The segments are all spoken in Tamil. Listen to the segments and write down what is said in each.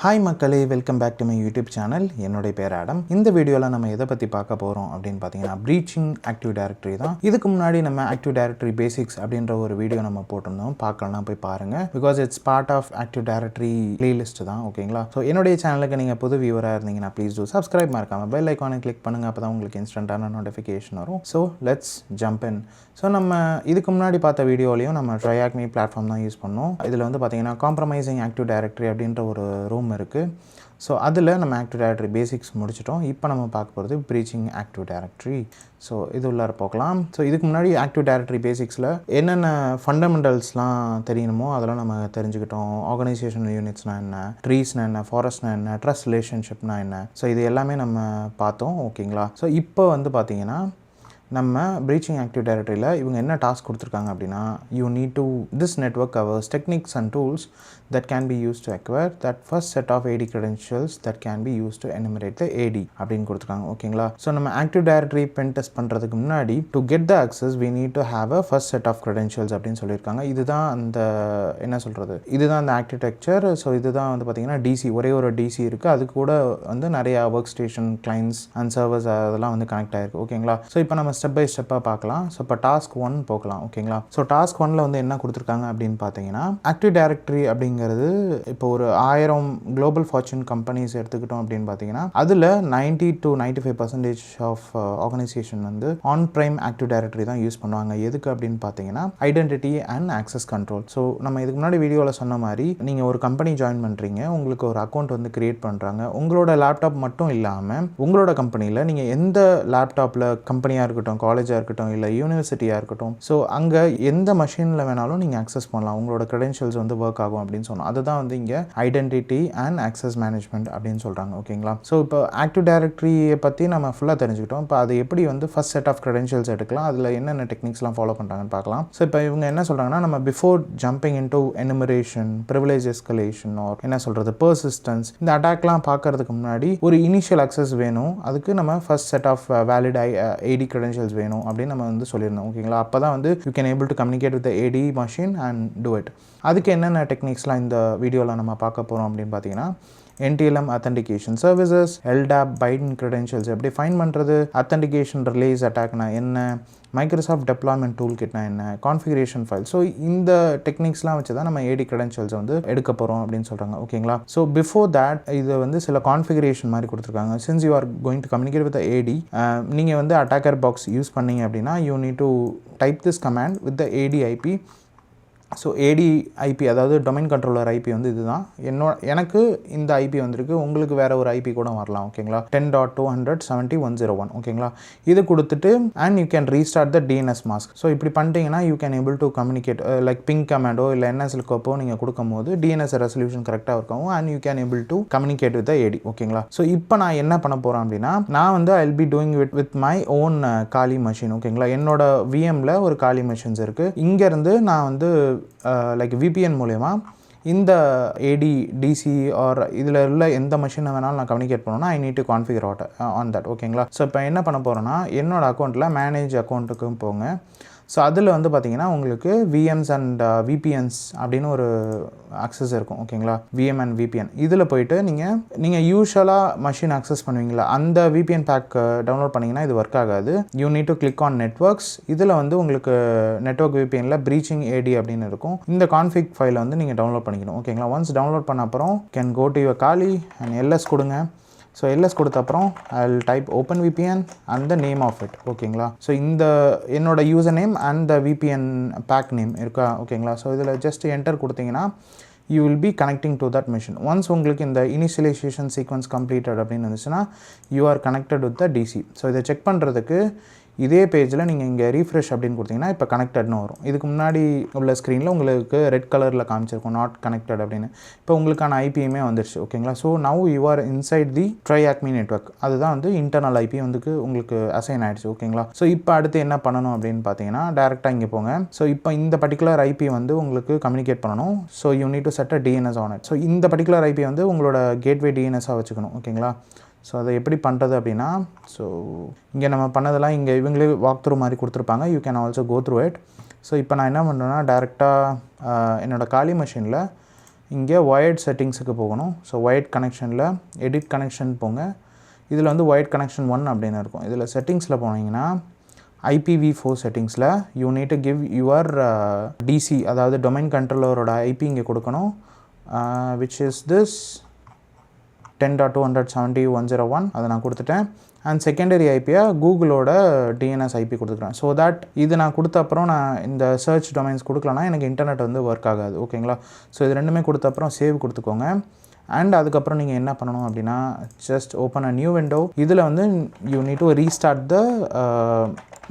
ஹாய் மக்களே, welcome back to my YouTube channel. என்னுடைய பேர் ஆடம். இந்த வீடியோவில் நம்ம எதை பற்றி பார்க்க போகிறோம் அப்படின்னு பார்த்தீங்கன்னா, ப்ரீச்சிங் ஆக்டிவ் டைரக்டரி தான். இதுக்கு முன்னாடி நம்ம ஆக்டிவ் டைரக்டரி பேசிக்ஸ் அப்படின்ற ஒரு வீடியோ நம்ம போட்டிருந்தோம். பார்க்கலாம், போய் பாருங்கள். Because it's part of active directory playlist தான். ஓகேங்களா? ஸோ என்னுடைய சேனலுக்கு நீங்கள் புது வியூவராக இருந்தீங்கன்னா ப்ளீஸ் டூ சப்ஸ்கிரைப் மறக்காமல் பெல் ஐக்கானை கிளிக் பண்ணுங்கள். அப்போ தான் உங்களுக்கு இன்ஸ்டன்ட்டான நோட்டிஃபிகேஷன் வரும். So let's jump in. So நம்ம இதுக்கு முன்னாடி பார்த்த வீடியோலையும் நம்ம ட்ரையாக்மி பிளாட்ஃபார்ம் தான் யூஸ் பண்ணோம். இதில் வந்து பார்த்தீங்கன்னா காம்ப்ரமைசிங் ஆக்டிவ் டைரக்டரி அப்படின்ற ஒரு ரூம் இருக்குது. ஸோ அதில் நம்ம ஆக்டிவ் டைரக்டரி பேசிக்ஸ் முடிச்சிட்டோம். இப்போ நம்ம பார்க்க போகிறது ப்ரீச்சிங் ஆக்டிவ் டைரக்டரி. ஸோ இது உள்ளார போகலாம். ஸோ இதுக்கு முன்னாடி ஆக்டிவ் டைரக்டரி பேசிக்ஸில் என்னென்ன ஃபண்டமெண்டல்ஸ்லாம் தெரியணுமோ அதெல்லாம் நம்ம தெரிஞ்சுக்கிட்டோம். ஆர்கனைசேஷனல் யூனிட்ஸ்னால் என்ன, ட்ரீஸ்னால் என்ன, ஃபாரஸ்ட்னால் என்ன, ட்ரஸ்ட் ரிலேஷன்ஷிப்னால் என்ன, ஸோ இது எல்லாமே நம்ம பார்த்தோம். ஓகேங்களா? ஸோ இப்போ வந்து பார்த்தீங்கன்னா நம்ம ப்ரீச்சிங் ஆக்டிவ் டைரக்டரியில் இவங்க என்ன டாஸ்க் கொடுத்துருக்காங்க அப்படின்னா, you need to this network covers techniques and tools that can be used to acquire that first set of AD credentials that can be used to enumerate the AD அப்படின்னு கொடுத்துருக்காங்க. ஓகேங்களா? ஸோ நம்ம ஆக்டிவ் டைரக்டரி பென் டெஸ்ட் பண்ணுறதுக்கு முன்னாடி to get the access we need to have a first set of credentials அப்படின்னு சொல்லியிருக்காங்க. இதுதான் அந்த என்ன சொல்கிறது, இதுதான் அந்த ஆர்கிடெக்சர். ஸோ இதுதான் வந்து பார்த்தீங்கன்னா டிசி, ஒரே ஒரு டிசி இருக்குது. அது கூட வந்து நிறையா work station clients and servers அதெல்லாம் வந்து கனெக்ட் ஆகிருக்கு. ஓகேங்களா? ஸோ இப்போ நம்ம ஸ்டெப் பை ஸ்டெப்பாக பார்க்கலாம். ஸோ இப்போ டாஸ்க் 1 போகலாம். ஓகேங்களா? ஸோ டாஸ்க் 1ல் வந்து என்ன கொடுத்துருக்காங்க அப்படின்னு பார்த்தீங்கன்னா, ஆக்டிவ் டைரக்டரி அப்படிங்கிறது இப்போ ஒரு 1000 குளோபல் ஃபார்ச்சூன் கம்பெனிஸ் எடுத்துக்கிட்டோம் அப்படின்னு பார்த்தீங்கன்னா, அதில் 90 to 95% ஆஃப் ஆர்கனைசேஷன் வந்து ஆன் பிரைம் ஆக்டிவ் டைரக்டரி தான் யூஸ் பண்ணுவாங்க. எதுக்கு அப்படின்னு பார்த்தீங்கன்னா, identity and access control. So நம்ம இதுக்கு முன்னாடி வீடியோவில் சொன்ன மாதிரி, நீங்கள் ஒரு கம்பெனி ஜாயின் பண்ணுறீங்க, உங்களுக்கு ஒரு அக்கௌண்ட் வந்து கிரியேட் பண்ணுறாங்க. உங்களோட லேப்டாப் மட்டும் இல்லாமல் உங்களோட கம்பெனியில் நீங்கள் எந்த லேப்டாப்பில் கம்பெனியாக இருக்கட்டும், காலேஜாக இருக்கட்டும், இல்லை யூனிவர்சிட்டியாக இருக்கட்டும், ஸோ அங்கே எந்த மஷினில் வேணாலும் நீங்கள் ஆக்சஸ் பண்ணலாம். உங்களோட க்ரெடென்ஷியல்ஸ் வந்து ஒர்க் ஆகும் அப்படின்னு சொன்னோம். அதுதான் வந்து இங்கே ஐடென்டிட்டி அண்ட் ஆக்சஸ் மேனேஜ்மெண்ட் அப்படின்னு சொல்கிறாங்க. ஓகேங்களா? ஸோ இப்போ ஆக்டிவ் டைரக்டரியை பற்றி நம்ம ஃபுல்லாக தெரிஞ்சுக்கிட்டோம். இப்போ அது எப்படி வந்து ஃபர்ஸ்ட் செட் ஆஃப் க்ரெடென்ஷியல்ஸ் எடுக்கலாம், அதில் என்னென்ன டெக்னிக்ஸ்லாம் ஃபாலோ பண்ணுறாங்கன்னு பார்க்கலாம். ஸோ இப்போ இவங்க என்ன சொல்கிறாங்கன்னா, நம்ம before jumping into enumeration, privilege escalation or என்ன சொல்கிறது பர்சிஸ்டன்ஸ், இந்த அட்டாக்லாம் பார்க்கறதுக்கு முன்னாடி ஒரு இனிஷியல் அக்சஸ் வேணும். அதுக்கு நம்ம first set of valid AD credentials வேணும் அப்படின்னு நம்ம வந்து சொல்லியிருந்தோம். ஓகேங்களா? அப்போ தான் வந்து you can able to communicate with AD machine and do it. அதுக்கு என்னென்ன டெக்னிக்ஸ்லாம் இந்த வீடியோவில் நம்ம பார்க்க போகிறோம் அப்படின்னு பார்த்தீங்கன்னா, NTLM authentication services, LDAP Biden credentials எப்படி ஃபைன் பண்ணுறது, அத்தன்டிகேஷன் ரிலேஸ் அட்டாக்னா என்ன, மைக்ரோசாஃப்ட் டெப்ளாய்மெண்ட் டூல் கிட்னா என்ன, கான்ஃபிகரேஷன் ஃபைல். ஸோ இந்த டெக்னிக்ஸ்லாம் வச்சு தான் நம்ம ஏடி க்ரெடென்ஷியல்ஸ் வந்து எடுக்க போகிறோம் அப்படின்னு சொல்கிறாங்க. ஓகேங்களா? ஸோ பிஃபோர் தேட் இது வந்து சில கான்ஃபிகரேஷன் மாதிரி கொடுத்துருக்காங்க. Since you are going to communicate with AD, நீங்கள் வந்து அட்டாக்கர் பாக்ஸ் யூஸ் பண்ணீங்க அப்படின்னா, you need to type this command with the AD IP. So AD IP அதாவது டொமைன் கண்ட்ரோலர் ஐபி வந்து இதுதான். எனக்கு இந்த ஐபி வந்திருக்கு, உங்களுக்கு வேறு ஒரு ஐபி கூட வரலாம். ஓகேங்களா? 10.270.101. ஓகேங்களா? இது கொடுத்துட்டு and you can restart the DNS mask. So இப்படி பண்ணிட்டீங்கன்னா you can able to communicate like ping கமாண்டோ இல்லை என்எஸ்எல்கோப்போ நீங்கள் கொடுக்கும் போது டிஎன்எஸ் ரெசல்யூஷன் கரெக்டாக இருக்கும் and you can able to communicate with AD. ஓகேங்களா? ஸோ இப்போ நான் என்ன பண்ண போகிறேன் அப்படின்னா, நான் வந்து I will be doing with my own காலி மெஷின். ஓகேங்களா? என்னோட விஎம்ல ஒரு காலி மெஷின்ஸ் இருக்குது. இங்கேருந்து நான் வந்து லைக் விபிஎன் மூலயமா இந்த ஏடி டிசி ஆர் இதில் உள்ள எந்த மிஷினை வேணாலும் நான் கம்யூனிகேட் பண்ணணும்னா ஐ need to configure on that. ஓகேங்களா? ஸோ இப்போ என்ன பண்ண போகிறேன்னா, என்னோட அக்கௌண்ட்டில் மேனேஜ் அக்கௌண்ட்டுக்கும் போங்க. ஸோ அதில் வந்து பார்த்தீங்கன்னா உங்களுக்கு விஎம்ஸ் அண்ட் விபிஎன்ஸ் அப்படின்னு ஒரு அக்சஸ் இருக்கும். ஓகேங்களா? விஎம் அண்ட் விபிஎன் இதில் போயிட்டு நீங்கள் யூஸ்வலாக மஷின் அக்சஸ் பண்ணுவீங்களா, அந்த விபிஎன் பேக் டவுன்லோட் பண்ணிங்கன்னா இது ஒர்க் ஆகாது. You need to click on networks. இதில் வந்து உங்களுக்கு நெட்வொர்க் விபிஎனில் ப்ரீச்சிங் ஏடி அப்படின்னு இருக்கும். இந்த கான்ஃபிக் ஃபைலை வந்து நீங்கள் டவுன்லோட் பண்ணிக்கணும். ஓகேங்களா? ஒன்ஸ் டவுன்லோட் பண்ண அப்புறம் can go to your Kali and LS கொடுங்க. ஸோ எல்எஸ் கொடுத்த அப்புறம் I will type open VPN and the name of it. ஓகேங்களா? ஸோ இந்த என்னோட user name and the VPN pack name இருக்கா. ஓகேங்களா? ஸோ இதில் ஜஸ்ட் என்டர் கொடுத்தீங்கன்னா you will be connecting to that machine. Once உங்களுக்கு இந்த initialization sequence completed அப்படின்னு இருந்துச்சுன்னா you are connected with the DC. So இதை செக் பண்ணுறதுக்கு இதே பேஜில் நீங்கள் இங்கே ரீஃப்ரெஷ் அப்படின்னு கொடுத்தீங்கன்னா இப்போ கனெக்டட்னு வரும். இதுக்கு முன்னாடி உள்ள ஸ்க்ரீனில் உங்களுக்கு ரெட் கலரில் காமிச்சிருக்கும் நாட் கனெக்டட் அப்படின்னு. இப்போ உங்களுக்கான ஐபியுமே வந்துருச்சு. ஓகேங்களா? So now you are inside the TryAcme network. அதுதான் வந்து இன்டர்னல் ஐபி வந்து உங்களுக்கு அசைன் ஆகிடுச்சு. ஓகேங்களா? ஸோ இப்போ அடுத்து என்ன பண்ணணும் அப்படின்னு பார்த்தீங்கன்னா, டேரெக்டாக இங்கே போங்க. ஸோ இப்போ இந்த பர்டிகுலர் ஐபி வந்து உங்களுக்கு கம்யூனிகேட் பண்ணணும். So you need to set a DNS on it. So இந்த பர்டிகுலர் ஐபி வந்து உங்களோட கேட்வே டிஎன்எஸ்ஸாக வச்சுக்கணும். ஓகேங்களா? ஸோ அதை எப்படி பண்ணுறது அப்படின்னா, ஸோ இங்கே நம்ம பண்ணதெல்லாம் இங்கே இவங்களே வாக் த்ரூ மாதிரி கொடுத்துருப்பாங்க. You can also go through it. So இப்போ நான் என்ன பண்ணுறேன்னா, டேரெக்டாக என்னோடய காலி மெஷினில் இங்கே ஒயர்ட் செட்டிங்ஸுக்கு போகணும். ஸோ ஒயர்ட் கனெக்ஷனில் எடிட் கனெக்ஷன் போங்க. இதில் வந்து ஒயர்ட் கனெக்ஷன் 1 அப்படின்னு இருக்கும். இதில் செட்டிங்ஸில் போனீங்கன்னா IPv4 செட்டிங்ஸில் you need to give your DC, அதாவது டொமைன் கண்ட்ரோலரோட IP இங்கே கொடுக்கணும். விச் இஸ் திஸ் 10.270.101 அதை நான் கொடுத்துட்டேன். அண்ட் செகண்டரி ஐபியாக கூகுளோட DNS IP கொடுத்துக்கிறேன். ஸோ தட் இது நான் கொடுத்த அப்புறம் நான் இந்த சர்ச் டொமைன்ஸ் கொடுக்கலன்னா எனக்கு இன்டர்நெட் வந்து ஒர்க் ஆகாது. ஓகேங்களா? ஸோ இது ரெண்டுமே கொடுத்த அப்புறம் சேவ் கொடுத்துக்கோங்க. அண்ட் அதுக்கப்புறம் நீங்கள் என்ன பண்ணணும் அப்படின்னா just open a new window. இதில் வந்து you need to restart the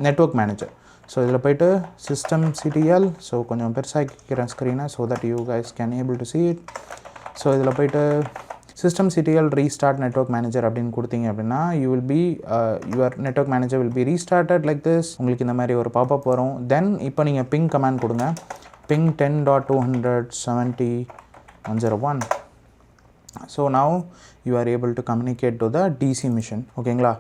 network manager. So இதில் போய்ட்டு systemctl, ஸோ கொஞ்சம் பெருசாகிக்கிறேன் ஸ்க்ரீனை so that you guys can able to see it. So இதில் போய்ட்டு systemctl restart network manager அப்படின்னு கொடுத்தீங்க அப்படின்னா you will be your network manager will be restarted like this. உங்களுக்கு இந்த மாதிரி ஒரு பாப்அப் வரும். தென் இப்போ நீங்கள் ping கமாண்ட் கொடுங்க. ping 10.270.101. So now you are able to communicate to the DC machine. ஓகேங்களா?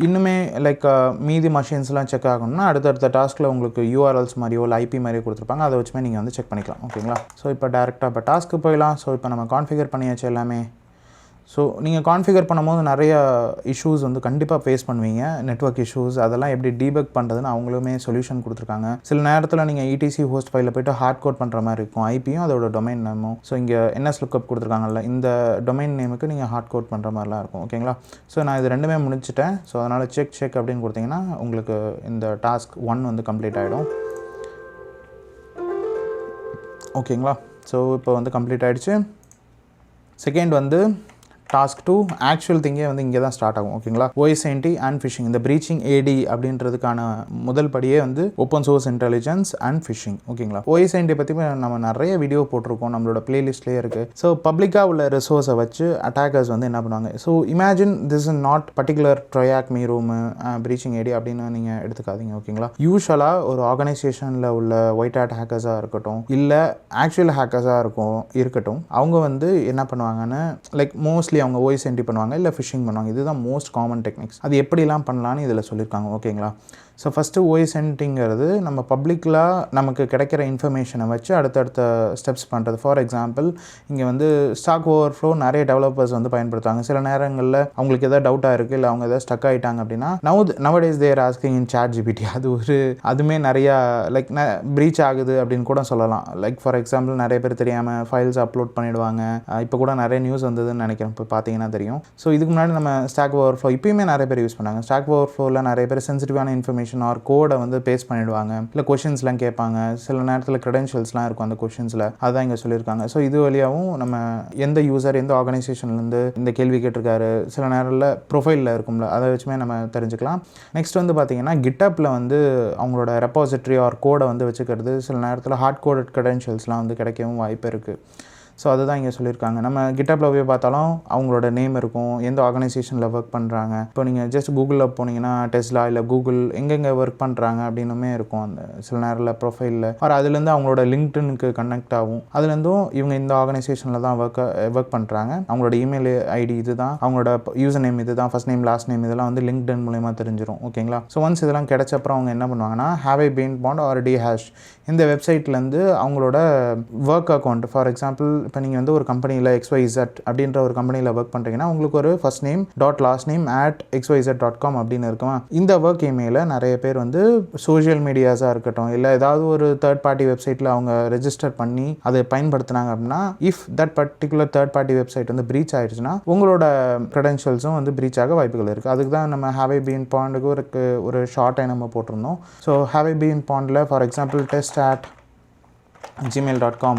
இன்னுமே லைக் மீதி மஷின்ஸ்லாம் செக் ஆகணும்னா அடுத்தடுத்த டாஸ்கில் உங்களுக்கு URLs மாதிரியோ இல்லை IP மாதிரியோ கொடுத்துருப்பாங்க. அதை வச்சுமே நீங்கள் வந்து செக் பண்ணிக்கலாம். ஓகேங்களா? ஸோ இப்போ டேரெக்டாக இப்போ டாஸ்க்கு போயிடலாம். ஸோ இப்போ நம்ம கான்ஃபிகர் பண்ணியாச்சு எல்லாமே. ஸோ நீங்கள் கான்ஃபிகர் பண்ணும்போது நிறைய இஷ்யூஸ் வந்து கண்டிப்பாக ஃபேஸ் பண்ணுவீங்க. நெட்வொர்க் இஷ்யூஸ் அதெல்லாம் எப்படி டீபக் பண்ணுறதுன்னு அவங்களுமே சொல்யூஷன் கொடுத்துருக்காங்க. சில நேரத்தில் நீங்கள் ETC ஹோஸ்ட் ஃபைலில் போய்ட்டு ஹார்ட் கோட் பண்ணுற மாதிரி இருக்கும். ஐபியும் அதோட டொமைன் நேமும். ஸோ இங்கே NS லுக்கப் கொடுத்துருக்காங்கல்ல, இந்த டொமைன் நேமுக்கு நீங்கள் ஹார்ட் கோட் பண்ணுற மாதிரிலாம் இருக்கும். ஓகேங்களா? ஸோ நான் இது ரெண்டுமே முடிச்சிட்டேன். ஸோ அதனால் செக் அப்படின்னு கொடுத்தீங்கன்னா உங்களுக்கு இந்த டாஸ்க் 1 வந்து கம்ப்ளீட் ஆகிடும். ஓகேங்களா? ஸோ இப்போ வந்து கம்ப்ளீட் ஆகிடுச்சு. செகண்ட் வந்து டாஸ்க் 2 ஆக்சுவல் திங்கே வந்து இங்கே தான் ஸ்டார்ட் ஆகும். ஓகேங்களா? OSINT and phishing. இந்த ப்ரீச்சிங் AD அப்படின்றதுக்கான முதல் படியே வந்து open source intelligence and phishing. ஓகேங்களா? OSINT பற்றி நம்ம நிறைய வீடியோ போட்டிருக்கோம், நம்மளோட பிளேலிஸ்ட்லேயே இருக்குது. ஸோ பப்ளிக்காக உள்ள ரிசோர்ஸை வச்சு அட்டாக்கர்ஸ் வந்து என்ன பண்ணுவாங்க. So imagine this is not particular triac me room preaching AD அப்படின்னு நீங்கள் எடுத்துக்காதீங்க. ஓகேங்களா? யூஸ்வலாக ஒரு ஆர்கனைசேஷனில் உள்ள ஒயிட் ஹேட் ஹேக்கர்ஸாக இருக்கட்டும் இல்லை ஆக்சுவல் ஹேக்கர்ஸாக இருக்கட்டும் அவங்க வந்து என்ன பண்ணுவாங்கன்னு லைக் மோஸ்ட்லி அவங்க OSINT பண்ணுவாங்க இல்லை ஃபிஷிங் பண்ணுவாங்க. இதுதான் மோஸ்ட் காமன் டெக்னிக்ஸ். அது எப்படிலாம் பண்ணலான்னு இதில் சொல்லியிருக்காங்க. ஓகேங்களா? ஸோ ஃபஸ்ட்டு OSINTங்கிறது நம்ம பப்ளிக்கலாக நமக்கு கிடைக்கிற இன்ஃபர்மேஷனை வச்சு அடுத்தடுத்த ஸ்டெப்ஸ் பண்ணுறது. ஃபார் எக்ஸாம்பிள் இங்கே வந்து ஸ்டாக் ஓவர்ஃப்ளோ நிறைய டெவலப்பர்ஸ் வந்து பயன்படுத்துவாங்க. சில நேரங்களில் அவங்களுக்கு எதாவது டவுட்டாக இருக்குது இல்லை அவங்க எதாவது ஸ்டக் ஆகிட்டாங்க அப்படின்னா நவடேஸ் தேர் ஆஸ்கிங் இன் ChatGPT. அதுவுமே நிறையா லைக் ப்ரீச் ஆகுது அப்படின்னு கூட சொல்லலாம். லைக் ஃபார் எக்ஸாம்பிள் நிறைய பேர் தெரியாமல் ஃபைல்ஸ் அப்லோட் பண்ணிவிடுவாங்க. இப்போ கூட நிறைய நியூஸ் வந்ததுன்னு நினைக்கிறேன், இப்போ பார்த்தீங்கன்னா தெரியும். ஸோ இதுக்கு முன்னாடி நம்ம ஸ்டாக் ஓவர்ஃப்ளோ இப்போயுமே நிறைய பேர் யூஸ் பண்ணாங்க. ஸ்டாக் ஓவர்ஃப்ளோவில் நிறைய பேர் சென்சிட்டிவான இன்ஃபர்மேஷன் ஆர் கோடை வந்து பேஸ்ட் பண்ணிடுவாங்க, இல்லை கொஷின்ஸ்லாம் கேட்பாங்க. சில நேரத்தில் க்ரெடென்ஷியல்ஸ்லாம் இருக்கும் அந்த கொஷின்ஸில், அதான் இங்கே சொல்லியிருக்காங்க. ஸோ இது வழியாகவும் நம்ம எந்த யூசர் எந்த ஆர்கனைசேஷன்லேருந்து இந்த கேள்வி கேட்டிருக்காரு, சில நேரத்தில் ப்ரொஃபைலில் இருக்கும்ல, அதை வச்சுமே நம்ம தெரிஞ்சுக்கலாம். நெக்ஸ்ட் வந்து பார்த்தீங்கன்னா கிட்டப்பில் வந்து அவங்களோட ரெப்பாசிட்டரி ஆர் கோடை வந்து வச்சுக்கிறது சில நேரத்தில் ஹார்ட் கோடட் க்ரெடென்ஷியல்ஸ்லாம் வந்து கிடைக்கவும் வாய்ப்பு இருக்குது. ஸோ அதுதான் இங்கே சொல்லியிருக்காங்க. நம்ம கிட்டப்பில் போய் பார்த்தாலும் அவங்களோட நேம் இருக்கும், எந்த ஆர்கனைசேஷனில் ஒர்க் பண்ணுறாங்க. இப்போ நீங்கள் ஜஸ்ட் கூகுளில் போனீங்கன்னா டெஸ்லா இல்லை கூகுள் எங்கெங்கே ஒர்க் பண்ணுறாங்க அப்படின்னுமே இருக்கும் அந்த சில நேரில் ப்ரொஃபைலில். அதுலேருந்து அவங்களோட லிங்க்டினுக்கு கனெக்ட் ஆகும். அதுலேருந்தும் இவங்க இந்த ஆர்கனைசேஷனில் தான் ஒர்க் பண்ணுறாங்க, அவங்களோட இமெயில் ஐடி இது தான், அவங்களோட யூசர் நேம் இது தான், ஃபர்ஸ்ட் நேம் லாஸ்ட் நேம் இதெல்லாம் வந்து லிங்க்டின் மூலமா தெரிஞ்சிடும். ஓகேங்களா? ஸோ ஒன்ஸ் இதெல்லாம் கிடைச்சப்பறம் அவங்க என்ன பண்ணுவாங்கன்னா have I been pwned or DHash இந்த வெப்சைட்லேருந்து அவங்களோட ஒர்க் அக்கௌண்ட், ஃபார் எக்ஸாம்பிள் இப்போ நீங்கள் வந்து ஒரு கம்பெனியில் XYZ அப்படின்ற ஒரு கம்பெனியில் ஒர்க் பண்ணுறீங்கன்னா உங்களுக்கு ஒரு first name dot last name @xyz.com அப்படின்னு இருக்குமா. இந்த ஒர்க் இமெயிலை நிறைய பேர் வந்து சோஷியல் மீடியாஸாக இருக்கட்டும் இல்லை ஏதாவது ஒரு தேர்ட் பார்ட்டி வெப்சைட்டில் அவங்க ரெஜிஸ்டர் பண்ணி அதை பயன்படுத்தினாங்க அப்படின்னா if that particular third party website வந்து ப்ரீச் ஆயிடுச்சுன்னா உங்களோட க்ரெடென்ஷியல்ஸும் வந்து ப்ரீச் ஆக வாய்ப்புகள் இருக்குது. அதுக்கு தான் நம்ம ஹேவ் ஐ பீன் பாண்டுக்கு ஒரு ஷார்ட்டாக நம்ம போட்டிருந்தோம். ஸோ ஹேவ் ஐ பீன் பாண்டில் for example test@gmail.com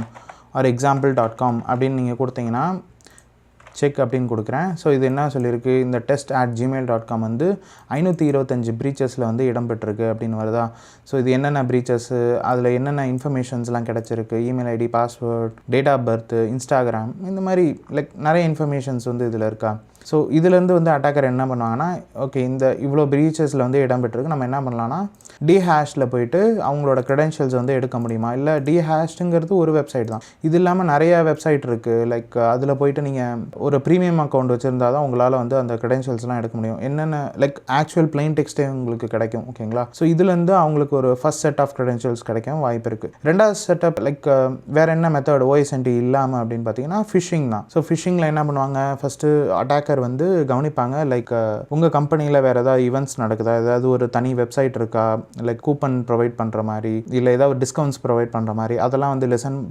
or example.com அப்படின்னு நீங்கள் கொடுத்தீங்கன்னா செக் அப்படின்னு கொடுக்குறேன். ஸோ இது என்ன சொல்லியிருக்கு, இந்த test@gmail.com வந்து 525 ப்ரீச்சஸில் வந்து இடம்பெற்றிருக்கு அப்படின்னு வருதா. ஸோ இது என்னென்ன ப்ரீச்சஸ்ஸு, அதில் என்னென்ன இன்ஃபர்மேஷன்ஸ்லாம் கிடச்சிருக்கு, email ID, password, date of birth, Instagram, இந்த மாதிரி லைக் நிறைய இன்ஃபர்மேஷன்ஸ் வந்து இதில் இருக்கா. ஸோ இதுலேருந்து வந்து அட்டாக்கர் என்ன பண்ணுவாங்கன்னா ஓகே இந்த இவ்வளோ ப்ரீச்சஸில் வந்து இடம்பெற்றிருக்கு, நம்ம என்ன பண்ணலான்னா DHashல போயிட்டு அவங்களோட க்ரெடென்ஷியல்ஸ் வந்து எடுக்க முடியுமா. இல்லை DHashங்கிறது ஒரு வெப்சைட் தான், இது இல்லாமல் நிறைய வெப்சைட் இருக்குது. லைக் அதில் போயிட்டு நீங்கள் ஒரு ப்ரீமியம் அக்கௌண்ட் வச்சுருந்தா தான் உங்களால் வந்து அந்த க்ரெடென்ஷியல்ஸ்லாம் எடுக்க முடியும். என்னென்ன லைக் ஆக்சுவல் பிளைன் டெக்ஸ்ட்டே உங்களுக்கு கிடைக்கும். ஓகேங்களா? ஸோ இதுலேருந்து அவங்களுக்கு ஒரு ஃபர்ஸ்ட் செட் ஆஃப் க்ரெடென்ஷியல்ஸ் கிடைக்கும் வாய்ப்பு இருக்குது. ரெண்டாவது செட்டப் லைக் வேறு என்ன மெத்தட் OSNT இல்லாமல் அப்படின்னு பார்த்தீங்கன்னா ஃபிஷிங் தான். ஸோ ஃபிஷிங்கில் என்ன பண்ணுவாங்க, ஃபஸ்ட்டு அட்டாக்கர் வந்து கவனிப்பாங்க லைக் உங்கள் கம்பெனியில் வேறு ஏதாவது ஈவெண்ட்ஸ் நடக்குதா, ஏதாவது ஒரு தனி வெப்சைட் இருக்கா, லைக் கூப்பன் ப்ரொவைட் பண்ணுற மாதிரி இல்லை ஏதாவது டிஸ்கவுண்ட்ஸ் ப்ரொவைட் பண்ணுற மாதிரி அதெல்லாம் வந்து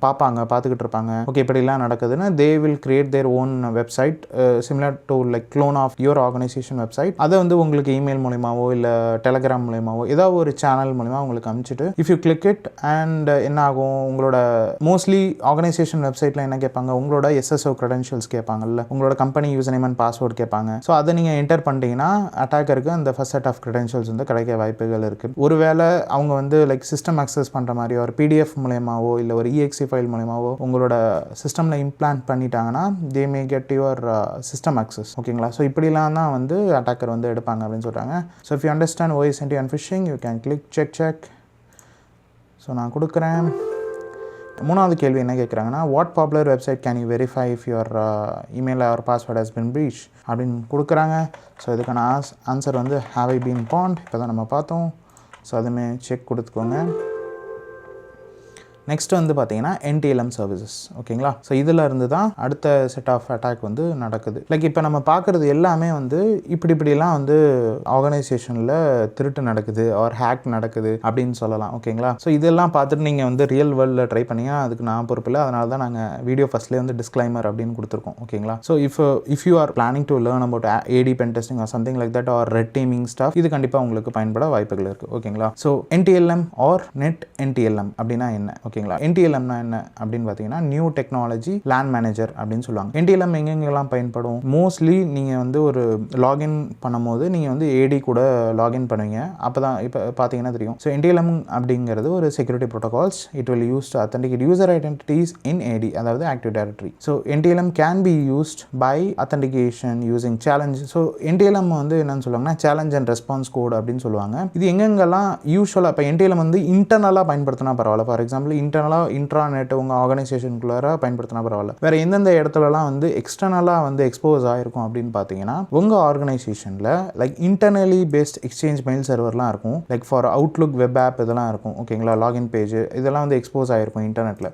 பார்த்துக்கிட்டு இருப்பாங்க. ஓகே இப்படிலாம் நடக்குதுன்னா they will create their own website similar to like clone of your organization website. அதை வந்து உங்களுக்கு இமெயில் மூலியமாவோ இல்லை டெலகிராம் மூலியமாவோ ஏதாவது ஒரு சேனல் மூலிமா உங்களுக்கு அனுப்பிச்சிட்டு if you click it and என்ன ஆகும், உங்களோட மோஸ்ட்லி ஆர்கனைசேஷன் வெப்சைட்டில் என்ன கேட்பாங்க, உங்களோட SSO க்ரெடென்ஷியல்ஸ் கேட்பாங்கல்ல, உங்களோட company user name and password கேட்பாங்க. ஸோ அதை நீங்கள் என்டர் பண்ணிட்டீங்கன்னா அட்டாக்கருக்கு அந்த ஃபர்ஸ்ட் செட் ஆஃப் க்ரெடென்ஷியல்ஸ் வந்து கிடைக்க வாய்ப்புகள் இருக்குது. ஒருவேளை அவங்க வந்து லைக் சிஸ்டம் அக்சஸ் பண்ணுற மாதிரி ஒரு PDF மூலயமாவோ இல்லை ஒரு EXE ஃபைல் மூலயமாவோ உங்களோட சிஸ்டமில் இம்ப்ளான்ட் பண்ணிட்டாங்கன்னா they may get your system access. ஓகேங்களா? ஸோ இப்படிலாம் தான் வந்து அட்டாக்கர் வந்து எடுப்பாங்க அப்படின்னு சொல்கிறாங்க. So if you understand OSNT and phishing you can click check. So நான் கொடுக்குறேன். மூணாவது கேள்வி என்ன கேட்குறாங்கன்னா, what popular website can you verify if your email or password has been breach அப்படின்னு கொடுக்குறாங்க. ஸோ இதுக்கான ஆன்சர் வந்து ஹேவ் ஐ பீன் பாண்ட். இப்போ தான் நம்ம பார்த்தோம். ஸோ அதுவுமே செக் கொடுத்துக்கோங்க. நெக்ஸ்ட் வந்து பார்த்தீங்கன்னா NTLM சர்வீசஸ். ஓகேங்களா? ஸோ இதில் இருந்து தான் அடுத்த செட் ஆஃப் அட்டாக் வந்து நடக்குது. லைக் இப்போ நம்ம பார்க்குறது எல்லாமே வந்து இப்படிலாம் வந்து ஆர்கனைசேஷனில் திருட்டு நடக்குது ஆர் ஹேக் நடக்குது அப்படின்னு சொல்லலாம். ஓகேங்களா? ஸோ இதெல்லாம் பார்த்துட்டு நீங்கள் வந்து ரியல் வேர்ல்டில் ட்ரை பண்ணிங்கன்னா அதுக்கு நான் பொறுப்பு இல்லை. அதனால தான் நாங்கள் வீடியோ ஃபஸ்ட்லேயே வந்து டிஸ்க்ளைமர் அப்படின்னு கொடுத்துருக்கோம். ஓகேங்களா? So if you are planning to learn about AD pen testing or something like that or red teaming stuff, இது கண்டிப்பாக உங்களுக்கு பயன்பட வாய்ப்புகள் இருக்குது. ஓகேங்களா? So NTLM or net NTLM அப்படின்னா என்ன? ஓகேங்களா? NTLMனா என்ன அப்படின்னு பார்த்தீங்கன்னா நியூ டெக்னாலஜி லேண்ட் மேனேஜர் அப்படின்னு சொல்லுவாங்க. NTLM எங்கெங்கெல்லாம் பயன்படும், மோஸ்ட்லி நீங்கள் வந்து ஒரு லாகின் பண்ணும்போது நீங்கள் வந்து AD கூட லாகின் பண்ணுவீங்க. அப்போ தான் இப்போ பார்த்தீங்கன்னா தெரியும். ஸோ NTLM அப்படிங்கிறது ஒரு security protocols. It will use to authenticate user identities in AD, அதாவது active directory. So NTLM can be used by authentication using challenge. So NTLM வந்து என்னன்னு சொல்லுவாங்கன்னா சேலஞ்ச் அண்ட் ரெஸ்பான்ஸ் கோட் அப்படின்னு சொல்லுவாங்க. இது எங்கெங்கெல்லாம் யூஸ்வலாக இப்போ NTLM வந்து இன்டர்னலாக பயன்படுத்தினா பரவாயில்ல. ஃபார் எக்ஸாம்பிள் இன்டர்னலாக இன்ட்ராநெட் உங்கள் ஆர்கனைசேஷனுக்குள்ளார பயன்படுத்தினா பரவாயில்ல. வேறு எந்தெந்த இடத்துலலாம் வந்து எக்ஸ்டர்னலாக வந்து எக்ஸ்போஸ் ஆகிருக்கும் அப்படின்னு பார்த்தீங்கன்னா உங்கள் ஆர்கனைசேஷனில் like internally based exchange mail சர்வர்லாம் இருக்கும். Like for outlook web app இதெல்லாம் இருக்கும். ஓகேங்களா? லாகின் பேஜ் இதெல்லாம் வந்து எக்ஸ்போஸ் ஆகிருக்கும் இன்டர்நெட்டில்.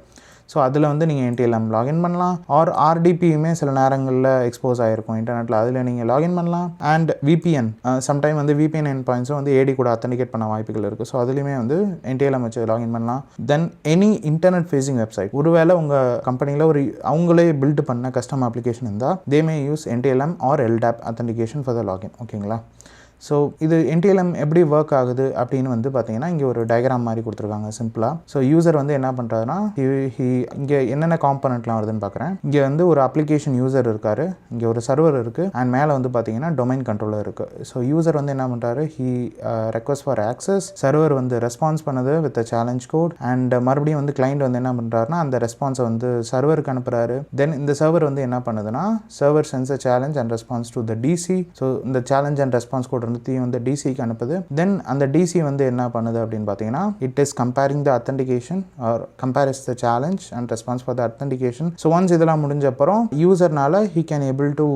ஸோ அதில் வந்து நீங்கள் NTLM லாகின் பண்ணலாம். ஆர் RDPயுமே சில நேரங்களில் எக்ஸ்போஸ் ஆகிருக்கும் இன்டர்நெட்டில், அதில் நீங்கள் லாகின் பண்ணலாம். அண்ட் VPN சம்டைம் வந்து VPN எண்ட் பாயிண்ட்ஸும் வந்து AD கூட அத்தன்டிகேட் பண்ண வாய்ப்புகள் இருக்குது. ஸோ அதுலேயுமே வந்து NTLM வச்சு லாகின் பண்ணலாம். தென் எனி இன்டர்நெட் ஃபேஸிங் வெப்சைட், ஒருவேளை உங்கள் கம்பெனியில் ஒரு அவங்களே பில்ட் பண்ண கஸ்டம் அப்ளிகேஷன் இருந்தால் they may use NTLM or LDAP authentication for the login. ஓகேங்களா? ஸோ இது NTLM எப்படி ஒர்க் ஆகுது அப்படின்னு வந்து பார்த்தீங்கன்னா இங்கே ஒரு டயக்ராம் மாதிரி கொடுத்துருக்காங்க சிம்பிளாக. ஸோ யூசர் வந்து என்ன பண்ணுறாருன்னா இங்கே என்னென்ன காம்பனண்ட்லாம் வருதுன்னு பார்க்குறேன். இங்கே வந்து ஒரு அப்ளிகேஷன் யூசர் இருக்கார், இங்கே ஒரு சர்வர் இருக்குது, அண்ட் மேலே வந்து பார்த்தீங்கன்னா டொமைன் கண்ட்ரோலர் இருக்குது. ஸோ யூசர் வந்து என்ன பண்ணுறாரு, ரெக்வஸ்ட் ஃபார் ஆக்சஸ், சர்வர் வந்து ரெஸ்பான்ஸ் பண்ணுது வித் சேலஞ்ச் கோட், அண்ட் மறுபடியும் வந்து கிளைண்ட் வந்து என்ன பண்ணுறாருன்னா அந்த ரெஸ்பான்ஸை வந்து சர்வருக்கு அனுப்புகிறாரு. தென் இந்த சர்வர் வந்து என்ன பண்ணுதுன்னா server sense challenge and response to the DC. So இந்த சேலஞ்ச் அண்ட் ரெஸ்பான்ஸ் கோட் வந்து DCக்கு அனுப்புது. தென் அந்த DC வந்து என்ன பண்ணுது அப்படின்னு பார்த்தீங்கன்னா it is comparing the authentication or compares the challenge and response for the authentication. So once இதெல்லாம் முடிஞ்ச அப்புறம் யூசர்னால he can able to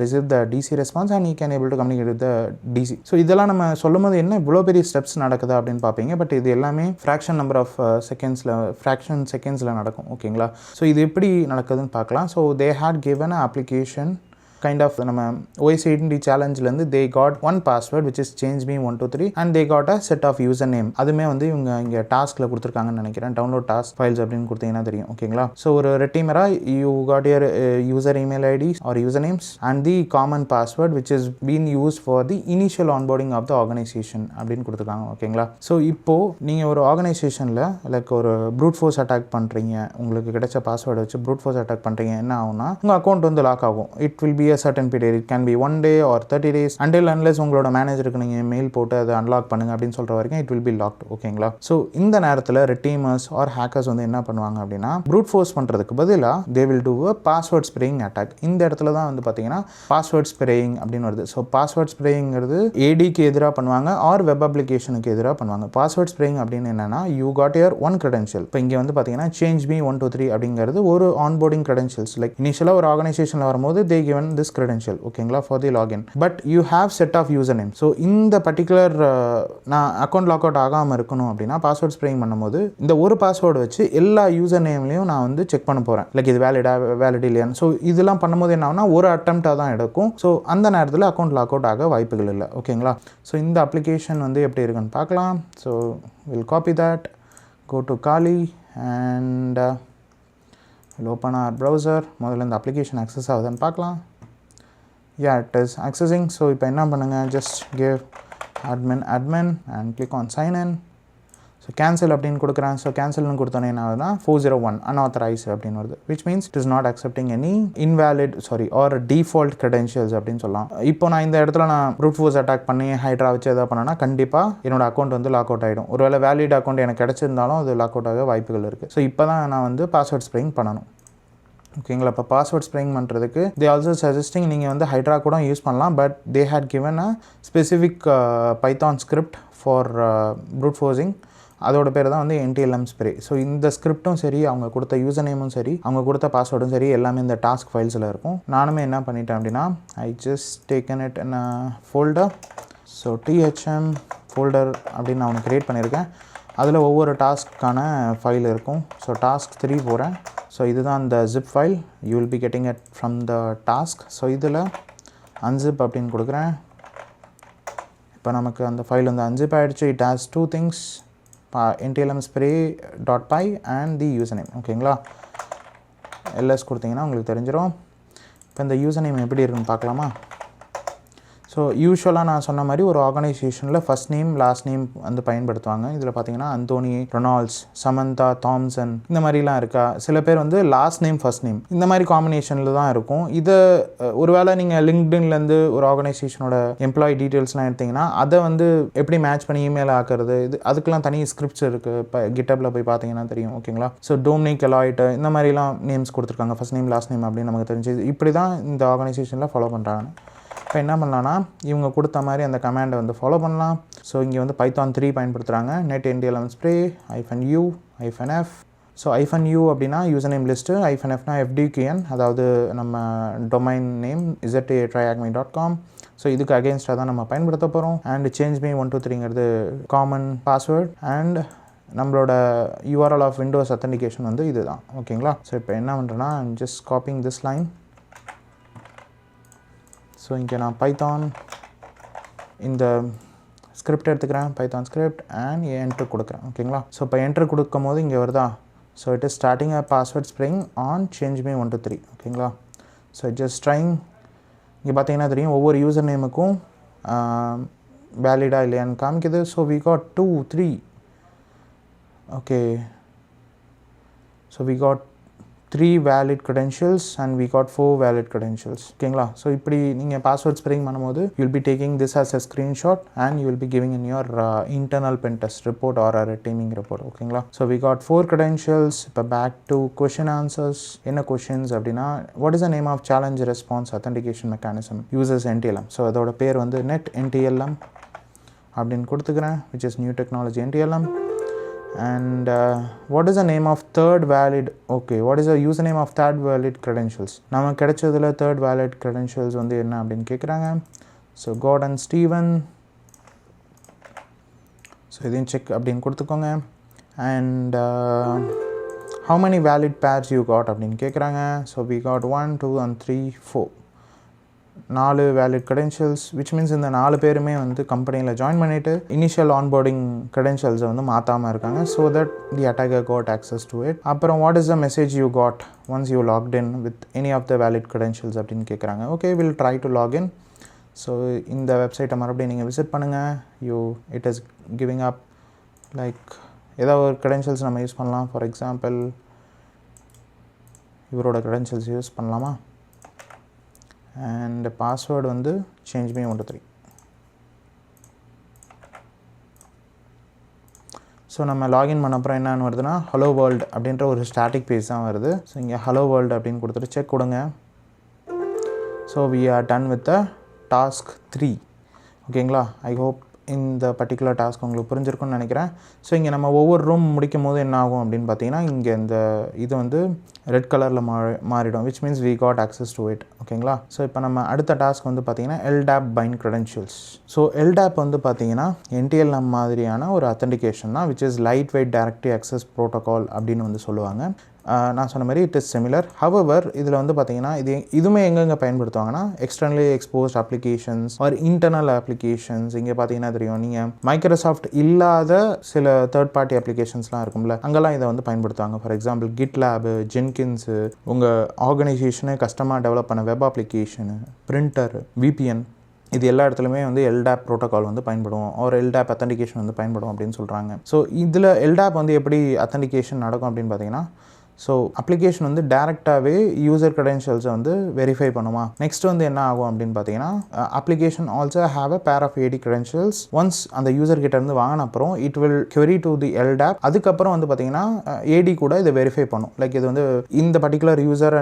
receive the DC response and he can able to communicate with the DC. So இதெல்லாம் நம்ம சொல்லும் போது என்ன இவ்வளோ பெரிய ஸ்டெப்ஸ் நடக்குது அப்படின்னு பார்ப்பீங்க. பட் இது எல்லாமே ஃப்ராக்ஷன் நம்பர் ஆஃப் செகண்ட்ஸில் நடக்கும். ஓகேங்களா? ஸோ இது எப்படி நடக்குதுன்னு பார்க்கலாம். So they had given a application kind of நம்ம OSNT சேலஞ்சிலேருந்து they got one password which is change me 123 and they got a set of user name. அதுவுமே வந்து இவங்க இங்கே டாஸ்கில் கொடுத்துருக்காங்கன்னு நினைக்கிறேன். டவுன்லோட் டாஸ்க் ஃபைல்ஸ் அப்படின்னு கொடுத்தீங்கன்னா தெரியும். ஓகேங்களா? ஸோ ஒரு ரெட் டீமராக you got your user email IDs or user names and the common password which is been use for the initial onboarding of the organisation அப்படின்னு கொடுத்துருக்காங்க. ஓகேங்களா? ஸோ இப்போது நீங்கள் ஒரு ஆர்கனைசேஷனில் லைக் ஒரு ப்ரூட் ஃபோர்ஸ் அட்டாக் பண்ணுறீங்க, உங்களுக்கு கிடைச்ச பாஸ்வேர்டை வச்சு ப்ரூட் ஃபோர்ஸ் அட்டாக் பண்ணுறீங்க, என்ன ஆகும்னா உங்கள் அக்கௌண்ட் வந்து லாக் ஆகும். It will be a certain period. It can be 1 day or 30 days until unless உங்களோட மேனேஜருக்கு நீங்கள் மெயில் போட்டு அதை அன்லாக் பண்ணுங்க அப்படின்னு சொல்கிற வரைக்கும் it will be locked. ஓகேங்களா? ஸோ இந்த நேரத்தில் ரெட்டீமர்ஸ் ஆர் ஹேக்கர்ஸ் வந்து என்ன பண்ணுவாங்க அப்படின்னா ப்ரூட் ஃபோர்ஸ் பண்ணுறதுக்கு பதிலாக they will do a password spraying attack. இந்த இடத்துல தான் வந்து பார்த்தீங்கன்னா பாஸ்வேர்ட் ஸ்ப்ரேயிங் அப்படின்னு வருது. ஸோ பாஸ்வேர்ட் ஸ்ப்ரேயிங்கிறது ஏடிக்கு எதிராக பண்ணுவாங்க ஆர் வெப் அப்ளிகேஷனுக்கு எதிராக பண்ணுவாங்க. பாஸ்வேர்ட் ஸ்ப்ரேயிங் அப்படின்னு என்னன்னா you got your one credential. இப்போ இங்கே வந்து பார்த்தீங்கன்னா சேஞ்ச் மீ 1 2 3 அப்படிங்கிறது ஒரு ஆன்போர்டிங் கிரெடென்ஷியல்ஸ். லைக் இனிஷியலாக ஒரு ஆர்கனைசேஷனில் வரும்போது they given this credential. ஓகேங்களா? for the login. but you have set of username. So இந்த பர்டிகுலர் நான் அக்கௌண்ட் லாக் அவுட் ஆகாமல் இருக்கணும் அப்படின்னா பாஸ்வேர்ட் ஸ்ப்ரேயிங் பண்ணும்போது இந்த ஒரு பாஸ்வேர்டு வச்சு எல்லா யூசர் நேம்லையும் நான் வந்து செக் பண்ண போகிறேன். லைக் இது வேலிட் இல்லையான்னு. ஸோ இதெல்லாம் பண்ணும்போது என்ன ஆகுனா ஒரு அட்டெம்ப்டாக தான் எடுக்கும். ஸோ அந்த நேரத்தில் அக்கௌண்ட் லாக் அவுட் ஆக வாய்ப்புகள் இல்லை. ஓகேங்களா? ஸோ இந்த அப்ளிகேஷன் வந்து எப்படி இருக்குன்னு பார்க்கலாம். So will copy that, go to Kali and we'll open our browser. முதல்ல இந்த அப்ளிகேஷன் அக்சஸ் ஆகுதுன்னு பார்க்கலாம். it is accessing. ஸோ இப்போ என்ன பண்ணுங்க, just give admin and click on sign in. So cancel அப்படின்னு கொடுக்குறேன். ஸோ கேன்சல்னு கொடுத்தோன்னே என்ன ஆகுதுன்னா 401 unauthorized அப்படின்னு வருது. which means it is not accepting any invalid or default credentials அப்படின்னு சொல்லலாம். இப்போ நான் இந்த இடத்துல நான் brute force attack பண்ணி ஹைட்ரா வச்சு எதாவது பண்ணேன்னா கண்டிப்பாக என்னோட அக்கௌண்ட் வந்து லாக் அவுட் ஆகிடும். ஒருவேளை வேலிட் அக்கௌண்ட் எனக்கு கிடச்சிருந்தாலும் அது லாக் அவுட் ஆக வாய்ப்புகள் இருக்குது. ஸோ இப்போ தான் நான் வந்து பாஸ்வேர்ட் ஸ்ப்ரேயிங் பண்ணணும். ஓகேங்களா? இப்போ பாஸ்வேர்ட் ஸ்ப்ரேயிங் பண்ணுறதுக்கு தே ஆல்சோ சஜஸ்டிங் நீங்கள் வந்து ஹைட்ரா கூட யூஸ் பண்ணலாம். But they had given a specific python script for brute forcing. அதோட பேர் தான் வந்து NTLM ஸ்ப்ரே. ஸோ இந்த ஸ்கிரிப்டும் சரி, அவங்க கொடுத்த யூசர் நேமும் சரி, அவங்க கொடுத்த பாஸ்வேர்டும் சரி, எல்லாமே இந்த டாஸ்க் ஃபைல்ஸில் இருக்கும். நானுமே என்ன பண்ணிட்டேன் அப்படின்னா I just taken it in a folder. So THM folder அப்படின்னு நான் ஒன்று க்ரியேட் பண்ணியிருக்கேன். அதில் ஒவ்வொரு டாஸ்க்கான ஃபைல் இருக்கும். ஸோ டாஸ்க் 3 போகிறேன். ஸோ இதுதான் இந்த zip file. You will be getting it from the task. So இதில் அன்சிப் அப்படின்னு கொடுக்குறேன். இப்போ நமக்கு அந்த ஃபைல் வந்து அன்சிப் ஆகிடுச்சு. It has 2 things, NTLM spray.py and the username. ஓகேங்களா? LS கொடுத்தீங்கன்னா உங்களுக்கு தெரிஞ்சிடும். இப்போ இந்த யூசர் நேம் எப்படி இருக்குன்னு பார்க்கலாமா? ஸோ யூஸ்வலாக நான் சொன்ன மாதிரி ஒரு ஆர்கனைசேஷனில் ஃபஸ்ட் நேம் லாஸ்ட் நேம் வந்து பயன்படுத்துவாங்க. இதில் பார்த்தீங்கன்னா அந்தோனி, ரொனால்ட்ஸ், சமந்தா, தாம்சன் இந்த மாதிரிலாம் இருக்கா. சில பேர் வந்து லாஸ்ட் நேம் ஃபஸ்ட் நேம் இந்த மாதிரி காம்பினேஷனில் தான் இருக்கும். இதை ஒருவேளை நீங்கள் லிங்க்டின்லேருந்து ஒரு ஆர்கனைசேஷனோட எம்ப்ளாயி டீட்டெயில்ஸ்லாம் எடுத்திங்கன்னா அதை வந்து எப்படி மேட்ச் பண்ணி இமெயில் ஆக்குறது, இது அதுக்கெலாம் தனி ஸ்கிரிப்ட்ஸ் இருக்குது. இப்போ கிட்டப்பில் போய் பார்த்தீங்கன்னா தெரியும். ஓகேங்களா? ஸோ டோம்னிக், எலாய்ட் இந்த மாதிரிலாம் நேம்ஸ் கொடுத்துருக்காங்க. ஃபஸ்ட் நேம் லாஸ்ட் நேம் அப்படின்னு நமக்கு தெரிஞ்சது. இப்படி தான் இந்த ஆர்கனைசேஷனில் ஃபாலோ பண்ணுறாங்க. இப்போ என்ன பண்ணலான்னா இவங்க கொடுத்த மாதிரி அந்த கமாண்டை வந்து ஃபாலோ பண்ணலாம். ஸோ இங்கே வந்து பைத்தான் 3 பயன்படுத்துகிறாங்க. net NTLM spray -u -f. So -u அப்படின்னா யூசர் நேம் லிஸ்ட்டு, -fனா FDQN, அதாவது நம்ம டொமைன் நேம் zattriacme.com. ஸோ இதுக்கு அகேன்ஸ்டாக தான் நம்ம பயன்படுத்த போகிறோம். அண்ட் சேஞ்ச் மீ 1 2 3ங்கிறது காமன் பாஸ்வேர்ட். அண்ட் நம்மளோட URL ஆஃப் விண்டோஸ் அத்தன்டிகேஷன் வந்து இது தான். ஓகேங்களா? ஸோ இப்போ என்ன பண்ணுறேன்னா just copying this line. So இங்கே நான் பைத்தான் இந்த ஸ்கிரிப்ட் எடுத்துக்கிறேன், பைத்தான் ஸ்கிரிப்ட், அண்ட் என்ட்ரு கொடுக்குறேன். ஓகேங்களா? ஸோ இப்போ என்ட்ரு கொடுக்கும் போது இங்கே வருதா? So it is starting a password spraying on change me 1 2 3. ஓகேங்களா? So just trying. இங்கே பார்த்தீங்கன்னா தெரியும் ஒவ்வொரு யூசர் நேமுக்கும் வேலிடா இல்லையான்னு காமிக்குது. So we got 2 3. Okay, so we got 3 valid credentials and we got 4 valid credentials. ஓகேங்களா? ஸோ இப்படி நீங்கள் பாஸ்வேர்ட் ஸ்ப்ரேயிங் பண்ணும்போது you will be taking this as a screenshot and you will be giving in your internal pen test report or a red teaming report. ஓகேங்களா? So we got 4 credentials. இப்போ back to question answers. என்ன questions அப்படின்னா what is the name of challenge response authentication mechanism uses NTLM? So அதோட பேர் வந்து net NTLM அப்படின்னு கொடுத்துக்கிறேன், which is new technology NTLM. And what is the name of third valid, okay, what is the username of third valid credentials? நம்ம கிடைச்சதுல third valid credentials வந்து என்ன அப்படின்னு கேட்குறாங்க. So Gordon Steven. ஸோ இதையும் செக் அப்படின்னு கொடுத்துக்கோங்க. And how many valid pairs you got அப்படின்னு கேட்குறாங்க. So we got 1 2 and 3 4. 4 valid credentials, which means இந்த 4 பேருமே வந்து கம்பெனியில் ஜாயின் பண்ணிவிட்டு இனிஷியல் ஆன்போர்டிங் credentials வந்து மாற்றாமல் இருக்காங்க. So that the attacker got access to it. அப்புறம் what is the message you got once you logged in with any of the valid credentials அப்படின்னு கேட்குறாங்க. Okay, will try to login. So இந்த வெப்சைட்டை மறுபடியும் நீங்கள் விசிட் பண்ணுங்கள். It is giving up like ஏதாவது ஒரு credentials நம்ம யூஸ் பண்ணலாம். ஃபார் எக்ஸாம்பிள் இவரோட credentials யூஸ் பண்ணலாமா? அண்ட் பாஸ்வேர்டு வந்து சேஞ்ச் மீ 1 2 3. ஸோ நம்ம லாகின் பண்ண அப்புறம் என்னென்னு வருதுன்னா ஹலோ வேர்ல்டு அப்படின்ற ஒரு ஸ்டாட்டிக் பேஜ் தான் வருது. ஸோ இங்கே ஹலோ வேர்ல்டு அப்படின்னு கொடுத்துட்டு செக் கொடுங்க. So we are done with the task 3. ஓகேங்களா? ஐ ஹோப் இந்த பர்டிகுலர் டாஸ்க் உங்களுக்கு புரிஞ்சிருக்குன்னு நினைக்கிறேன். ஸோ இங்கே நம்ம ஒவ்வொரு ரூம் முடிக்கும் போது என்ன ஆகும் அப்படின்னு பார்த்தீங்கன்னா இங்கே இந்த இது வந்து ரெட் கலரில் மாறிடும், which means we got access to it. ஓகேங்களா? ஸோ இப்போ நம்ம அடுத்த டாஸ்க் வந்து பார்த்தீங்கன்னா LDAP bind credentials. So LDAP வந்து பார்த்தீங்கன்னா NTLM மாதிரியான ஒரு அத்தன்டிகேஷன் தான், which is lightweight directive access protocol அப்படின்னு வந்து சொல்லுவாங்க. நான் சொன்ன மாதிரி இட் இஸ் சிமிலர். ஹவவர் இதில் வந்து பார்த்தீங்கன்னா இதுவுமே எங்கெங்கே பயன்படுத்துவாங்கன்னா externally exposed applications or internal applications. இங்கே பார்த்தீங்கன்னா தெரியும், நீங்கள் மைக்ரோசாஃப்ட் இல்லாத சில தேர்ட் பார்ட்டி அப்ளிகேஷன்ஸ்லாம் இருக்கும்ல, அங்கெல்லாம் இதை வந்து பயன்படுத்துவாங்க. ஃபார் எக்ஸாம்பிள் GitLab, ஜென்கின்ஸு, உங்கள் ஆர்கனைசேஷனை கஸ்டமாக டெவலப் பண்ண வெப் அப்ளிகேஷனு, பிரிண்டர், VPN, இது எல்லா இடத்துலையுமே வந்து LDAP ப்ரோட்டோகால் வந்து பயன்படும், ஒரு LDAP அத்தன்டிகேஷன் வந்து பயன்படும் அப்படின்னு சொல்கிறாங்க. ஸோ இதில் LDAP வந்து எப்படி அத்தன்டிகேஷன் நடக்கும் அப்படின்னு பார்த்தீங்கன்னா, ஸோ அப்ளிகேஷன் வந்து டேரெக்டாகவே யூசர் க்ரெடென்ஷியல்ஸை வந்து வெரிஃபை பண்ணுமா. நெக்ஸ்ட் வந்து என்ன ஆகும் அப்படின்னு பார்த்தீங்கன்னா, application also have a pair of AD credentials. Once அந்த யூசர் கிட்ட இருந்து வாங்கின அப்புறம் it will query to the LDAP. அதுக்கப்புறம் வந்து பார்த்தீங்கன்னா AD கூட இதை வெரிஃபை பண்ணும். லைக் இது வந்து இந்த particular user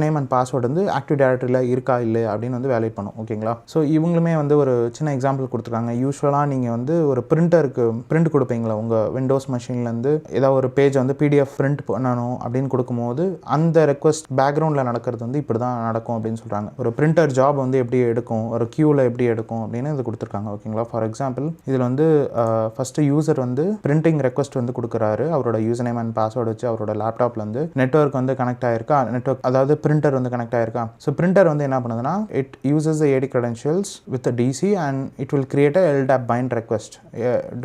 name and password வந்து ஆக்டிவ் டைரக்டரியில் இருக்கா இல்லை அப்படின்னு வந்து வேலிட் பண்ணும். ஓகேங்களா? ஸோ இவங்களுமே வந்து ஒரு சின்ன எக்ஸாம்பிள் கொடுத்துருக்காங்க. யூஸ்வலாக நீங்கள் வந்து ஒரு பிரிண்ட் கொடுப்பீங்களா உங்கள் விண்டோஸ் மெஷின்லேருந்து, ஏதாவது ஒரு பேஜ் வந்து PDF பிரிண்ட் பண்ணணும் அப்படின்னு கொடுக்கும்போது அந்த ரெக்வஸ்ட் பேக்ரவுண்டில் நடக்கிறது வந்து இப்படி தான் நடக்கும் அப்படின்னு சொல்கிறாங்க. ஒரு பிரிண்டர் ஜாப் வந்து எப்படி எடுக்கும், ஒரு கியூவில் எப்படி எடுக்கும் அப்படின்னு இது கொடுத்துருக்காங்க. ஓகேங்களா? ஃபார் எக்ஸாம்பிள் இதில் வந்து ஃபஸ்ட்டு யூசர் வந்து பிரிண்டிங் ரெக்வஸ்ட் வந்து கொடுக்குறாரு. அவரோட யூசர் நேம் அண்ட் பாஸ்வேர்டு வச்சு அவரோட லேப்டாப்லேருந்து நெட்வொர்க் வந்து கனெக்ட் ஆயிருக்கா, அதாவது பிரிண்டர் வந்து கனெக்ட் ஆயிருக்கா. ஸோ பிரிண்டர் வந்து என்ன பண்ணுதுன்னா it uses AD credentials with a DC and it will create a LDAP bind request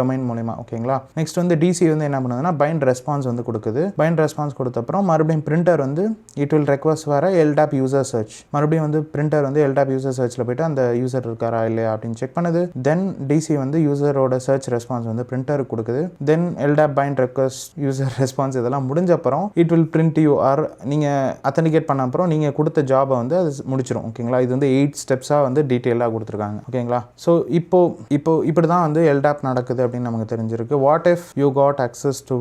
domain மூலமா. ஓகேங்களா? நெக்ஸ்ட் வந்து DC வந்து என்ன பண்ணுதுன்னா bind response வந்து கொடுக்குது. bind response கொடுத்த அப்புறம் மறுபடியும் பிரிண்டர் வந்து இட் வில் ரெக்வஸ்ட் வர LDAP யூசர் சர்ச். மறுபடியும் வந்து பிரிண்டர் வந்து LDAP யூசர் சர்ச்சில் போய்ட்டு அந்த யூசர் இருக்காரா இல்லையா அப்படின்னு செக் பண்ணுது. தென் DC வந்து யூசரோட சர்ச் ரெஸ்பான்ஸ் வந்து பிரிண்டருக்கு கொடுக்குது. தென் LDAP bind request user response இதெல்லாம் முடிஞ்ச அப்புறம் it will print you are நீங்கள் அத்தன்டிகேட் பண்ண அப்புறம் நீங்கள் கொடுத்த ஜாபை வந்து அது முடிச்சிடும். ஓகேங்களா? இது வந்து 8 ஸ்டெப்ஸாக வந்து டீட்டெயிலாக கொடுத்துருக்காங்க. ஓகேங்களா? ஸோ இப்போ இப்படி தான் வந்து LDAP நடக்குது அப்படின்னு நமக்கு தெரிஞ்சிருக்கு. What if you got access to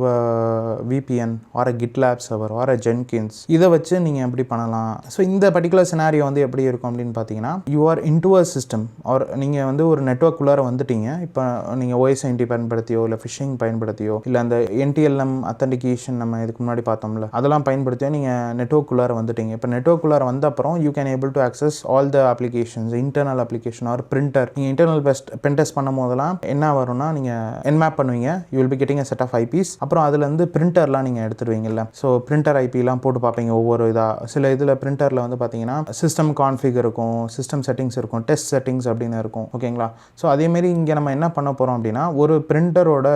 VPN or GitLab server or a Jenkins, இதை வச்சு நீங்கள் எப்படி பண்ணலாம். ஸோ இந்த பர்டிகுலர் சினாரியோ வந்து எப்படி இருக்கும் அப்படின்னு பார்த்தீங்கன்னா, you are into a system or நீங்கள் வந்து ஒரு நெட்வொர்க்குள்ளார வந்துட்டீங்க. இப்போ நீங்கள் OSINT பயன்படுத்தியோ இல்லை ஃபிஷிங் பயன்படுத்தியோ இல்லை அந்த NTLM அத்தன்டிகேஷன் நம்ம இதுக்கு முன்னாடி பார்த்தோம்ல அதெல்லாம் பயன்படுத்தியோ நீங்கள் நெட்வொர்க்குள்ளார வந்துட்டீங்க. இப்போ நெட்வொர்க்குள்ளார வந்த அப்புறம் you can able to access all the applications, internal application or printer. நீங்கள் இன்டர்னல் பென் டெஸ்ட் பண்ணும் போதெல்லாம் என்ன வரும்னா நீங்கள் என்மேப் பண்ணுவீங்க. You will be getting a set of IPs. அப்புறம் அதுலேருந்து பிரிண்டர்லாம் நீங்கள் எடுத்துருவீங்கல்ல. ஸோ பிரிண்டர் ஐபிலாம் போட்டு பார்ப்பீங்க ஒவ்வொரு இதாக. சில இதில் பிரிண்டரில் வந்து பார்த்தீங்கன்னா சிஸ்டம் கான்ஃபிக் இருக்கும், சிஸ்டம் செட்டிங்ஸ் இருக்கும், டெஸ்ட் செட்டிங்ஸ் அப்படின்னு இருக்கும். ஓகேங்களா? ஸோ அதேமாரி இங்கே நம்ம என்ன பண்ண போகிறோம் அப்படின்னா ஒரு பிரிண்டரோட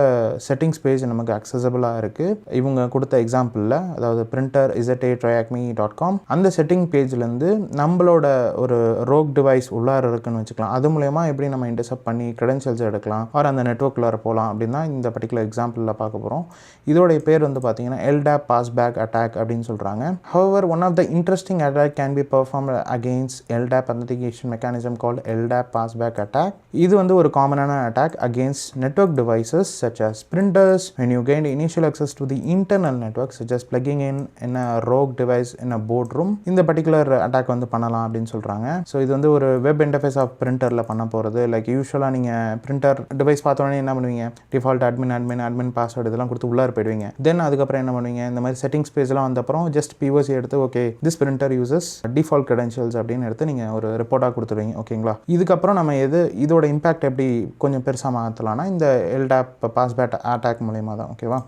செட்டிங்ஸ் பேஜ் நமக்கு அக்சசபிளாக இருக்குது. இவங்க கொடுத்த எக்ஸாம்பிளில், அதாவது பிரிண்டர் izataytrackme.com அந்த செட்டிங் பேஜ்லேருந்து நம்மளோட ஒரு ரோக் டிவைஸ் உள்ளார இருக்குன்னு வச்சுக்கலாம். அது மூலயமா எப்படி நம்ம இன்டர்செப்ட் பண்ணி க்ரெடென்ஷியல்ஸ் எடுக்கலாம் ஆர் அந்த நெட்வொர்க்குள்ளார போகலாம் அப்படின்னு தான் இந்த பர்டிகுலர் எக்ஸாம்பிளில் பார்க்க போகிறோம். இதோடைய பேர் வந்து பார்த்தீங்கன்னா LDAP passback attack அப்படின்னு சொல்கிறாங்க. However, one of the interesting attack can be performed against LDAP authentication mechanism called LDAP passback attack. இது வந்து ஒரு காமனான attack against network devices such as printers when you gain initial access to the internal network such as plugging in a rogue device in a boardroom. இந்த பர்டிகுலர் அட்டாக் வந்து பண்ணலாம் அப்படின்னு சொல்கிறாங்க. ஸோ இது வந்து ஒரு வெப் இன்டர்ஃபேஸ் ஆஃப் பிரிண்டரில் பண்ண போகிறது. லைக் யூஸ்வலாக நீங்கள் பிரிண்டர் டிவைஸ் பார்த்தோன்னே என்ன பண்ணுவீங்க, டிஃபால்ட் அட்மின் பாஸ்வேர்டு இதெல்லாம் கொடுத்து உள்ளார போயிடுவீங்க. தென் அதுக்கப்புறம் என்ன பண்ணுவீங்க, இந்த மாதிரி செட்டிங்ஸ் பேஜ்லாம் வந்த அப்புறம் ஜஸ்ட் POC எடுத்து okay this printer uses default credentials அப்படின்னு எடுத்து நீங்கள் ஒரு ரிப்போர்ட்டாக கொடுத்துருவீங்க. ஓகேங்களா? இதுக்கப்புறம் நம்ம இதோட இம்பாக்ட் எப்படி கொஞ்சம் பெருசாக மாற்றலாம்னா இந்த LDAP பாஸ்பேக் அட்டாக் மூலயமா தான். ஓகேவா?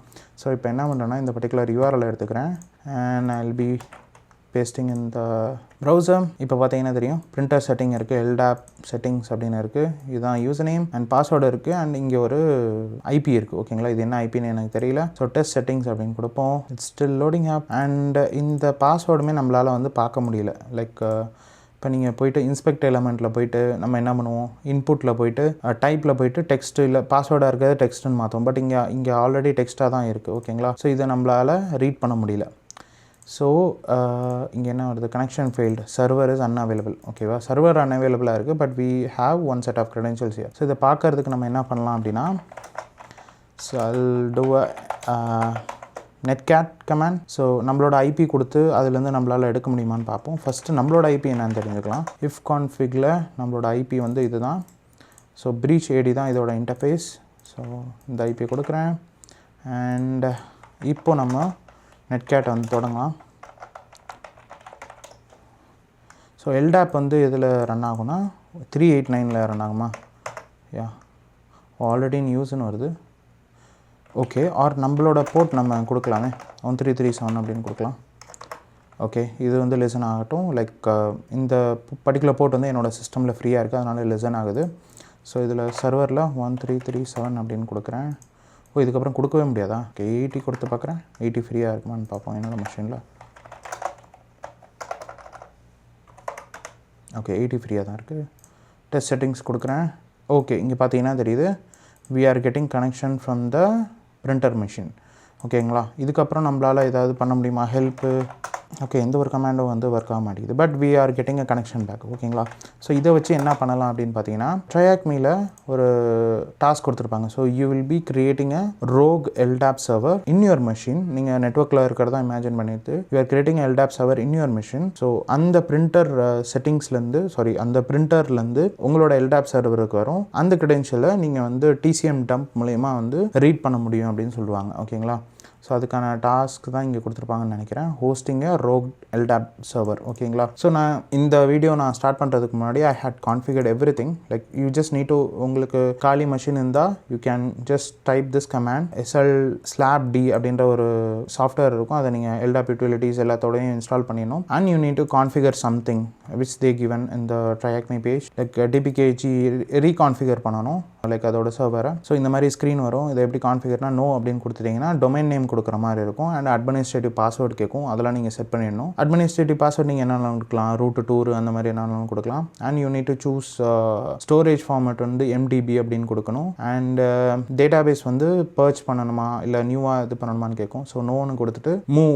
ஸோ இப்போ என்ன பண்ணுறேன்னா இந்த பர்டிகுலர் URL எடுத்துக்கிறேன் and I'll be பேஸ்டிங் இந்த ப்ரௌசர். இப்போ பார்த்தீங்கன்னா தெரியும் பிரிண்டர் செட்டிங் இருக்குது, LDAP செட்டிங்ஸ் அப்படின்னு இருக்குது. இதுதான் யூசர் நேம் அண்ட் பாஸ்வேர்டு இருக்குது அண்ட் இங்கே ஒரு IP இருக்குது. ஓகேங்களா? இது என்ன IPன்னு எனக்கு தெரியல. ஸோ டெஸ்ட் செட்டிங்ஸ் அப்படின்னு கொடுப்போம். It's still loading up and இந்த பாஸ்வேர்டுமே நம்மளால் வந்து பார்க்க முடியல. லைக் இப்போ நீங்கள் போய்ட்டு இன்ஸ்பெக்ட் எலமெண்ட்டில் போய்ட்டு நம்ம என்ன பண்ணுவோம், இன்புட்டில் போய்ட்டு டைப்பில் போய்ட்டு டெக்ஸ்ட் இல்லை பாஸ்வேர்டாக இருக்கிறது டெக்ஸ்ட்டுன்னு மாற்றோம். பட் இங்கே ஆல்ரெடி டெக்ஸ்ட்டாக தான் இருக்குது. ஓகேங்களா? ஸோ இதை நம்மளால் ரீட் பண்ண முடியல. ஸோ இங்கே என்ன வருது, connection failed, server is unavailable. ஓகேவா, சர்வர் அன்அவைலபிளாக இருக்குது, but we have one set of credentials here. So இதை பார்க்கறதுக்கு நம்ம என்ன பண்ணலாம் அப்படின்னா, so I'll do a netcat command. So நம்மளோட ஐபி கொடுத்து அதுலேருந்து நம்மளால் எடுக்க முடியுமான்னு பார்ப்போம். ஃபஸ்ட்டு நம்மளோட ஐபி என்னன்னு தெரிஞ்சுக்கலாம். இஃப் கான்ஃபிகில் நம்மளோட ஐபி வந்து இது தான். ஸோ ப்ரீச் ஏடி தான் இதோட இன்டர்ஃபேஸ். ஸோ இந்த ஐபி கொடுக்குறேன். அண்ட் இப்போ நம்ம நெட்கேட் வந்து தொடங்கலாம். ஸோ எல்டாப் வந்து இதில் ரன் ஆகும்னா 389 ரன் ஆகுமா? யா, ஆல்ரெடி நியூஸ்ன்னு வருது. ஓகே, ஆர் நம்மளோட போர்ட் நம்ம கொடுக்கலாமே, 1337 அப்படின்னு கொடுக்கலாம். ஓகே, இது வந்து லிசன் ஆகட்டும். லைக் இந்த பர்டிகுலர் போர்ட் வந்து என்னோடய சிஸ்டமில் ஃப்ரீயாக இருக்குது, அதனால் லிசன் ஆகுது. ஸோ இதில் சர்வரில் 1337 அப்படின்னு கொடுக்குறேன். ஓ, இதுக்கப்புறம் கொடுக்கவே முடியாதா? ஓகே, 80 கொடுத்து பார்க்குறேன். 80 ஃப்ரீயாக இருக்குமான்னு பார்ப்போம் என்னோடய மிஷினில். ஓகே, 80 ஃப்ரீயாக தான் இருக்குது. டெஸ்ட் செட்டிங்ஸ் கொடுக்குறேன். ஓகே, இங்கே பார்த்தீங்கன்னா தெரியுது, we are getting connection from the printer machine. ஓகேங்களா, இதுக்கப்புறம் நம்மளால் ஏதாவது பண்ண முடியுமா? ஹெல்ப்பு. ஓகே, எந்த ஒரு கமாண்டும் வந்து ஒர்க் ஆக மாட்டேங்குது, but we are getting a connection back. ஓகேங்களா, ஸோ இதை வச்சு என்ன பண்ணலாம் அப்படின்னு பார்த்தீங்கன்னா, TryAcmeல ஒரு டாஸ்க் கொடுத்துருப்பாங்க. So you will be creating a rogue LDAP server in your machine. நீங்கள் நெட்ஒர்க்கில் இருக்கிறதா இமேஜின் பண்ணிட்டு you are creating a LDAP server in your machine. So அந்த பிரிண்டர் செட்டிங்ஸ்லேருந்து அந்த பிரிண்டர்லேருந்து உங்களோட LDAP சர்வருக்கு வரும். அந்த க்ரெடென்ஷியலை நீங்கள் வந்து TCM டம்ப் மூலயமா வந்து ரீட் பண்ண முடியும் அப்படின்னு சொல்லுவாங்க. ஓகேங்களா, ஸோ அதுக்கான டாஸ்க் தான் இங்கே கொடுத்துருப்பாங்கன்னு நினைக்கிறேன். Hosting rogue LDAP server. ஓகேங்களா, ஸோ நான் இந்த வீடியோ நான் ஸ்டார்ட் பண்ணுறதுக்கு முன்னாடி I had configured every thing. Like you just need to, உங்களுக்கு காலி மிஷின் இருந்தால் you can just type this command SL/D அப்படின்ற ஒரு சாஃப்ட்வேர் இருக்கும். அதை நீங்கள் LDAP யூட்டிலிட்டிஸ் எல்லாத்தோடையும் இன்ஸ்டால் பண்ணிடணும். And you need to configure something which they given இந்த TryAcme page. Like DPKG reconfigure பண்ணணும், லைக் அதோட சர்வரை. ஸோ இந்த மாதிரி ஸ்க்ரீன் வரும். இதை எப்படி கான்ஃபிகர்னா, நோ அப்படின்னு கொடுத்துட்டிங்கன்னா டொமைன் நேம் கொடுக்குற மாதிரி இருக்கும். அண்ட் அட்மினிஸ்ட்ரேட்டிவ் பாஸ்வேர்டு கேட்கும், அதெல்லாம் நீங்கள் செட் பண்ணிடணும். அட்மினிஸ்ட்ரேட்டிவ் பாஸ்வேர்டு நீங்கள் என்னென்னாலும் கொடுக்கலாம், ரூட் டூர் அந்த மாதிரி என்னென்னாலும் கொடுக்கலாம். And you need to choose storage format வந்து MDB அப்படின்னு கொடுக்கணும். அண்ட் டேட்டாபேஸ் வந்து பர்ச் பண்ணணுமா இல்லை நியூவாக இது பண்ணணுமான்னு கேட்கும். ஸோ நோன்னு கொடுத்துட்டு மூவ்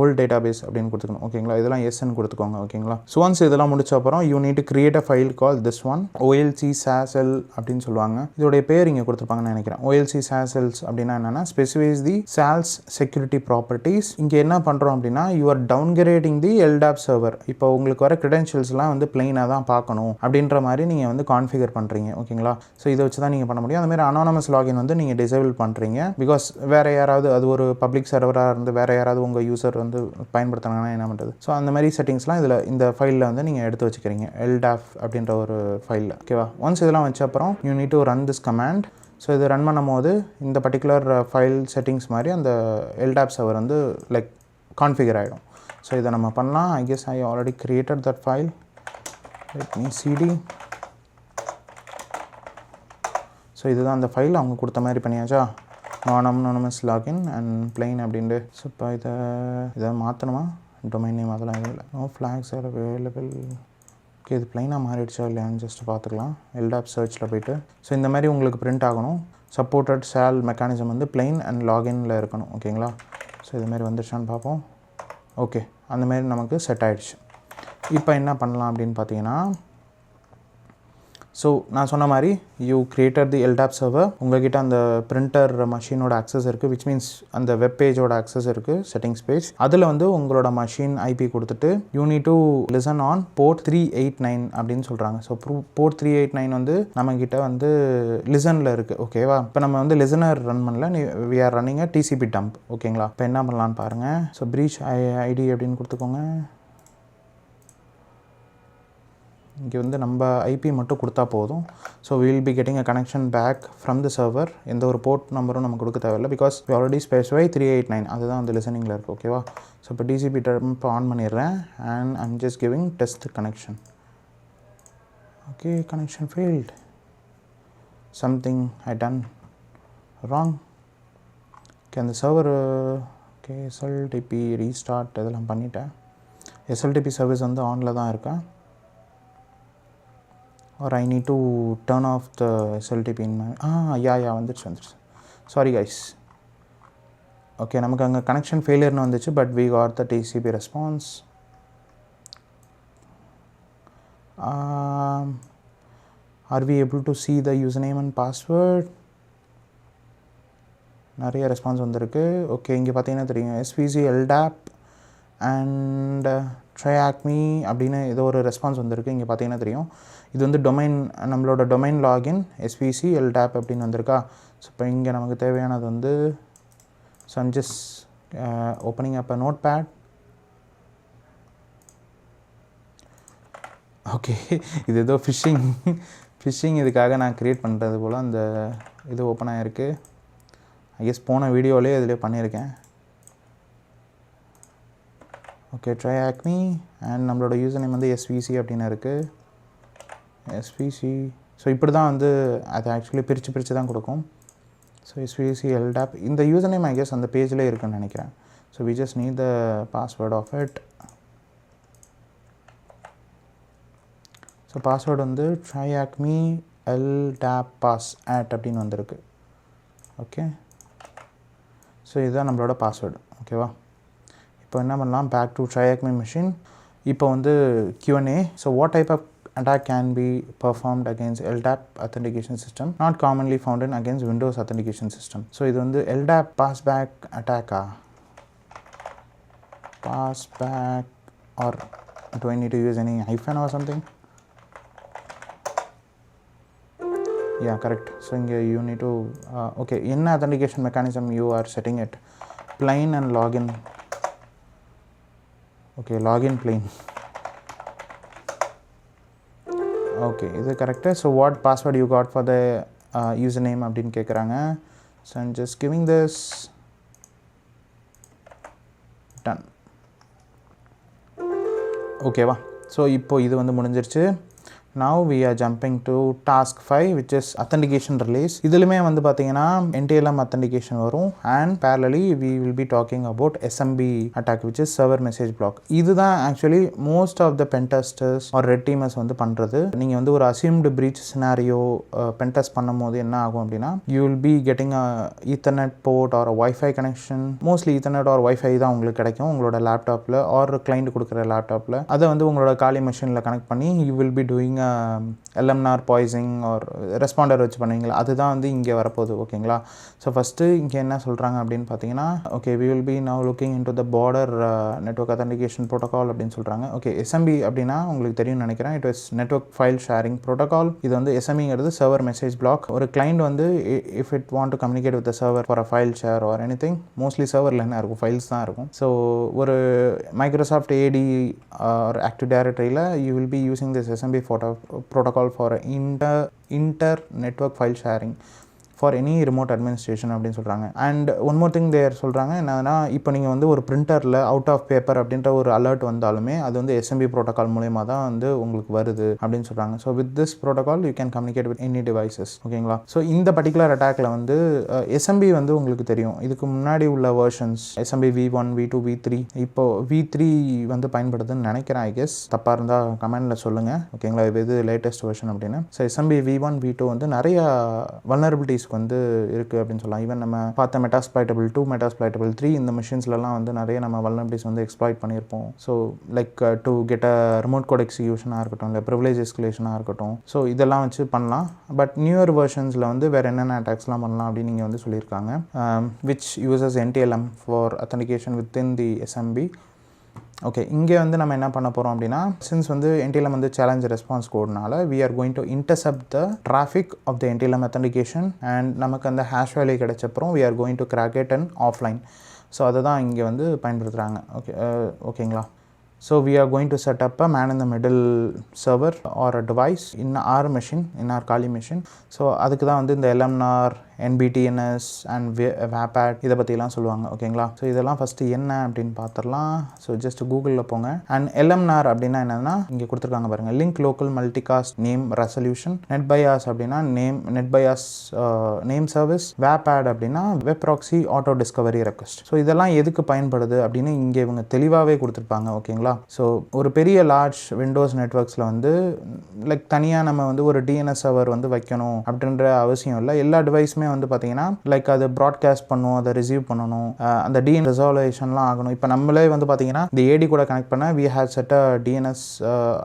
ஓல்ட் டேட்டாபேஸ் அப்படின்னு கொடுத்துக்கணும். ஓகேங்களா, இதெல்லாம் எஸ்ன்னு கொடுத்துக்கோங்க. ஓகேங்களா, ஸோ ஒன்ஸ் இதெல்லாம் முடிச்ச அப்புறம் you need to create a file call this one OLC SASL அப்படின்னு சொல்லுவாங்க. இதோடைய பேர் இங்கே கொடுத்துருப்பாங்கன்னு நினைக்கிறேன். OLC SASLs அப்படின்னா என்னன்னா, ஸ்பெசிஃபைஸ் தி SALS செக்யூரிட்டி ப்ராப்பர்ட்டிஸ். இங்கே என்ன பண்ணுறோம் அப்படின்னா, you are டவுன்கிரேடிங் the LDAP server. இப்போ உங்களுக்கு வர க்ரெடென்ஷியல்ஸ்லாம் வந்து பிளைனாக தான் பார்க்கணும் அப்படின்ற மாதிரி நீங்கள் வந்து கான்ஃபிகர் பண்ணுறீங்க. ஓகேங்களா, ஸோ இதை வச்சு தான் நீங்கள் பண்ண முடியும். அந்த மாதிரி அனானமஸ் லாகின் வந்து நீங்கள் டிசேபிள் பண்ணுறீங்க. பிகாஸ் வேறு யாராவது, அது ஒரு பப்ளிக் சர்வராக இருந்து வேறு யாராவது உங்கள் யூசர் வந்து பயன்படுத்தினாங்கன்னா என்ன பண்ணுறது? ஸோ அந்த மாதிரி செட்டிங்ஸ்லாம் இதில் இந்த ஃபைலில் வந்து நீங்கள் எடுத்து வச்சுக்கிறீங்க, LDAP அப்படின்ற ஒரு ஃபைலில். ஓகேவா, ஒன்ஸ் இதெல்லாம் வச்ச அப்புறம் you need to run this command. So இது ரன் பண்ணும் போது இந்த பர்டிகுலர் ஃபைல் செட்டிங்ஸ் மாதிரி அந்த LDAP சர்வர் வந்து லைக் கான்ஃபிகர் ஆகிடும். ஸோ இதை நம்ம பண்ணலாம். I guess I already created that file. Let me CD. So இதுதான் அந்த ஃபைல், அவங்க கொடுத்த மாதிரி பண்ணியாச்சா, அனானமஸ் லாகின் அண்ட் பிளைன் அப்படின்ட்டு. ஸோ இப்போ இதை மாற்றணுமா, டொமைன் நேம் அதெல்லாம் எதுவும் இல்லை. No flags are available. Okay, இது பிளைனாக மாறிடுச்சா இல்லையான்னு ஜஸ்ட் பார்த்துக்கலாம். LDAP சர்ச்சில் போய்ட்டு. ஸோ இந்த மாதிரி உங்களுக்கு பிரிண்ட் ஆகணும். சப்போர்ட்டட் SAL மெக்கானிசம் வந்து பிளைன் அண்ட் லாகின்ல இருக்கணும். ஓகேங்களா, ஸோ இதுமாரி வந்துடுச்சான்னு பார்ப்போம். ஓகே, அந்தமாரி நமக்கு செட் ஆகிடுச்சு. இப்போ என்ன பண்ணலாம் அப்படின்னு பார்த்தீங்கன்னா, ஸோ நான் சொன்ன மாதிரி you created the LDAP server. உங்கள்கிட்ட அந்த பிரிண்டர் மஷினோட அக்சஸ் இருக்குது, விச் மீன்ஸ் அந்த வெப் பேஜோட அக்சஸ் இருக்குது, செட்டிங்ஸ் பேஜ். அதில் வந்து உங்களோட மஷின் IP கொடுத்துட்டு you need to listen on port 389 அப்படின்னு சொல்கிறாங்க. ஸோ போர்ட் 389 வந்து நம்மக்கிட்ட வந்து லிசனில் இருக்குது. ஓகேவா, இப்போ நம்ம வந்து லிசனர் ரன் பண்ணல, we are running a TCP dump. ஓகேங்களா, இப்போ என்ன பண்ணலான்னு பாருங்கள். ஸோ ப்ரீச் ID அப்படின்னு கொடுத்துக்கோங்க. இங்கே வந்து நம்ம IP மட்டும் கொடுத்தா போதும். So will be getting a connection back from the server. எந்த ஒரு போர்ட் நம்பரும் நம்ம கொடுக்க தேவையில்லை, பிகாஸ் வி ஆல்ரெடி ஸ்பெசிஃபை 389, அதுதான் வந்து லிசனிங்கில் இருக்குது. ஓகேவா, ஸோ இப்போ TCP டம்ப் ஆன் பண்ணிடுறேன் and I'm just giving test connection. Okay, connection failed. Something I done wrong. Okay, அந்த சர்வர் ஓகே SLTP ரீஸ்டார்ட் இதெல்லாம் பண்ணிட்டேன். SLTP சர்வீஸ் வந்து ஆனில் தான் இருக்கேன். or I need to turn off the SLTP in my yeah வந்துருச்சு. Sorry guys. ஓகே நமக்கு அங்கே கனெக்ஷன் ஃபெயிலியர்னு வந்துச்சு, but we got the TCP response. Are we able to see the username and password? நிறைய ரெஸ்பான்ஸ் வந்திருக்கு. ஓகே இங்கே பார்த்தீங்கன்னா தெரியும் SVC LDAP அண்ட் ட்ரைஆக்மி அப்படின்னு ஏதோ ஒரு ரெஸ்பான்ஸ் வந்திருக்கு. இங்கே பார்த்தீங்கன்னா தெரியும் இது வந்து டொமைன், நம்மளோட டொமைன் லாகின் SVC LDAP அப்படின்னு வந்திருக்கா. ஸோ இப்போ இங்கே நமக்கு தேவையானது வந்து so I'm just opening up a notepad. Okay இது ஏதோ ஃபிஷ்ஷிங் இதுக்காக நான் க்ரியேட் பண்ணுறது போல் அந்த இது ஓப்பன் ஆகிருக்கு. ஐ கெஸ் போன வீடியோவிலே இதிலே பண்ணியிருக்கேன். ஓகே ட்ரைஆக்மி அண்ட் நம்மளோட யூசர் நேம் வந்து SVC அப்படின்னு இருக்குது. SVC ஸோ இப்படி தான் வந்து அது ஆக்சுவலி பிரித்து தான் கொடுக்கும். ஸோ SVC LDAP இந்த யூசர் நேம் ஐ கெஸ் அந்த பேஜ்லேயே இருக்குன்னு நினைக்கிறேன். So we just need the password of it. So password வந்து ட்ரைஆக்மி LDAP பாஸ் at அப்படின்னு வந்திருக்கு. ஓகே ஸோ இதுதான் நம்மளோட பாஸ்வேர்டு. ஓகேவா, இப்போ என்ன பண்ணலாம், பேக் டு ட்ரைஆக்மி மிஷின். இப்போ வந்து Q&A. So what type of attack can be performed against LDAP authentication system not commonly found in against Windows authentication system. So இது வந்து LDAP passback attack passback or do I need to use any hyphen or something? Yeah, correct. So you need to okay in authentication mechanism you are setting it plain and login. Okay, login plain. Okay, இது correct. So what password you got for the user name அப்படின்னு கேட்குறாங்க. So I'm just giving this done. ஓகேவா, ஸோ இப்போ இது வந்து முடிஞ்சிருச்சு. Now we are jumping to task 5 which is authentication release. இதிலுமே வந்து பார்த்தீங்கன்னா NTLM authentication வரும் and parallelly we will be talking about SMB attack which is server message block. இதுதான் actually most of the pen testers or red teamers வந்து பண்ணுறது. நீங்கள் வந்து ஒரு assumed breach scenario pen test பண்ணும் போது என்ன ஆகும் அப்படின்னா you will be getting a ethernet port or a Wi-Fi connection. mostly ethernet or Wi-Fi தான் உங்களுக்கு கிடைக்கும் உங்களோட லேப்டாப்பில் ஆர் கிளைண்ட் கொடுக்குற லேப்டாப்பில். அதை வந்து உங்களோட காலி மிஷினில் கனெக்ட் பண்ணி you will be doing LMNAR poisoning or responder வச்சு பண்ணுவீங்களா, அதுதான் வந்து இங்கே வரப்போகுது. ஓகேங்களா, ஸோ ஃபஸ்ட்டு இங்கே என்ன சொல்கிறாங்க அப்படின்னு பார்த்தீங்கன்னா okay we will be now looking in to the border network authentication protocol அப்படின்னு சொல்கிறாங்க. ஓகே SMB அப்படின்னா உங்களுக்கு தெரியும்னு நினைக்கிறேன். It was network file sharing protocol. இது வந்து SMBங்கிறது சர்வர் மெசேஜ் பிளாக். ஒரு கிளைண்ட் வந்து if it want to communicate with server for a file share or any thing, mostly சர்வரில் என்ன இருக்கும், ஃபைல்ஸ் தான் இருக்கும். ஸோ ஒரு மைக்ரோசாஃப்ட் AD ஆர் ஆக்டிவ் டைரக்டரியில் you will be using this SMB protocol for inter network file sharing for any remote administration அப்படின்னு சொல்கிறாங்க. அண்ட் ஒன் மோர் திங் தேர் சொல்கிறாங்க என்னன்னா, இப்போ நீங்கள் வந்து ஒரு பிரிண்டரில் அவுட் ஆஃப் பேப்பர் அப்படின்ற ஒரு அலர்ட் வந்தாலுமே அது வந்து SMB ப்ரோட்டோகால் மூலயமா தான் வந்து உங்களுக்கு வருது அப்படின்னு சொல்கிறாங்க. So with this protocol you can communicate with any devices. ஓகேங்களா, ஸோ இந்த பர்டிகுலர் அட்டாக்ல வந்து SMB வந்து உங்களுக்கு தெரியும் இதுக்கு முன்னாடி உள்ள versions SMB V1 V2 V3 இப்போ V3 வந்து பயன்படுதுன்னு நினைக்கிறேன். ஐ கெஸ் தப்பாக இருந்தால் கமெண்டில் சொல்லுங்கள். ஓகேங்களா, இது லேட்டஸ்ட் வெர்ஷன் அப்படின்னு. ஸோ SMB V1 V2 வந்து நிறைய வல்னரபிலிட்டிஸ் வந்து இருக்குது அப்படின்னு சொல்லலாம். ஈவன் நம்ம பார்த்த மெட்டாஸ்ப்ளாய்டபிள் 2 மெட்டாஸ்ப்ளாய்டபிள் 3 இந்த மிஷின்ஸ்லாம் வந்து நிறைய நம்ம வல்னரபிலிட்டிஸ் வந்து எக்ஸ்ப்ளாய்ட் பண்ணியிருப்போம். So like to get a remote code எக்ஸிக்யூஷனாக இருக்கட்டும், இல்லை ப்ரிவிலேஜ் எஸ்கலேஷனாக இருக்கட்டும். ஸோ இதெல்லாம் வச்சு பண்ணலாம். பட் நியூயர் வெர்ஷன்ஸில் வந்து வேறு என்னென்ன அட்டாக்ஸ்லாம் பண்ணலாம் அப்படின்னு நீங்கள் வந்து சொல்லியிருக்காங்க. Which uses NTLM for authentication within the SMB. Okay, இங்கே வந்து நம்ம என்ன பண்ண போகிறோம் அப்படின்னா, சின்ஸ் வந்து NTLM வந்து சேலஞ்ச் ரெஸ்பான்ஸ் கோட்னால we are going to intercept the traffic of the NTLM authentication and நமக்கு அந்த ஹேஷ் வேல்யூ கிடைச்சப்பறம் we are going to crack it in offline. So அதை தான் இங்கே வந்து பயன்படுத்துகிறாங்க. ஓகேங்களா, so we are going to set up a man in the middle server or a device in our machine, in our Kali machine. So அதுக்கு தான் வந்து இந்த LMNAR, NBTNS அண்ட் WAPAT இதை பற்றிலாம் சொல்லுவாங்க. ஓகேங்களா, ஸோ இதெல்லாம் ஃபஸ்ட்டு என்ன அப்படின்னு பார்த்துடலாம். ஸோ ஜஸ்ட் கூகுளில் போங்க. அண்ட் LMNAR அப்படின்னா என்னென்னா இங்கே கொடுத்துருக்காங்க பாருங்கள், link local multicast name resolution. NetBIOS அப்படின்னா NetBIOS நேம் சர்வீஸ். WAPAT அப்படின்னா web proxy auto Discovery request. So இதெல்லாம் எதுக்கு பயன்படுது அப்படின்னு இங்கே இவங்க தெளிவாகவே கொடுத்துருப்பாங்க. ஓகேங்களா, ஸோ ஒரு பெரிய லார்ஜ் விண்டோஸ் நெட்வொர்க்ஸில் வந்து லைக் தனியாக நம்ம வந்து ஒரு DNS சர்வர் வந்து வைக்கணும் அப்படின்ற அவசியம் இல்லை. எல்லா டிவைஸுமே வந்து பார்த்தீங்கன்னா லைக் அது ப்ராட்காஸ்ட் பண்ணும், அதை ரிசீவ் பண்ணணும், அந்த டிஎன் ரிசால்வேஷன்லாம் ஆகணும். இப்போ நம்மளே வந்து பார்த்தீங்கன்னா இந்த ஏடி கூட கனெக்ட் பண்ண we had set a DNS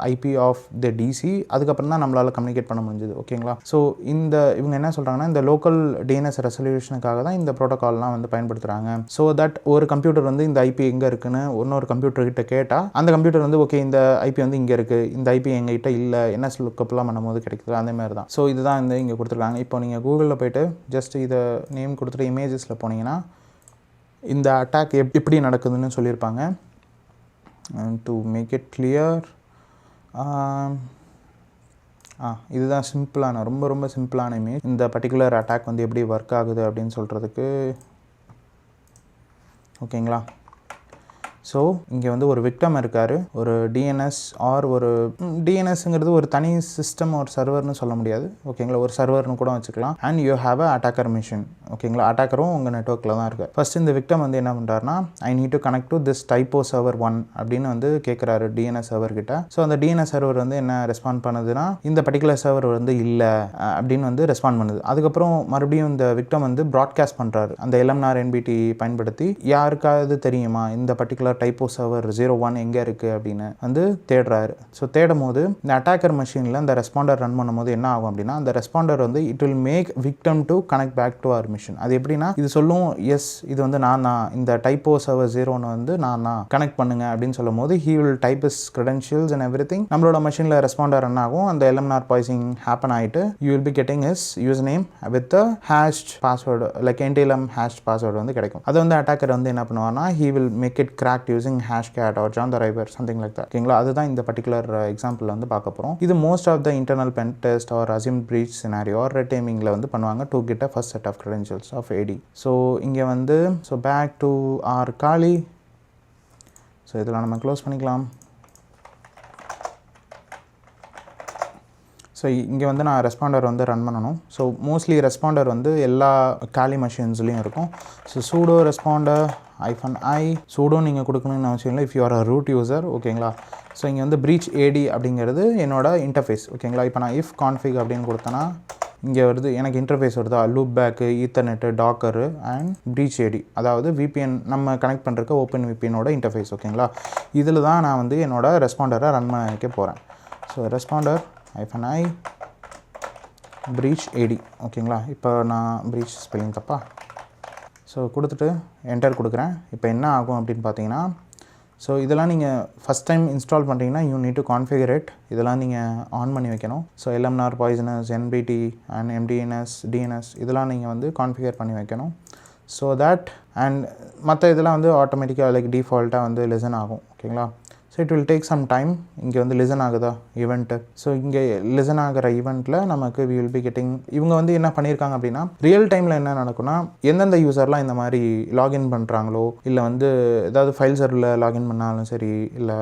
IP of the DC, அதுக்கப்புறம் தான் நம்மளால் கம்யூனிகேட் பண்ண முடிஞ்சது. ஓகேங்களா? ஸோ இவங்க என்ன சொல்கிறாங்கன்னா இந்த லோக்கல் டிஎன்எஸ் ரெசல்யூஷனுக்காக தான் இந்த ப்ரோட்டோகால்லாம் வந்து பயன்படுத்துகிறாங்க. ஸோ தட் ஒரு கம்ப்யூட்டர் வந்து இந்த ஐபி எங்கே இருக்குன்னு இன்னொரு கம்ப்யூட்டர் கிட்ட கேட்டால் அந்த கம்ப்யூட்டர் வந்து ஓகே இந்த ஐபி வந்து இங்கே இருக்குது, இந்த ஐபி எங்ககிட்ட இல்லை, என்எஸ் லுக்கப்லாம் பண்ணும்போது கிடைக்குது, அந்த மாதிரி தான். ஸோ இதுதான் வந்து இங்கே கொடுத்துருக்காங்க. இப்போ நீங்கள் கூகுளில் போய்ட்டு ஜஸ்ட் இதை நேம் கொடுத்துட்டு இமேஜஸில் போனீங்கன்னா இந்த அட்டாக் எப்படி நடக்குதுன்னு சொல்லியிருப்பாங்க. டு மேக் இட் கிளியர், இதுதான் சிம்பிளான ரொம்ப ரொம்ப சிம்பிளான இமேஜ். இந்த பர்டிகுலர் அட்டாக் வந்து எப்படி ஒர்க் ஆகுது அப்படின்னு சொல்கிறதுக்கு. ஓகேங்களா? ஸோ இங்கே வந்து ஒரு விக்டம் இருக்கார், ஒரு டிஎன்எஸ் ஆர் ஒரு டிஎன்எஸ்ங்கிறது ஒரு தனி சிஸ்டம் ஒரு சர்வர்னு சொல்ல முடியாது. ஓகேங்களா? ஒரு சர்வர்னு கூட வச்சுக்கலாம். And you have a attacker machine. ஓகேங்களா? அட்டாக்கரும் உங்கள் நெட்ஒர்க்கில் தான் இருக்குது. ஃபர்ஸ்ட் இந்த விக்டம் வந்து என்ன பண்ணுறாருனா I need to connect to this typo server 1 அப்படின்னு வந்து கேட்குறாரு டிஎன்எஸ் சர்வர் கிட்ட. ஸோ அந்த டிஎன்எஸ் சர்வர் வந்து என்ன ரெஸ்பாண்ட் பண்ணுதுன்னா இந்த பர்டிகுலர் சர்வர் வந்து இல்லை அப்படின்னு வந்து ரெஸ்பாண்ட் பண்ணுது. அதுக்கப்புறம் மறுபடியும் இந்த விக்டம் வந்து ப்ராட்காஸ்ட் பண்ணுறாரு அந்த LMNAR NBT பயன்படுத்தி, யாருக்காவது தெரியுமா இந்த பர்டிகுலர் டைப்போ சர்வர் 01 எங்கே இருக்குது அப்படின்னு வந்து தேடுறாரு. ஸோ தேடும் போது இந்த அட்டாக்கர் மெஷினில் இந்த ரெஸ்பாண்டர் ரன் பண்ணும்போது என்ன ஆகும் அப்படின்னா அந்த ரெஸ்பாண்டர் வந்து it will make victim to connect back to our machine. அது எப்படின்னா இது சொல்லும், எஸ் இது வந்து நான் தான், இந்த டைப்போ சர்வர் 01 வந்து நான் தான், கனெக்ட் பண்ணுங்க அப்படின்னு சொல்லும் போது he will type his credentials and everything. நம்மளோட மெஷினில் ரெஸ்பாண்டர் ரன் ஆகும், அந்த LMNAR பாய்சிங் ஹேப்பன் ஆகிட்டு you will be getting his username with the hashed password like NTLM hashed password வந்து கிடைக்கும். அது வந்து அட்டாக்கர் வந்து என்ன பண்ணுவார்னா he will make it cracked using hashcat or John the Ripper something like that. ஓகேங்களா? அதுதான் இந்த பர்டிகுலர் எக்ஸாம்பிள் வந்து பார்க்க போகிறோம். இது most of the internal pen test are assumed breach scenario or red teamingல வந்து பண்ணுவாங்க to get a first set of credentials of AD. So இங்கே வந்து ஸோ பேக் டு ஆர் காலி. ஸோ இதெல்லாம் நம்ம க்ளோஸ் பண்ணிக்கலாம். ஸோ இங்கே வந்து நான் ரெஸ்பாண்டர் வந்து ரன் பண்ணணும். ஸோ மோஸ்ட்லி ரெஸ்பாண்டர் வந்து எல்லா காலி மெஷின்ஸ்லேயும் இருக்கும். So sudo responder -i sudo நீங்கள் கொடுக்கணும்னு அவசியம் இல்லை if you are a root user. ஓகேங்களா? ஸோ இங்கே வந்து breach AD அப்படிங்கிறது என்னோட இன்டர்ஃபேஸ். ஓகேங்களா? இப்போ நான் if config அப்படின்னு கொடுத்தேன்னா இங்கே வருது, எனக்கு இன்டர்ஃபேஸ் வருதா, loop back, ethernet, docker and breach AD, அதாவது VPN நம்ம கனெக்ட் பண்ணுறக்க ஓப்பன் VPNோட இன்டர்ஃபேஸ். ஓகேங்களா? இதில் தான் நான் வந்து என்னோட ரெஸ்பாண்டரை ரன் பண்ண வைக்க போகிறேன். So responder -i breach AD. ஓகேங்களா? இப்போ நான் breach ஸ்பெல்லிங் தப்பா? ஸோ கொடுத்துட்டு என்டர் கொடுக்குறேன். இப்போ என்ன ஆகும் அப்படின்னு பார்த்தீங்கன்னா ஸோ இதெல்லாம் நீங்கள் ஃபஸ்ட் டைம் இன்ஸ்டால் பண்ணுறீங்கன்னா you need to configure it. இதெல்லாம் நீங்கள் ஆன் பண்ணி வைக்கணும். So LMNAR poisonous NBT and MDNS DNS இதெல்லாம் நீங்கள் வந்து கான்ஃபிகர் பண்ணி வைக்கணும். ஸோ தட் அண்ட் மற்ற இதெல்லாம் வந்து ஆட்டோமேட்டிக்காக லைக் டிஃபால்ட்டாக வந்து லிசன் ஆகும். ஓகேங்களா? So it will take some time. இங்கே வந்து லிசன் ஆகுதா ஈவெண்ட்டு. ஸோ இங்கே லிசன் ஆகிற ஈவெண்ட்டில் நமக்கு வி வில் பி கெட்டிங். இவங்க வந்து என்ன பண்ணியிருக்காங்க அப்படின்னா ரியல் டைமில் என்ன நடக்கும்னா எந்தெந்த யூசர்லாம் இந்த மாதிரி லாகின் பண்ணுறாங்களோ இல்லை வந்து ஏதாவது ஃபைல் சர்வரில் லாகின் பண்ணாலும் சரி இல்லை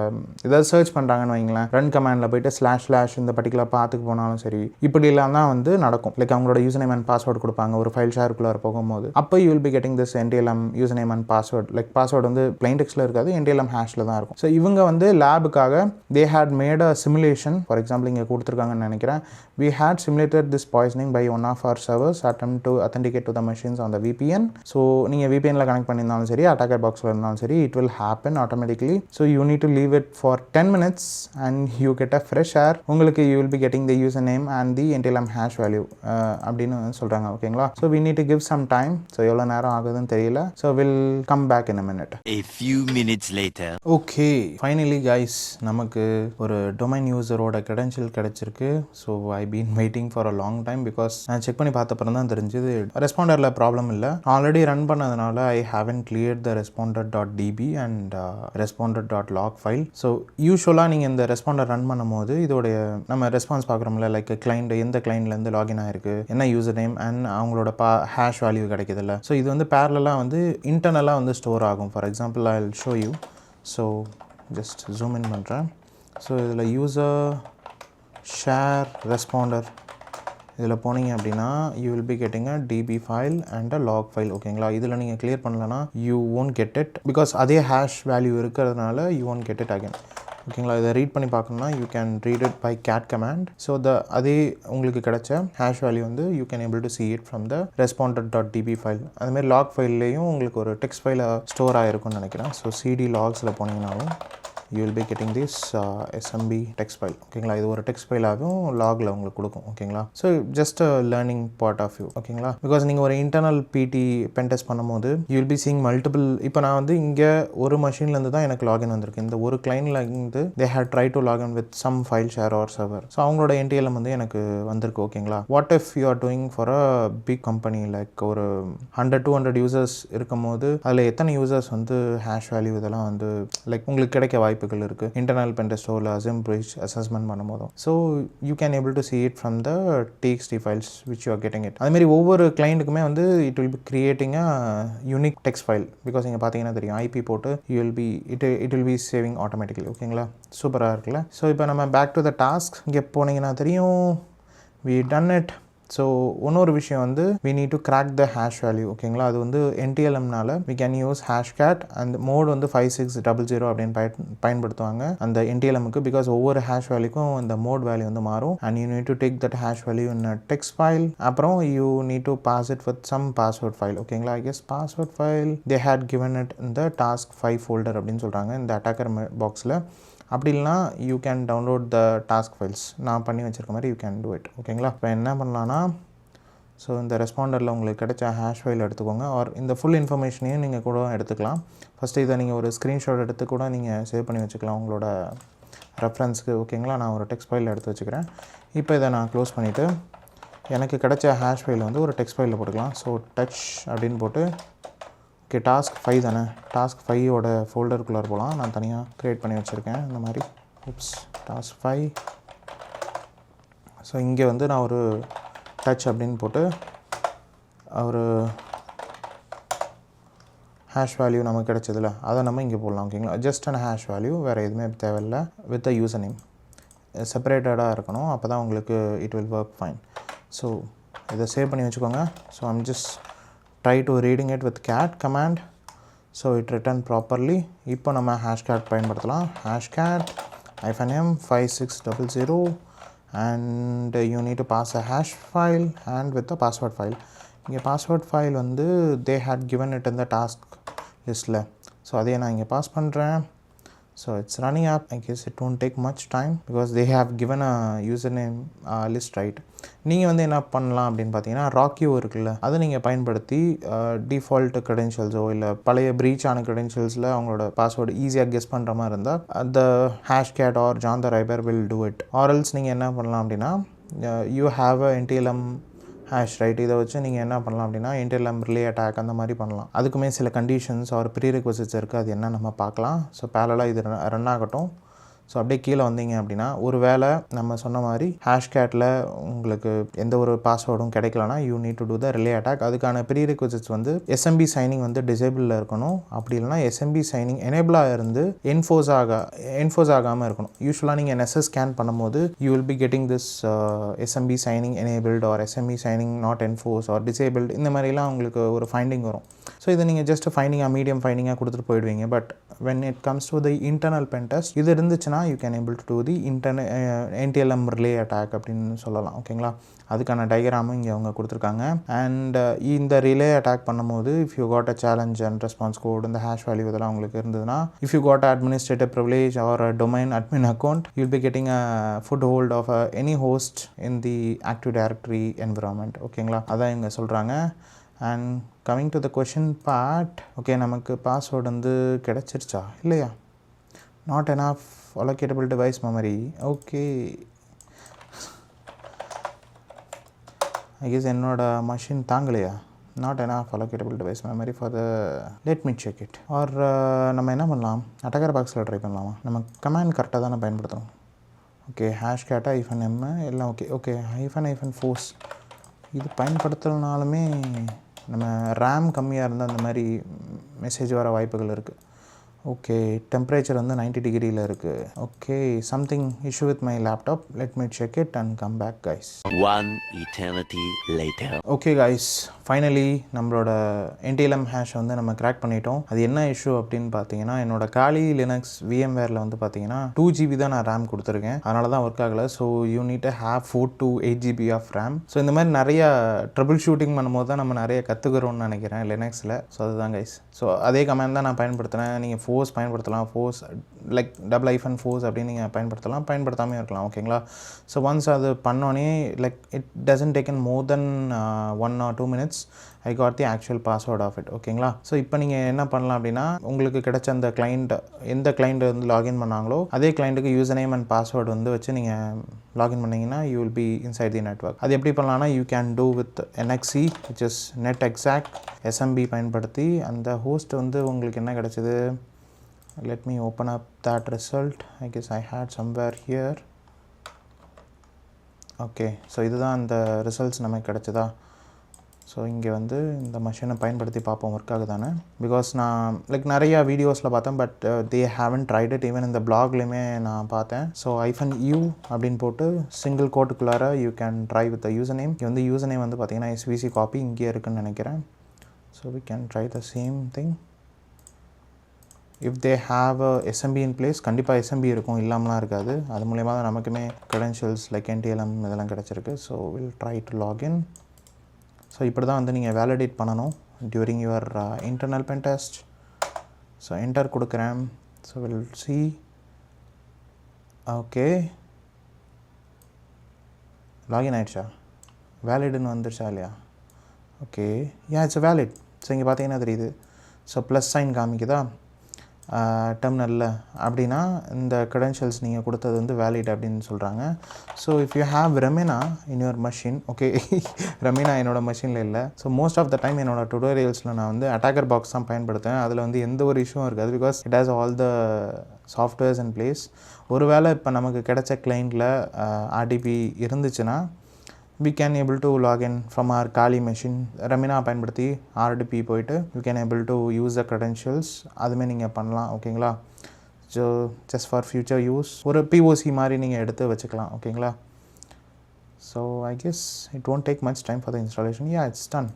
ஏதாவது சர்ச் பண்ணுறாங்கன்னு வைங்களேன், ரன் கமாண்டில் போய்ட்டு // இந்த பர்டிகுலர் பாத்துக்கு போனாலும் சரி இப்படிலாம் தான் வந்து நடக்கும். லைக் அவங்களோட யூசர் நேம் அண்ட் பாஸ்வேர்டு கொடுப்பாங்க ஒரு ஃபைல் ஷேருக்குள்ளே போகும்போது. அப்போ you will be getting this NTLM user name and password. Like password வந்து பிளைன் டெக்ஸ்ட்டில் இருக்காது, NTLM ஹேஷில் தான் இருக்கும். ஸோ இவங்க வந்து லேபுக்காக they had made a simulation. For example இங்கே கொடுத்துருக்காங்கன்னு நினைக்கிறேன். We had simulated this poisoning by one of our servers attempt to authenticate to the machines on the VPN. So நீங்கள் VPNல கனெக்ட் பண்ணியிருந்தாலும் சரி அட்டாக்கர் பாக்ஸில் இருந்தாலும் சரி it will happen automatically. So you need to leave it for 10 minutes and you get a fresh air. உங்களுக்கு you will be getting the username and the NTLM hash value அப்படின்னு சொல்கிறாங்க. ஓகேங்களா? So we need to give some time. So எவ்வளோ நேரம் ஆகுதுன்னு தெரியல. So we'll come back in a minute. A few minutes later. Okay, finally guys நமக்கு ஒரு டொமைன் யூசரோட கிரெடென்ஷியல் கிடச்சிருக்கு. So I been waiting for a long time because நான் செக் பண்ணி பார்த்தப்பறம் தான் தெரிஞ்சது ரெஸ்பாண்டரில் ப்ராப்ளம் இல்லை. ஆல்ரெடி ரன் பண்ணதுனால ஐ heaven clear the responder.db and responder.log file. So யூஸ்வலாக நீங்கள் இந்த ரெஸ்பாண்டர் ரன் பண்ணும்போது இதோடைய நம்ம ரெஸ்பான்ஸ் பார்க்குறோம்ல லைக் கிளைண்ட் எந்த கிளைண்ட்லேருந்து லாகின் ஆயிருக்கு, என்ன யூசர் நேம் அண்ட் அவங்களோட ஹேஷ் வேல்யூ கிடைக்குதுல்ல. ஸோ இது வந்து பேரலாக வந்து இன்டர்னலாக வந்து ஸ்டோர் ஆகும். For example I will show you. So just zoom in பண்ணுறேன். ஸோ இதில் யூசர் ஷேர் ரெஸ்பாண்டர் இதில் போனீங்க அப்படின்னா you will be getting a DB file and a log file. ஓகேங்களா? இதில் நீங்கள் கிளியர் பண்ணலன்னா you won't get it because அதே ஹேஷ் வேல்யூ இருக்கிறதுனால you won't get it again. ஓகேங்களா. இதை ரீட் பண்ணி பார்க்கணும்னா you can read it by cat command. So அதே உங்களுக்கு கிடைச்ச ஹேஷ் வேல்யூ வந்து you can able to see it from the responder.db file. அதுமாதிரி லாக் ஃபைல்லையும் உங்களுக்கு ஒரு டெக்ஸ்ட் ஃபைலில் ஸ்டோர் ஆகிருக்கும்னு நினைக்கிறேன். ஸோ cd logsல போனீங்கன்னாலும் you will be getting this smb text file. ஓகேங்களா. இது ஒரு டெக்ஸ்ட் ஃபைலாகவும் லாகில் உங்களுக்கு கொடுக்கும். ஓகேங்களா. So just learning part of you. ஓகேங்களா. பிகாஸ் நீங்கள் ஒரு இன்டர்னல் பிடி பென்டெஸ்ட் பண்ணும்போது you will be seeing multiple. இப்போ நான் வந்து இங்கே ஒரு மஷின்லேருந்து தான் எனக்கு லாகின் வந்திருக்கு. இந்த ஒரு கிளைண்டில் இருந்து they had try to login with some file share or server. So அவங்களோட NTLM வந்து எனக்கு வந்திருக்கு. ஓகேங்களா. What if you are doing for a big company like ஒரு 100-200 யூசர்ஸ் இருக்கும் போது அதில் எத்தனை யூசர்ஸ் வந்து ஹேஷ் வேல்யூ இதெல்லாம் வந்து லைக் உங்களுக்கு கிடைக்க வாய்ப்புகள் இருக்குது இன்டர்னல் பென்டெஸ்டோ இல்லை அசிம் பிரீச் அசஸ்மெண்ட் பண்ணும்போதும். So you can able to see it from the txt files which you are getting it. அதுமாரி ஒவ்வொரு கிளைண்ட்டுக்குமே வந்து it will be creating a unique text file. Because இங்கே பார்த்தீங்கன்னா தெரியும் ஐபி போட்டு you will be it will be saving automatically. ஓகேங்களா. சூப்பராக இருக்குல்ல. ஸோ இப்போ நம்ம பேக் டு த டாஸ்க் இங்கே போனீங்கன்னா தெரியும் we done it. ஸோ இன்னொரு விஷயம் வந்து we need to crack the hash value. ஓகேங்களா. அது வந்து NTLMனால we can use hashcat and mode வந்து 5600 அப்படின்னு பயன்படுத்துவாங்க அந்த NTLMக்கு. பிகாஸ் ஒவ்வொரு ஹேஷ் வேல்யூக்கும் இந்த மோட் வேல்யூ வந்து மாறும். and you need to take that hash value in a text file. அப்புறம் you need to pass it with some password file. ஓகேங்களா. I guess password file they had given it in the task 5 folder அப்படின்னு சொல்கிறாங்க இந்த அட்டாக்கர் பாக்ஸில். அப்படி இல்லைனா you can download the task files. நான் பண்ணி வச்சுருக்க மாதிரி யூ கேன் டூ இட். ஓகேங்களா. இப்போ என்ன பண்ணலான்னா ஸோ இந்த ரெஸ்பாண்டரில் உங்களுக்கு கிடைச்ச ஹேஷ் ஃபைல் எடுத்துக்கோங்க. ஆர் இந்த ஃபுல் இன்ஃபர்மேஷனையும் நீங்கள் கூட எடுத்துக்கலாம். ஃபஸ்ட்டு இதை நீங்கள் ஒரு ஸ்க்ரீன்ஷாட் எடுத்து கூட நீங்கள் சேவ் பண்ணி வச்சுக்கலாம் உங்களோட ரெஃபரன்ஸுக்கு. ஓகேங்களா. நான் ஒரு டெக்ஸ்ட் ஃபைலில் எடுத்து வச்சுக்கிறேன். இப்போ இதை நான் க்ளோஸ் பண்ணிவிட்டு எனக்கு கிடைச்ச ஹேஷ் ஃபைல் வந்து ஒரு டெக்ஸ்ட் ஃபைலில் போட்டுக்கலாம். ஸோ டச் அப்படின்னு போட்டு ஓகே டாஸ்க் 5 தானே. டாஸ்க் 5ஓட ஃபோல்டருக்குள்ளார போகலாம். நான் தனியாக க்ரியேட் பண்ணி வச்சுருக்கேன் இந்த மாதிரி. டாஸ்க் 5. ஸோ இங்கே வந்து நான் ஒரு டச் அப்படின்னு போட்டு ஒரு ஹேஷ் வேல்யூ நமக்கு கிடைச்சதில்ல அதை நம்ம இங்கே போடலாம். ஓகேங்களா. ஜஸ்ட் அண்ட் ஹேஷ் வேல்யூ வேறு எதுவுமே தேவையில்லை. வித் அ யூசர் நேம் செப்பரேட்டடாக இருக்கணும். அப்போ தான் உங்களுக்கு it will work fine. So இதை சேவ் பண்ணி வச்சுக்கோங்க. So I'm just try to reading it with cat command. So it returned properly. இப்போ நம்ம hashcat பயன்படுத்தலாம். hashcat -m 5600 and you need to pass a hash file and with the password file. இங்கே password file வந்து they had given it in the task listல. ஸோ அதையே நான் இங்கே பாஸ் பண்ணுறேன். So it's running up. I guess it won't take much time because they have given a username list, right? நீங்கள் வந்து என்ன பண்ணலாம் அப்படின்னு பார்த்தீங்கன்னா ராக்யூ இருக்குல்ல அதை நீங்கள் பயன்படுத்தி டிஃபால்ட் க்ரெடென்ஷியல்ஸோ இல்லை பழைய ப்ரீச் ஆன க்ரெடென்ஷியல்ஸில் அவங்களோட பாஸ்வேர்டு ஈஸியாக கெஸ் பண்ணுற மாதிரி இருந்தால் அந்த hashcat or John the ripper will do it. Or else நீங்கள் என்ன பண்ணலாம் அப்படின்னா you have a NTLM hash right. இதை வச்சு நீங்கள் என்ன பண்ணலாம் அப்படின்னா NTLM ரிலே அட்டாக் அந்த மாதிரி பண்ணலாம். அதுக்குமே சில கண்டிஷன்ஸ் ஆர் ப்ரீரெக்வசிட்ஸ் இருக்குது. அது என்ன நம்ம பார்க்கலாம். ஸோ பேரலாக இது ரன் ஆகட்டும். ஸோ அப்படியே கீழே வந்தீங்க அப்படின்னா ஒரு வேளை நம்ம சொன்ன மாதிரி ஹேஷ்கேட்டில் உங்களுக்கு எந்த ஒரு பாஸ்வேர்டும் கிடைக்கலனா you need to do the relay attack. அதுக்கான ப்ரீரெக்வசிட்ஸ் வந்து SMB சைனிங் வந்து டிசேபிளில் இருக்கணும். அப்படி இல்லைனா SMB சைனிங் எனேபிளாக இருந்து என்ஃபோர்ஸ் ஆகாமல் இருக்கணும். யூஸ்வலாக நீங்கள் NSS ஸ்கேன் பண்ணும்போது you will be getting this SMB signing enabled or SMB signing not enforce or disabled இந்த மாதிரிலாம் உங்களுக்கு ஒரு ஃபைண்டிங் வரும். ஸோ இதை நீங்கள் ஜஸ்ட் ஃபைண்டிங்காக மீடியம் ஃபைண்டிங்காக கொடுத்துட்டு போயிடுவீங்க. But when it comes to the internal pen test இது இருந்துச்சுன்னா you can able to do the NTLM relay attack அப்படின்னு சொல்லலாம். ஓகேங்களா. அதுக்கான டயக்ராமும் இங்கே அவங்க கொடுத்துருக்காங்க. அண்ட் இந்த ரிலே அட்டாக் பண்ணும்போது if you got a challenge and response code இந்த ஹேஷ் வேல்யூ இதெல்லாம் உங்களுக்கு இருந்ததுன்னா if you got administrative privilege or domain admin account you will be getting a foot hold of any host in the active directory environment. ஓகேங்களா. அதான் இங்கே சொல்கிறாங்க. And coming to the question part. Okay நமக்கு பாஸ்வேர்டு வந்து கிடச்சிருச்சா இல்லையா? Not enough allocatable device memory. Okay I guess என்னோட மஷின் தாங்கலையா? Not enough allocatable device memory for the let me check it. Or நம்ம என்ன பண்ணலாம்? அட்டாக்கர் பாக்ஸில் ட்ரை பண்ணலாமா? நம்ம கமாண்ட் கரெக்டாக தானே பயன்படுத்துகிறோம். ஓகே ஹேஷ்கேட்டா -m எல்லாம் ஓகே -force இது பயன்படுத்துகிறனாலுமே நம்ம ரேம் கம்மியாக இருந்தால் அந்த மாதிரி மெசேஜ் வர வாய்ப்புகள் இருக்குது. ஓகே டெம்பரேச்சர் வந்து 90 டிகிரியில் இருக்குது. Okay something issue with my laptop. Let me check it and come back guys. One eternity later. Okay guys, finally நம்மளோட NTLM ஹேஷ் வந்து நம்ம கிராக் பண்ணிட்டோம். அது என்ன இஷ்யூ அப்படின்னு பார்த்தீங்கன்னா, என்னோட காலி லினக்ஸ் VMwareல வந்து பார்த்தீங்கன்னா 2 GB தான் நான் ரேம் கொடுத்துருக்கேன். அதனால தான் ஒர்க் ஆகலை. So you need to have 4 to 8 GB of RAM. So இந்த மாதிரி நிறையா ட்ரபிள் ஷூட்டிங் பண்ணும்போது தான் நம்ம நிறைய கற்றுக்கிறோம்னு நினைக்கிறேன் லினக்ஸில். ஸோ அதுதான் கைஸ். ஸோ அதே கமெண்ட் தான் நான் பயன்படுத்துகிறேன். நீங்கள் ஃபோர்ஸ் பயன்படுத்தலாம், ஃபோர்ஸ் லைக் -force அப்படின்னு நீங்கள் பயன்படுத்தலாம், பயன்படுத்தாமல் இருக்கலாம். ஓகேங்களா? ஸோ ஒன்ஸ் அது பண்ணோன்னே like it doesn't taken more then 1 or 2 minutes I got the actual password of it. ஓகேங்களா? ஸோ இப்போ நீங்கள் என்ன பண்ணலாம் அப்படின்னா, உங்களுக்கு கிடைச்ச அந்த கிளைண்ட் எந்த கிளைண்ட் வந்து லாகின் பண்ணாங்களோ அதே கிளைண்ட்டுக்கு யூசர் நேம் அண்ட் பாஸ்வேர்டு வந்து வச்சு நீங்கள் லாகின் பண்ணிங்கன்னா you will be inside the network. அது எப்படி பண்ணலாம்னா, you can do with NXC which is NetExec SMB பயன்படுத்தி அந்த ஹோஸ்ட் வந்து உங்களுக்கு என்ன கிடைச்சது. Let me open up that result. I guess I had somewhere here. Okay so இதுதான் அந்த ரிசல்ட்ஸ் நமக்கு கிடைச்சதா. ஸோ இங்கே வந்து இந்த மிஷினை பயன்படுத்தி பார்ப்போம் ஒர்க் ஆகுதானே. பிகாஸ் நான் லைக் நிறையா வீடியோஸில் பார்த்தேன், but they haven't tried it. Even இந்த பிளாக்லேயுமே நான் பார்த்தேன். ஸோ -u அப்படின்னு போட்டு சிங்கிள் கோட்டுக்குள்ளார you can try with the user name. இது வந்து யூசர் நேம் வந்து பார்த்தீங்கன்னா SVC காப்பி இங்கே இருக்குன்னு நினைக்கிறேன். So we can try the same thing. If they have a SMB in place, கண்டிப்பாக SMB இருக்கும், இல்லாமலாம் இருக்காது. அது மூலயமா தான் நமக்குமே க்ரெடென்ஷியல்ஸ் லைக் NTLM இதெல்லாம் கிடச்சிருக்கு. So will try to login. So இப்படி தான் வந்து நீங்கள் வேலிடேட் பண்ணணும் during your internal pen test. So enter கொடுக்குறேன். So will see. Okay login ஆகிடுச்சா, வேலிடுன்னு வந்துடுச்சா இல்லையா? Okay it's valid. ஸோ இங்கே பார்த்தீங்கன்னா தெரியுது. ஸோ ப்ளஸ் சைன் காமிக்குதா டெர்மினலில். அப்படின்னா இந்த க்ரெடென்ஷியல்ஸ் நீங்கள் கொடுத்தது வந்து வேலிட் அப்படின்னு சொல்கிறாங்க. So if you have Remmina in your machine, okay Remmina என்னோடய மஷினில் இல்லை. So most of the time என்னோடய டுட்டோரியல்ஸில் நான் வந்து அட்டாக்கர் பாக்ஸ் தான் பயன்படுத்துவேன். அதில் வந்து எந்த ஒரு இஷ்யூவும் இருக்காது. Because it has all the softwares in place. ஒருவேளை இப்போ நமக்கு கிடைச்ச கிளைண்டில் RDP இருந்துச்சுன்னா we can able to log in from our Kali machine. Ramina பயன்படுத்தி RDP போயிட்டு you can able to use the credentials. அதுமே நீங்கள் பண்ணலாம். ஓகேங்களா? So just for future use ஒரு POC மாதிரி நீங்கள் எடுத்து வச்சுக்கலாம். ஓகேங்களா? So I guess it won't take much time for the installation. Yeah, it's done.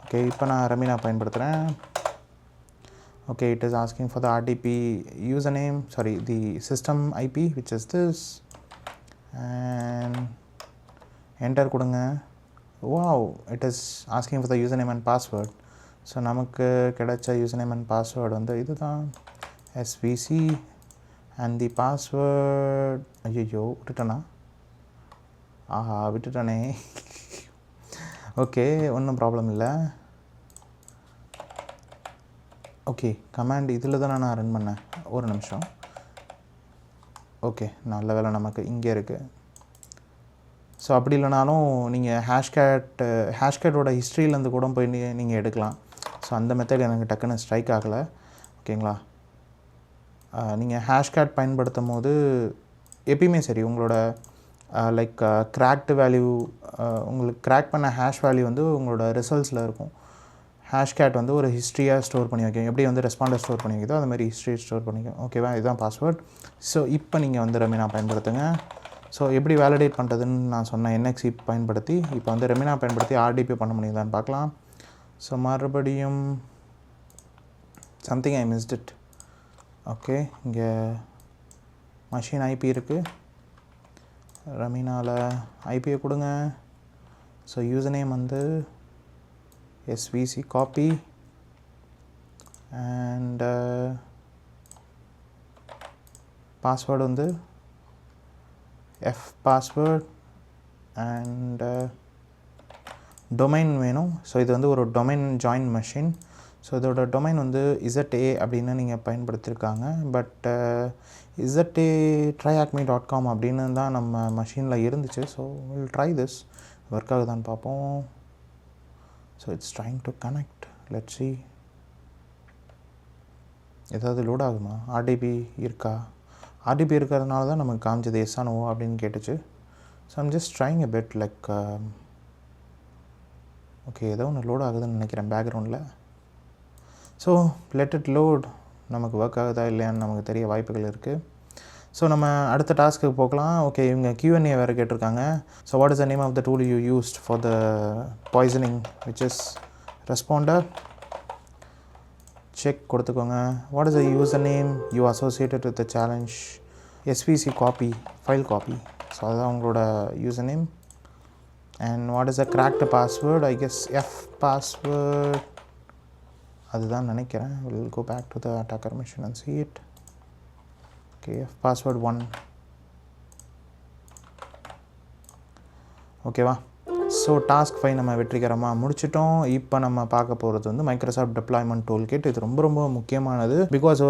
Okay இப்போ நான் Ramina பயன்படுத்துகிறேன். Okay, it is asking for the RDP username, sorry, the system IP which is this, and enter கொடுங்க. wow, it is asking for the username and password. So நமக்கு கிடைச்ச username and password வந்து இதுதான் SVC and the password. ஐயோ விட்டுட்டேனா? விட்டுட்டானே. ஓகே ஒன்றும் ப்ராப்ளம் இல்லை. ஓகே கமாண்ட் இதில் தானே நான் ரன் பண்ணேன். ஒரு நிமிஷம். ஓகே நல்ல வேலை நமக்கு இங்கே இருக்குது. ஸோ அப்படி இல்லைனாலும் நீங்கள் ஹேஷ்கேட்டோட ஹிஸ்ட்ரியிலேருந்து கூட போய் நீங்கள் எடுக்கலாம். ஸோ அந்த மெத்தட் எனக்கு டக்குன்னு ஸ்ட்ரைக் ஆகலை. ஓகேங்களா? நீங்கள் ஹேஷ்கேட் பயன்படுத்தும் போது எப்பயுமே சரி உங்களோட லைக் கிராக்டு வேல்யூ, உங்களுக்கு கிராக் பண்ண ஹேஷ் வேல்யூ வந்து உங்களோட ரிசல்ட்ஸில் இருக்கும். ஹேஷ்கேட் வந்து ஒரு ஹிஸ்ட்ரியாக ஸ்டோர் பண்ணி வைக்கும். எப்படி வந்து ரெஸ்பாண்டர் ஸ்டோர் பண்ணி வைக்குதோ அது மாதிரி ஹிஸ்ட்ரி ஸ்டோர் பண்ணிக்கும். ஓகேவா? இதுதான் பாஸ்வேர்ட். ஸோ இப்போ நீங்கள் வந்து ரெமினா பயன்படுத்துங்க. ஸோ எப்படி வேலிடேட் பண்ணுறதுன்னு நான் சொன்னேன். NXC பயன்படுத்தி இப்போ வந்து ரெமினா பயன்படுத்தி RDP பண்ண முடியுதான்னு பார்க்கலாம். ஸோ மறுபடியும் something I missed it. Okay இங்கே மஷின் IP இருக்குது. ரெமினாவில் ஐபியை கொடுங்க. ஸோ யூசர் நேம் வந்து SVC copy and password வந்து F password and domain வேணும். ஸோ இது வந்து ஒரு domain join machine. ஸோ இதோட டொமைன் வந்து ZA அப்படின்னு நீங்கள் பயன்படுத்தியிருக்காங்க. பட் ZA-tryacme.com அப்படின்னு தான் நம்ம மஷினில் இருந்துச்சு. So will try this. Work ஆகுதான்னு பார்ப்போம். So it's trying to connect. Let's see. ஏதாவது லோட் ஆகுமா? RDP இருக்கா? RDP இருக்கிறதுனால தான் நமக்கு காமிச்சது எஸ் ஆனோ அப்படின்னு கேட்டுச்சு. So I'm just trying a bet like okay ஏதோ ஒன்று லோட் ஆகுதுன்னு நினைக்கிறேன் பேக்ரவுண்டில். So let it load. நமக்கு ஒர்க் ஆகுதா இல்லையான்னு நமக்கு தெரிய வாய்ப்புகள் இருக்குது. ஸோ நம்ம அடுத்த டாஸ்க்கு போகலாம். ஓகே, இவங்க Q&A வேறு கேட்டிருக்காங்க. So what is the name of the tool you used for the poisoning which is responder. Check கொடுத்துக்கோங்க. What is the user name you associated with the challenge. SVC copy, file copy. So அதுதான் உங்களோட user name. And what is the cracked password. I guess F password அதுதான் நினைக்கிறேன். Will go back to the attacker machine and see it. Okay, F password 1. ஓகேவா. ஸோ டாஸ்க் 5 நம்ம வெற்றிகரமாக முடிச்சிட்டோம். இப்போ நம்ம பார்க்க போகிறது வந்து மைக்ரோசாஃப்ட் டெப்ளாய்மெண்ட் டூல் கிட். இது ரொம்ப ரொம்ப முக்கியமானது. பிகாஸ்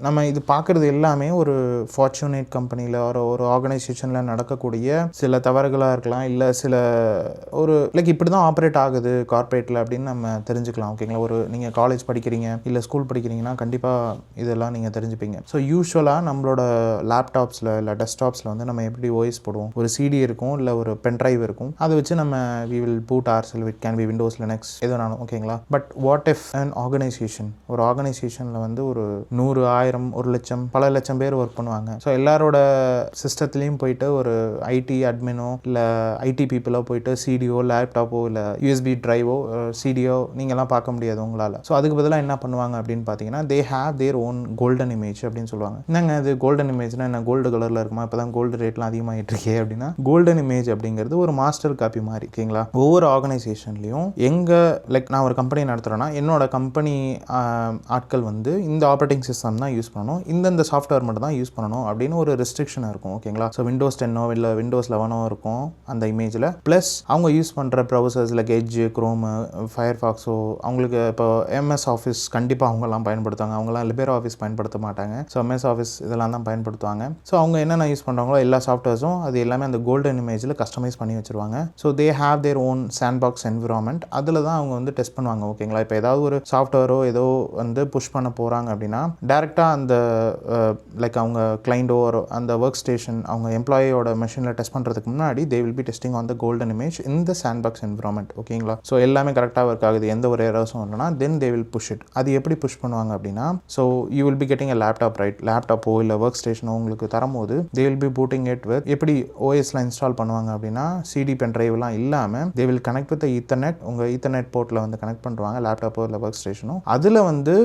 நம்ம இது பார்க்குறது எல்லாமே ஒரு ஃபார்ச்சுனேட் கம்பெனியில் ஒரு ஆர்கனைசேஷனில் நடக்கக்கூடிய சில தவறுகளாக இருக்கலாம், இல்லை சில இப்படி தான் ஆப்ரேட் ஆகுது கார்ப்பரேட்டில் அப்படின்னு நம்ம தெரிஞ்சுக்கலாம். ஓகேங்களா. நீங்கள் காலேஜ் படிக்கிறீங்க இல்லை ஸ்கூல் படிக்கிறீங்கன்னா கண்டிப்பாக இதெல்லாம் நீங்கள் தெரிஞ்சுப்பீங்க. ஸோ யூஸ்வலாக நம்மளோட லேப்டாப்ஸில் இல்லை டெஸ்க்டாப்ஸில் வந்து நம்ம எப்படி ஓஎஸ் போடுவோம், ஒரு சிடி இருக்கும் இல்லை ஒரு பென்ட்ரைவ் இருக்கும். அதை வச்சு நம்ம we will boot ourselves. It can be Windows, Linux, எதுனாலும். ஓகேங்களா. But what if an organisation, ஒரு ஆர்கனைசேஷனில் வந்து ஒரு 100, 1000, 1 லட்சம், பல லட்சம் பேர் ஒர்க் பண்ணுவாங்க. ஸோ எல்லாரோட சிஸ்டத்துலேயும் போயிட்டு ஒரு ஐடி அட்மினோ இல்லை ஐடி பீப்புளோ போயிட்டு சிடிஓ, லேப்டாப்போ இல்லை யூஎஸ்பி ட்ரைவோ, சிடிஓ நீங்கள்லாம் பார்க்க முடியாது உங்களால். ஸோ அதுக்கு பதிலாக என்ன பண்ணுவாங்க அப்படின்னு பார்த்தீங்கன்னா, they have their own golden image அப்படின்னு சொல்லுவாங்க. என்னங்க அது கோல்டன் இமேஜ்னா என்ன, கோல்டு கலரில் இருக்குமா, இப்போ தான் கோல்டு ரேட்லாம் அதிகமாகிட்டு இருக்கே அப்படின்னா, கோல்டன் இமேஜ் அப்படிங்கிறது ஒரு மாஸ்டர் காப்பி மாதிரி. ஓகேங்களா. ஒவ்வொரு ஆர்கனைசேஷன்லையும் நான் ஒரு கம்பெனி நடத்துகிறேன்னா என்னோட கம்பெனி ஆட்கள் வந்து இந்த ஆப்ரேட்டிங் சிஸ்டம் தான் யூஸ் பண்ணணும், இந்தந்த சாஃப்ட்வேர் மட்டும் தான் யூஸ் பண்ணணும் அப்படின்னு ஒரு ரெஸ்ட்ரிக்ஷன் இருக்கும். ஓகேங்களா. ஸோ Windows 10 இல்லை Windows 11 இருக்கும் அந்த இமேஜில். ப்ளஸ் அவங்க யூஸ் பண்ணுற ப்ரௌசர்ஸ் லைக் எட்ஜ், குரோம், ஃபயர்ஃபாக்ஸோ, அவங்களுக்கு இப்போ MS ஆஃபீஸ் கண்டிப்பாக அவங்கெல்லாம் பயன்படுத்துவாங்க. அவங்களாம் லிபர் ஆஃபீஸ் பயன்படுத்த மாட்டாங்க. ஸோ MS ஆஃபீஸ் இதெல்லாம் தான் பயன்படுத்துவாங்க. ஸோ அவங்க என்னென்ன யூஸ் பண்ணுறாங்களோ எல்லா சாஃப்ட்வேர்ஸும் அது எல்லாமே அந்த கோல்டன் இமேஜில் கஸ்டமைஸ் பண்ணி வச்சுருவாங்க. So they have their own sandbox environment. அதில் தான் அவங்க வந்து டெஸ்ட் பண்ணுவாங்க. ஓகேங்களா. இப்போ ஏதாவது ஒரு சாஃப்ட்வேரோ ஏதோ வந்து புஷ் பண்ண போகிறாங்க அப்படின்னா டேரெக்டாக அந்த அவங்க கிளைண்டோ அந்த ஒர்க் ஸ்டேஷன் அவங்க எம்ப்ளாயியோட மெஷினில் டெஸ்ட் பண்ணுறதுக்கு முன்னாடி they will be testing on the golden image in the sandbox environment. ஓகேங்களா. ஸோ எல்லாமே கரெக்டாக ஒர்க் ஆகுது, எந்த ஒரு எரர்ஸும் இல்லைனா then they will push it. அது எப்படி புஷ் பண்ணுவாங்க அப்படின்னா, so you will be getting a laptop, right. லேப்டாப்போ இல்லை ஒர்க் ஸ்டேஷனோ உங்களுக்கு தரும்போது they will be booting it with எப்படி ஓஎஸ்ல இன்ஸ்டால் பண்ணுவாங்க அப்படின்னா, சிடி பென் ட்ரைவ்லாம் இல்லாமல் they will connect with ethernet. உங்கள் ஈத்தர்நெட் போர்ட்டில் வந்து கனெக்ட் பண்ணுவாங்க லேப்டாப்போ இல்லை ஒர்க் ஸ்டேஷனோ. அதில் வந்து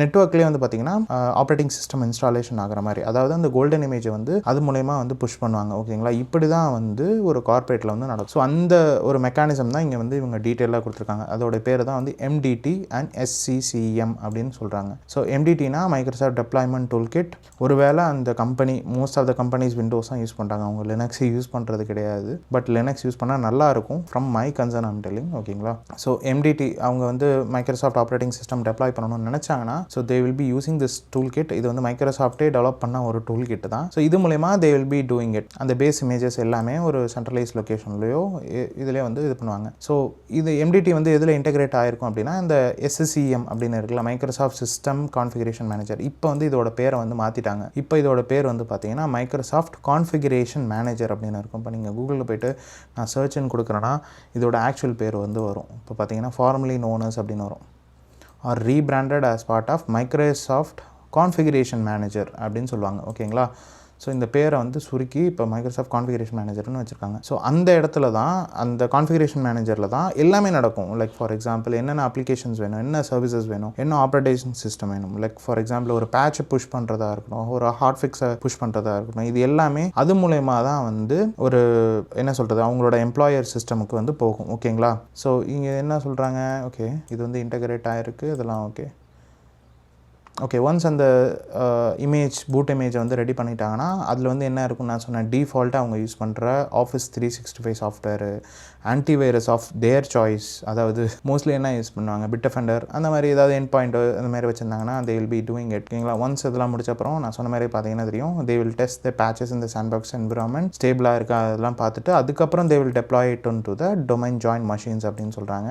நெட்ஒர்க்லேயே வந்து பார்த்தீங்கன்னா ஆப்ரேட்டிங் சிஸ்டம் இன்ஸ்டாலேஷன் ஆகிற மாதிரி, அதாவது அந்த கோல்டன் இமேஜை வந்து அது மூலயமா வந்து புஷ் பண்ணுவாங்க. ஓகேங்களா. இப்படி தான் வந்து ஒரு கார்ப்பரேட்டில் வந்து நடக்கும். ஸோ அந்த ஒரு மெக்கானிசம் தான் இங்கே வந்து இவங்க டீட்டெயிலாக கொடுத்துருக்காங்க. அதோட பேர் தான் வந்து MDT அண்ட் SCCM அப்படின்னு சொல்கிறாங்க. ஸோ MDTனா மைக்ரோசாஃப்ட் டெப்ளாய்மெண்ட் டூல் கிட். ஒருவேளை அந்த company most of the companies Windows தான் யூஸ் பண்ணுறாங்க, அவங்க லினக்ஸ் யூஸ் பண்ணுறது கிடையாது. பட் லினக்ஸ் யூஸ் பண்ணால் நல்லா இருக்கும் from my concern I'm telling. ஓகேங்களா. ஸோ MDT அவங்க வந்து மைக்ரோசாஃப்ட் ஆப்ரேட்டிங் சிஸ்டம் டெப்ளாய் பண்ணணும்னு நினச்சாங்கன்னா so they will be using this tool kit. இது வந்து மைக்ரோசாஃப்டே டெவலப் பண்ண ஒரு டூல் கிட் தான். ஸோ இது மூலமா தே வில் பி டூயிங் இட். அந்த பேஸ் இமேஜஸ் எல்லாமே ஒரு சென்ட்ரலைஸ் லொக்கேஷன்லையோ இதிலே வந்து இது பண்ணுவாங்க. ஸோ இது MDT வந்து எதில் இன்டெகிரேட் ஆகிருக்கும் அப்படின்னா இந்த SCCM அப்படின்னு இருக்குல்ல, மைக்ரோசாஃப்ட் சிஸ்டம் கான்ஃபிகரேஷன் மேனேஜர். இப்போ வந்து இதோட பேரை வந்து மாற்றிட்டாங்க. இப்போ இதோட பேர் வந்து பார்த்தீங்கன்னா மைக்ரோசாஃப்ட் கான்ஃபிகரேஷன் மேனேஜர் அப்படின்னு இருக்கும். இப்போ நீங்கள் கூகுளில் போய்ட்டு நான் சர்ச்ன்னு கொடுக்குறேன்னா இதோட ஆக்சுவல் பேர் வந்து வரும். இப்போ பார்த்தீங்கன்னா ஃபார்மலி நோனஸ் அப்படின்னு வரும், or rebranded as part of Microsoft configuration manager அப்படின்னு சொல்லுவாங்க. ஓகேங்களா. ஸோ இந்த பேரை வந்து சுருக்கி இப்போ மைக்ரோசாஃப்ட் கான்ஃபிகரேஷன் மேனேஜர்னு வச்சுருக்காங்க. ஸோ அந்த இடத்துல தான் அந்த கான்ஃபிகரேஷன் மேனேஜரில் தான் எல்லாமே நடக்கும். லைக் ஃபார் எக்ஸாம்பிள் என்னென்ன அப்ளிகேஷன்ஸ் வேணும், என்ன சர்வீசஸ் வேணும், என்ன ஆப்ரேட்டிங் சிஸ்டம் வேணும். லைக் ஃபார் எக்ஸாம்பிள் ஒரு பேட்சை புஷ் பண்ணுறதா இருக்கட்டும், ஒரு ஹாட் ஃபிக்ஸை புஷ் பண்ணுறதா இருக்கட்டும், இது எல்லாமே அது மூலயமா தான் வந்து ஒரு என்ன சொல்கிறது அவங்களோட எம்ப்ளாயர் சிஸ்டமுக்கு வந்து போகும். ஓகேங்களா. ஸோ இங்கே என்ன சொல்கிறாங்க, ஓகே இது வந்து இன்டகிரேட் ஆகிருக்கு, இதெல்லாம் ஓகே. ஓகே, ஒன்ஸ் அந்த இமேஜ் பூட் இமேஜை வந்து ரெடி பண்ணிட்டாங்கன்னா அதில் வந்து என்ன இருக்குன்னு நான் சொன்னேன், டிஃபால்ட்டாக அவங்க யூஸ் பண்ணுற office 365 software, antivirus of their choice. அதாவது மோஸ்ட்லி என்ன யூஸ் பண்ணுவாங்க, பிட்டஃபெண்டர் அந்த மாதிரி ஏதாவது எண்ட் பாயிண்ட் அந்த மாதிரி வச்சுருந்தாங்கன்னா they will be doing it. ஓகேங்களா. ஒன்ஸ் இதெல்லாம் முடிச்சப்பறம் நான் சொன்ன மாதிரி பார்த்தீங்கன்னா தெரியும், they will test the patches இந்த சாண்ட்பாக்ஸ் என்விரான்மெண்ட் ஸ்டேபிளாக இருக்கா அதெல்லாம் பார்த்துட்டு அதுக்கப்புறம் they will deploy it to the domain join machines அப்படின்னு சொல்கிறாங்க.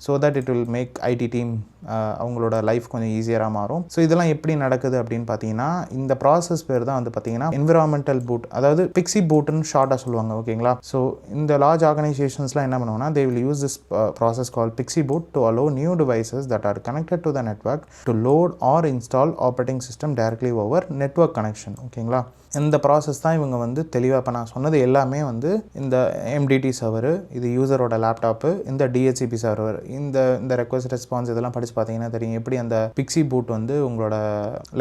So that it will make IT team அவங்களோட லைஃப் கொஞ்சம் ஈஸியராக மாறும். ஸோ இதெல்லாம் எப்படி நடக்குது அப்படின்னு பார்த்தீங்கன்னா, இந்த ப்ராசஸ் பேர் தான் வந்து பார்த்தீங்கன்னா என்விரான்மெண்டல் பூட், அதாவது பிக்ஸி பூட்னு ஷார்ட்டாக சொல்லுவாங்க. ஓகேங்களா? ஸோ இந்த லார்ஜ் ஆர்கனைசேஷன்ஸ்லாம் என்ன பண்ணுவாங்கன்னா, they will use this process called pixie boot to allow new devices that are connected to the network to load or install operating system directly over network connection. ஓகேங்களா? இந்த ப்ராசஸ் தான் இவங்க வந்து தெளிவாக இப்போ நான் சொன்னது எல்லாமே வந்து இந்த எம்டிடி சர்வரு, இது யூசரோட லேப்டாப்பு, இந்த டிஹெச்சிபி சர்வர், இந்த ரெக்வஸ்ட் ரெஸ்பான்ஸ் இதெல்லாம் படித்து பார்த்தீங்கன்னா தெரியும் எப்படி அந்த பிக்ஸி பூட் வந்து உங்களோட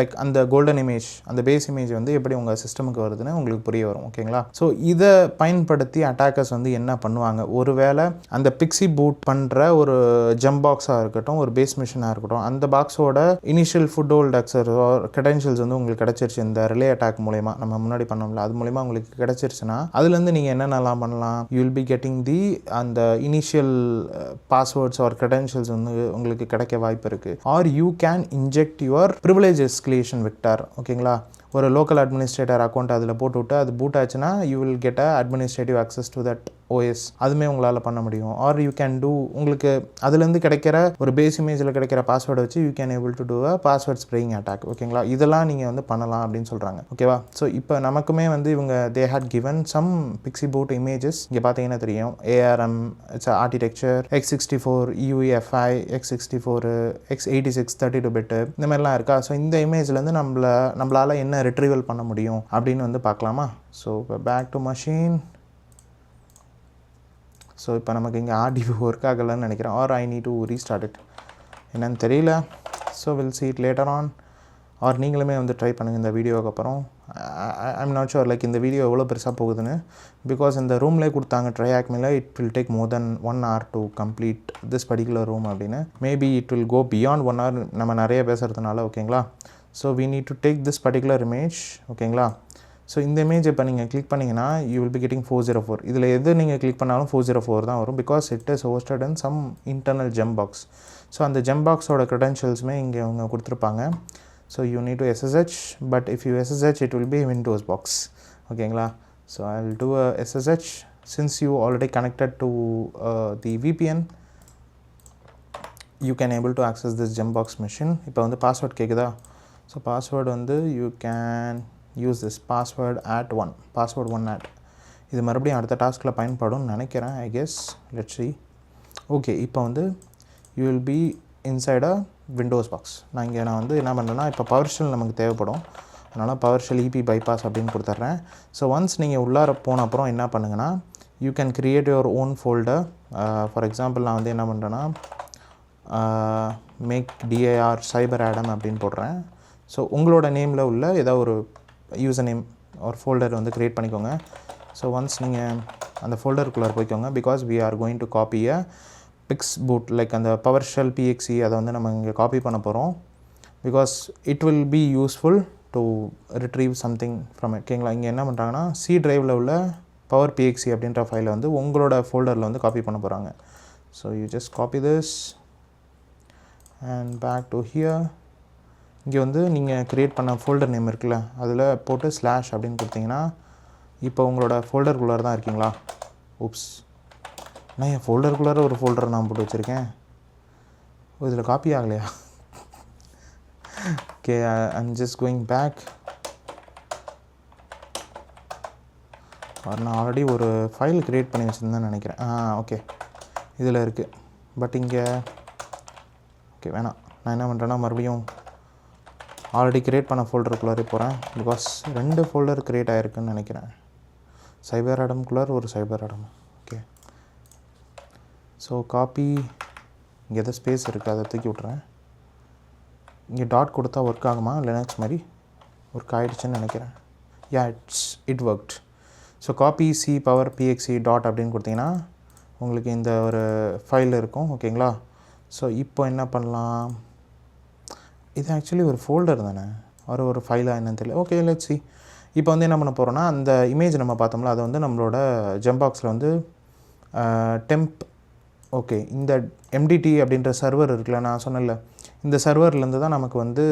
லைக் அந்த கோல்டன் இமேஜ், அந்த பேஸ் இமேஜ் வந்து எப்படி உங்கள் சிஸ்டமுக்கு வருதுன்னு உங்களுக்கு புரிய வரும். ஓகேங்களா? ஸோ இதை பயன்படுத்தி அட்டாக்கர்ஸ் வந்து என்ன பண்ணுவாங்க, ஒருவேளை அந்த பிக்ஸி பூட் பண்ணுற ஒரு ஜம்ப் பாக்ஸாக இருக்கட்டும், ஒரு பேஸ் மிஷினாக இருக்கட்டும், அந்த பாக்ஸோட இனிஷியல் ஃபுட் ஹோல்ட் அக்சர் கிரெடென்ஷியல்ஸ் வந்து உங்களுக்கு கிடச்சிருச்சு இந்த ரிலே அட்டாக் மூலயமா, நம்ம முன்னாடி பண்ணோம்ல, அது மூலமா உங்களுக்கு கிடைச்சிருச்சுன்னா அதுலேருந்து நீங்கள் என்னென்னலாம் பண்ணலாம், you will be getting the அந்த இனிஷியல் பாஸ்வேர்ட்ஸ் ஆர் கிரெடென்ஷியல்ஸ் வந்து உங்களுக்கு கிடைக்க வாய்ப்பு இருக்குது. Are you can inject your privilege escalation vector. ஓகேங்களா? ஒரு லோக்கல் அட்மினிஸ்ட்ரேட்டர் அக்கௌண்ட் அதில் போட்டு விட்டு அது பூட் ஆச்சுன்னா you will get a administrative access to that OS. அதுவுமே உங்களால் பண்ண முடியும். ஆர் யூ கேன் டூ, உங்களுக்கு அதுலேருந்து கிடைக்கிற ஒரு பேஸ் இமேஜில் கிடைக்கிற பாஸ்வேர்டை வச்சு you can able to do a password spraying attack. ஓகேங்களா? இதெல்லாம் நீங்கள் வந்து பண்ணலாம் அப்படின்னு சொல்கிறாங்க. ஓகேவா? ஸோ இப்போ நமக்குமே வந்து இவங்க they had given some pixie boot images. இங்கே பார்த்தீங்கன்னா தெரியும், ARM, it's architecture, x64, UEFI, x64, x86 32-bit இந்த மாதிரிலாம் இருக்கா. ஸோ இந்த இமேஜ்லேருந்து நம்மளால் என்ன ரிட்ரீவல் பண்ண முடியும் அப்படின்னு வந்து பார்க்கலாமா? ஸோ இப்போ பேக் டு மஷீன். ஸோ இப்போ நமக்கு இங்கே RDB ஒர்க் ஆகலைன்னு நினைக்கிறேன், or I need to restart it, என்னன்னு தெரியல. So will see it later on. Or நீங்களுமே வந்து ட்ரை பண்ணுங்கள் இந்த வீடியோவுக்கு அப்புறம். ஐம் நாட் ஷுர் லைக் இந்த வீடியோ எவ்வளோ பெருசாக போகுதுன்னு, பிகாஸ் இந்த ரூம்லேயே கொடுத்தாங்க TryHackMe it will take more then 1 hour to complete this particular room அப்படின்னு. Maybe it will go beyond 1 hour நம்ம நிறைய பேசுகிறதுனால. ஓகேங்களா? So we need to take this particular image. ஓகேங்களா? ஸோ இந்த இமேஜ் இப்போ நீங்கள் கிளிக் பண்ணிங்கன்னா யூ வில் பி கெட்டிங் 404. இதில் எது நீங்கள் கிளிக் பண்ணாலும் 404 தான் வரும், because it is hosted in some internal jump box. ஸோ அந்த ஜெம் பாக்ஸோட க்ரெடென்ஷியல்ஸுமே இங்கே அவங்க கொடுத்துருப்பாங்க. So you need to SSH, but if you SSH it will be Windows box. ஓகேங்களா? So I will do a SSH since you already connected to the VPN. you can able to access this gem box machine. இப்போ வந்து பாஸ்வேர்ட் கேட்குதா? ஸோ பாஸ்வேர்டு வந்து you can use this password @1, password 1 இது மறுபடியும் அடுத்த டாஸ்கில் பயன்படும் நினைக்கிறேன், I guess. Let's see. Okay, இப்போ வந்து you will be inside a Windows box. நான் வந்து என்ன பண்ணுறேன்னா, இப்போ பவர்ஷெல் நமக்கு தேவைப்படும், அதனால் பவர்ஷெல் EP bypass அப்படின்னு கொடுத்துட்றேன். ஸோ ஒன்ஸ் நீங்கள் உள்ளார போன அப்புறம் என்ன பண்ணுங்கன்னா, you can create your own folder. For example நான் வந்து என்ன பண்ணுறேன்னா, மேக் DIR சைபர் ஆடம் அப்படின்னு போடுறேன். ஸோ உங்களோட நேமில் உள்ள ஏதாவது ஒரு யூசர் நேம் ஒரு ஃபோல்டர் வந்து க்ரியேட் பண்ணிக்கோங்க. ஸோ ஒன்ஸ் நீங்கள் அந்த ஃபோல்டருக்குள்ளே போய்க்கோங்க, because we are going to copy a pix boot, like அந்த PowerShell PXE அதை வந்து நம்ம இங்கே காப்பி பண்ண போகிறோம், because it will be useful to retrieve something from it. ஓகேங்களா? இங்கே என்ன பண்ணுறாங்கன்னா, C டிரைவில் உள்ள பவர் PXE அப்படின்ற ஃபைலை வந்து உங்களோட ஃபோல்டரில் வந்து காப்பி பண்ண போகிறாங்க. So you just copy this and back to here. இங்கே வந்து நீங்கள் க்ரியேட் பண்ண ஃபோல்டர் நேம் இருக்குல்ல, அதில் போட்டு ஸ்லாஷ் அப்படின்னு கொடுத்தீங்கன்னா இப்போ உங்களோட ஃபோல்டருக்குள்ளார தான் இருக்கீங்களா? உப்ஸ், நான் என் ஃபோல்டருக்குள்ளார ஒரு ஃபோல்டர் நான் போட்டு வச்சுருக்கேன், இதில் காப்பி ஆகலையா? Okay, I'm just going back. நான் ஆல்ரெடி ஒரு ஃபைல் க்ரியேட் பண்ணி வச்சுருந்தேன்னு நினைக்கிறேன். ஓகே, இதில் இருக்குது, பட் இங்கே ஓகே வேணாம். நான் என்ன பண்ணுறேன்னா, மறுபடியும் ஆல்ரெடி க்ரியேட் பண்ண ஃபோல்டருக்குள்ளாரே போகிறேன், பிகாஸ் 2 ஃபோல்டர் க்ரியேட் ஆகிருக்குன்னு நினைக்கிறேன். சைபர் ஆடம்குள்ளார ஒரு சைபர் ஆடம். ஓகே, ஸோ காப்பி, இங்கே எதாவது ஸ்பேஸ் இருக்குது, அதை தூக்கி விட்றேன். இங்கே டாட் கொடுத்தா ஒர்க் ஆகுமா? லினக்ஸ் மாதிரி ஒர்க் ஆகிடுச்சுன்னு நினைக்கிறேன். Yeah, it worked. So copy C power PXE dot அப்படின்னு கொடுத்தீங்கன்னா உங்களுக்கு இந்த ஒரு ஃபைல் இருக்கும். ஓகேங்களா? ஸோ இப்போ என்ன பண்ணலாம், இது ஆக்சுவலி ஒரு ஃபோல்டர் தானே, ஒரு ஃபைலாக என்னன்னு தெரியல. Okay, let's see. இப்போ வந்து என்ன பண்ண போகிறோன்னா, அந்த இமேஜ் நம்ம பார்த்தோம்ல, அதை வந்து நம்மளோட ஜெம் பாக்ஸில் வந்து டெம்ப், ஓகே, இந்த MDT அப்படின்ற சர்வர் இருக்குல்ல, நான் சொன்னல இந்த சர்வர்லேருந்து தான் நமக்கு வந்து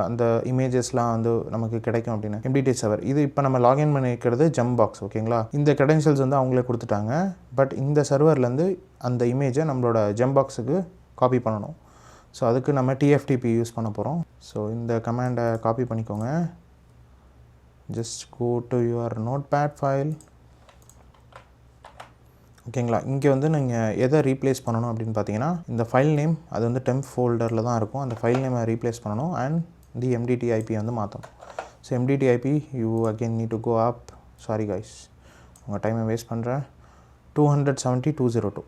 அந்த இமேஜஸ்லாம் வந்து நமக்கு கிடைக்கும் அப்படின்னு MDT சர்வர். இது இப்போ நம்ம லாகின் பண்ணிக்கிறது ஜம்ப் பாக்ஸ். ஓகேங்களா, இந்த க்ரெடென்ஷியல்ஸ் வந்து அவங்களே கொடுத்துட்டாங்க. பட் இந்த சர்வர்லேருந்து அந்த இமேஜை நம்மளோட ஜம்ப் பாக்ஸுக்கு காப்பி பண்ணணும். ஸோ அதுக்கு நம்ம TFTP யூஸ் பண்ண போகிறோம். ஸோ இந்த கமாண்டை காப்பி பண்ணிக்கோங்க. Just go to your notepad file. ஓகேங்களா, இங்கே வந்து நீங்கள் எதை ரீப்ளேஸ் பண்ணணும் அப்படின்னு பார்த்தீங்கன்னா, இந்த ஃபைல் நேம் அது வந்து டெம்ப் ஃபோல்டரில் தான் இருக்கும். அந்த ஃபைல் நேமை ரீப்ளேஸ் பண்ணணும் அண்ட் தி MDT IP வந்து மாற்றணும். So MDT IP you again need to go up. Sorry guys, உங்கள் டைமை வேஸ்ட் பண்ணுறேன். 270.202.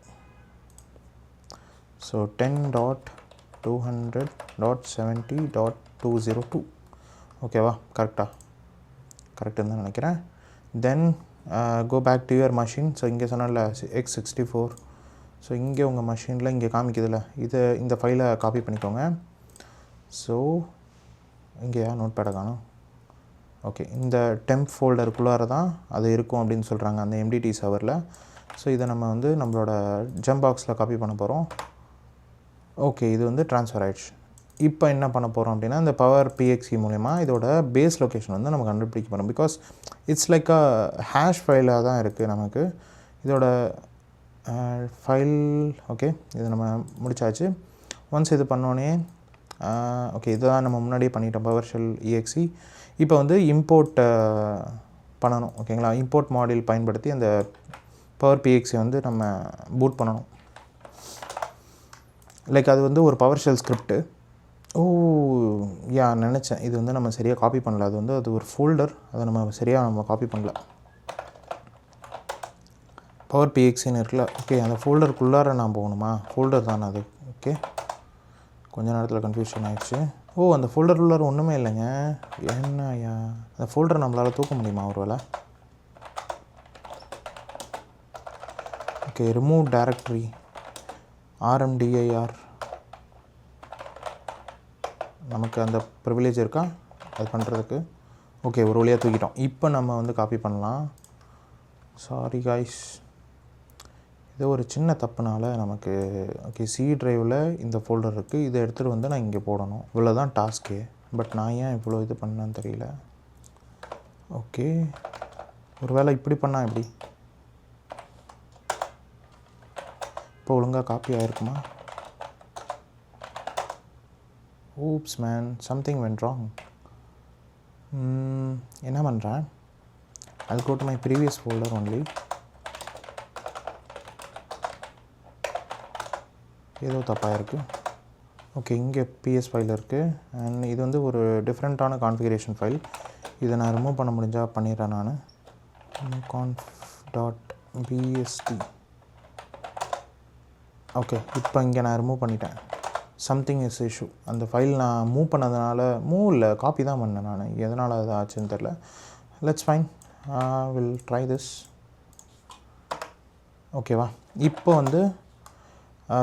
ஸோ 10.200.70.202. ஓகேவா, கரெக்டுன்னு தான் நினைக்கிறேன். Then go back to your machine. So இங்கே சொன்னால X64. ஸோ இங்கே உங்கள் மஷினில் இங்கே காமிக்குதுல்ல, இந்த ஃபைலை காப்பி பண்ணிக்கோங்க. ஸோ இங்கேயா நோட்பேடை காணும். ஓகே, இந்த டெம்ப் ஃபோல்டருக்குள்ளார தான் அது இருக்கும் அப்படின்னு சொல்கிறாங்க அந்த MDT சர்வரில். ஸோ இதை நம்ம வந்து நம்மளோட ஜம்ப் பாக்ஸில் காப்பி பண்ண போகிறோம். ஓகே, இது வந்து ட்ரான்ஸ்ஃபர் ஆகிடுச்சு. இப்போ என்ன பண்ண போகிறோம் அப்படின்னா, இந்த பவர் PXE மூலமா இதோட பேஸ் லொக்கேஷன் வந்து நம்ம கண்டுபிடிக்க போகிறோம். Because it's like a hash ஃபைலாக தான் இருக்குது நமக்கு இதோட ஃபைல். ஓகே, இது நம்ம முடிச்சாச்சு. ஒன்ஸ் இது பண்ணோன்னே ஓகே, இதுதான் நம்ம முன்னாடியே பண்ணிட்டோம் PowerShell EXE. இப்போ வந்து இம்போர்ட் பண்ணணும். ஓகேங்களா, இம்போர்ட் மாடியூல் பயன்படுத்தி அந்த பவர் PXE வந்து நம்ம பூட் பண்ணணும். லைக் அது வந்து ஒரு PowerShell ஸ்கிரிப்ட். நினச்சேன் இது வந்து நம்ம சரியாக காப்பி பண்ணல. அது ஒரு ஃபோல்டர், அதை நம்ம சரியாக காப்பி பண்ணல. பவர் PXEன்னு இருக்குல்ல, ஓகே, அந்த ஃபோல்டருக்குள்ளார நான் போகணுமா? ஃபோல்டர் தானே அது. ஓகே, கொஞ்ச நேரத்தில் கன்ஃபியூஷன் ஆகிடுச்சு. அந்த ஃபோல்டருக்குள்ளார ஒன்றுமே இல்லைங்க. என்னையா அந்த ஃபோல்டரை நம்மளால் தூக்க முடியுமா ஒரு வேளை? Okay, remove directory RMDIR. நமக்கு அந்த ப்ரிவிலேஜ் இருக்கா அது பண்ணுறதுக்கு? ஓகே, ஒரு வழியாக தூக்கிட்டோம். இப்போ நம்ம வந்து காப்பி பண்ணலாம். சாரி காய்ஸ், இது ஒரு சின்ன தப்புனால நமக்கு. ஓகே, C ட்ரைவில் இந்த ஃபோல்டர் இருக்குது. இதை எடுத்துகிட்டு வந்து நான் இங்கே போடணும். இவ்வளோ தான் டாஸ்க்கே. பட் நான் ஏன் இவ்வளோ இது பண்ணேன்னு தெரியல. ஓகே, ஒரு வேளை இப்படி பண்ணால் எப்படி? இப்போ ஒழுங்காக காப்பி ஆகிருக்குமா? Oops man, something went wrong. என்ன பண்ணுறேன்? I'll go to my previous folder only. ஏதோ தப்பாக இருக்குது. ஓகே, இங்கே PS ஃபைல் இருக்குது அண்ட் இது வந்து ஒரு டிஃப்ரெண்ட்டான கான்ஃபிகரேஷன் ஃபைல். இதை நான் ரிமூவ் பண்ண முடிஞ்சால் பண்ணிடுறேன் நான். conf.bst. ஓகே, இப்போ இங்கே நான் ரிமூவ் பண்ணிட்டேன். Something is issue. அந்த ஃபைல் நான் மூவ் பண்ணதுனால இல்லை காப்பி தான் பண்ணேன் நான். எதனால் அது ஆச்சுன்னு தெரில. Let's fine, will try this. ஓகேவா, இப்போ வந்து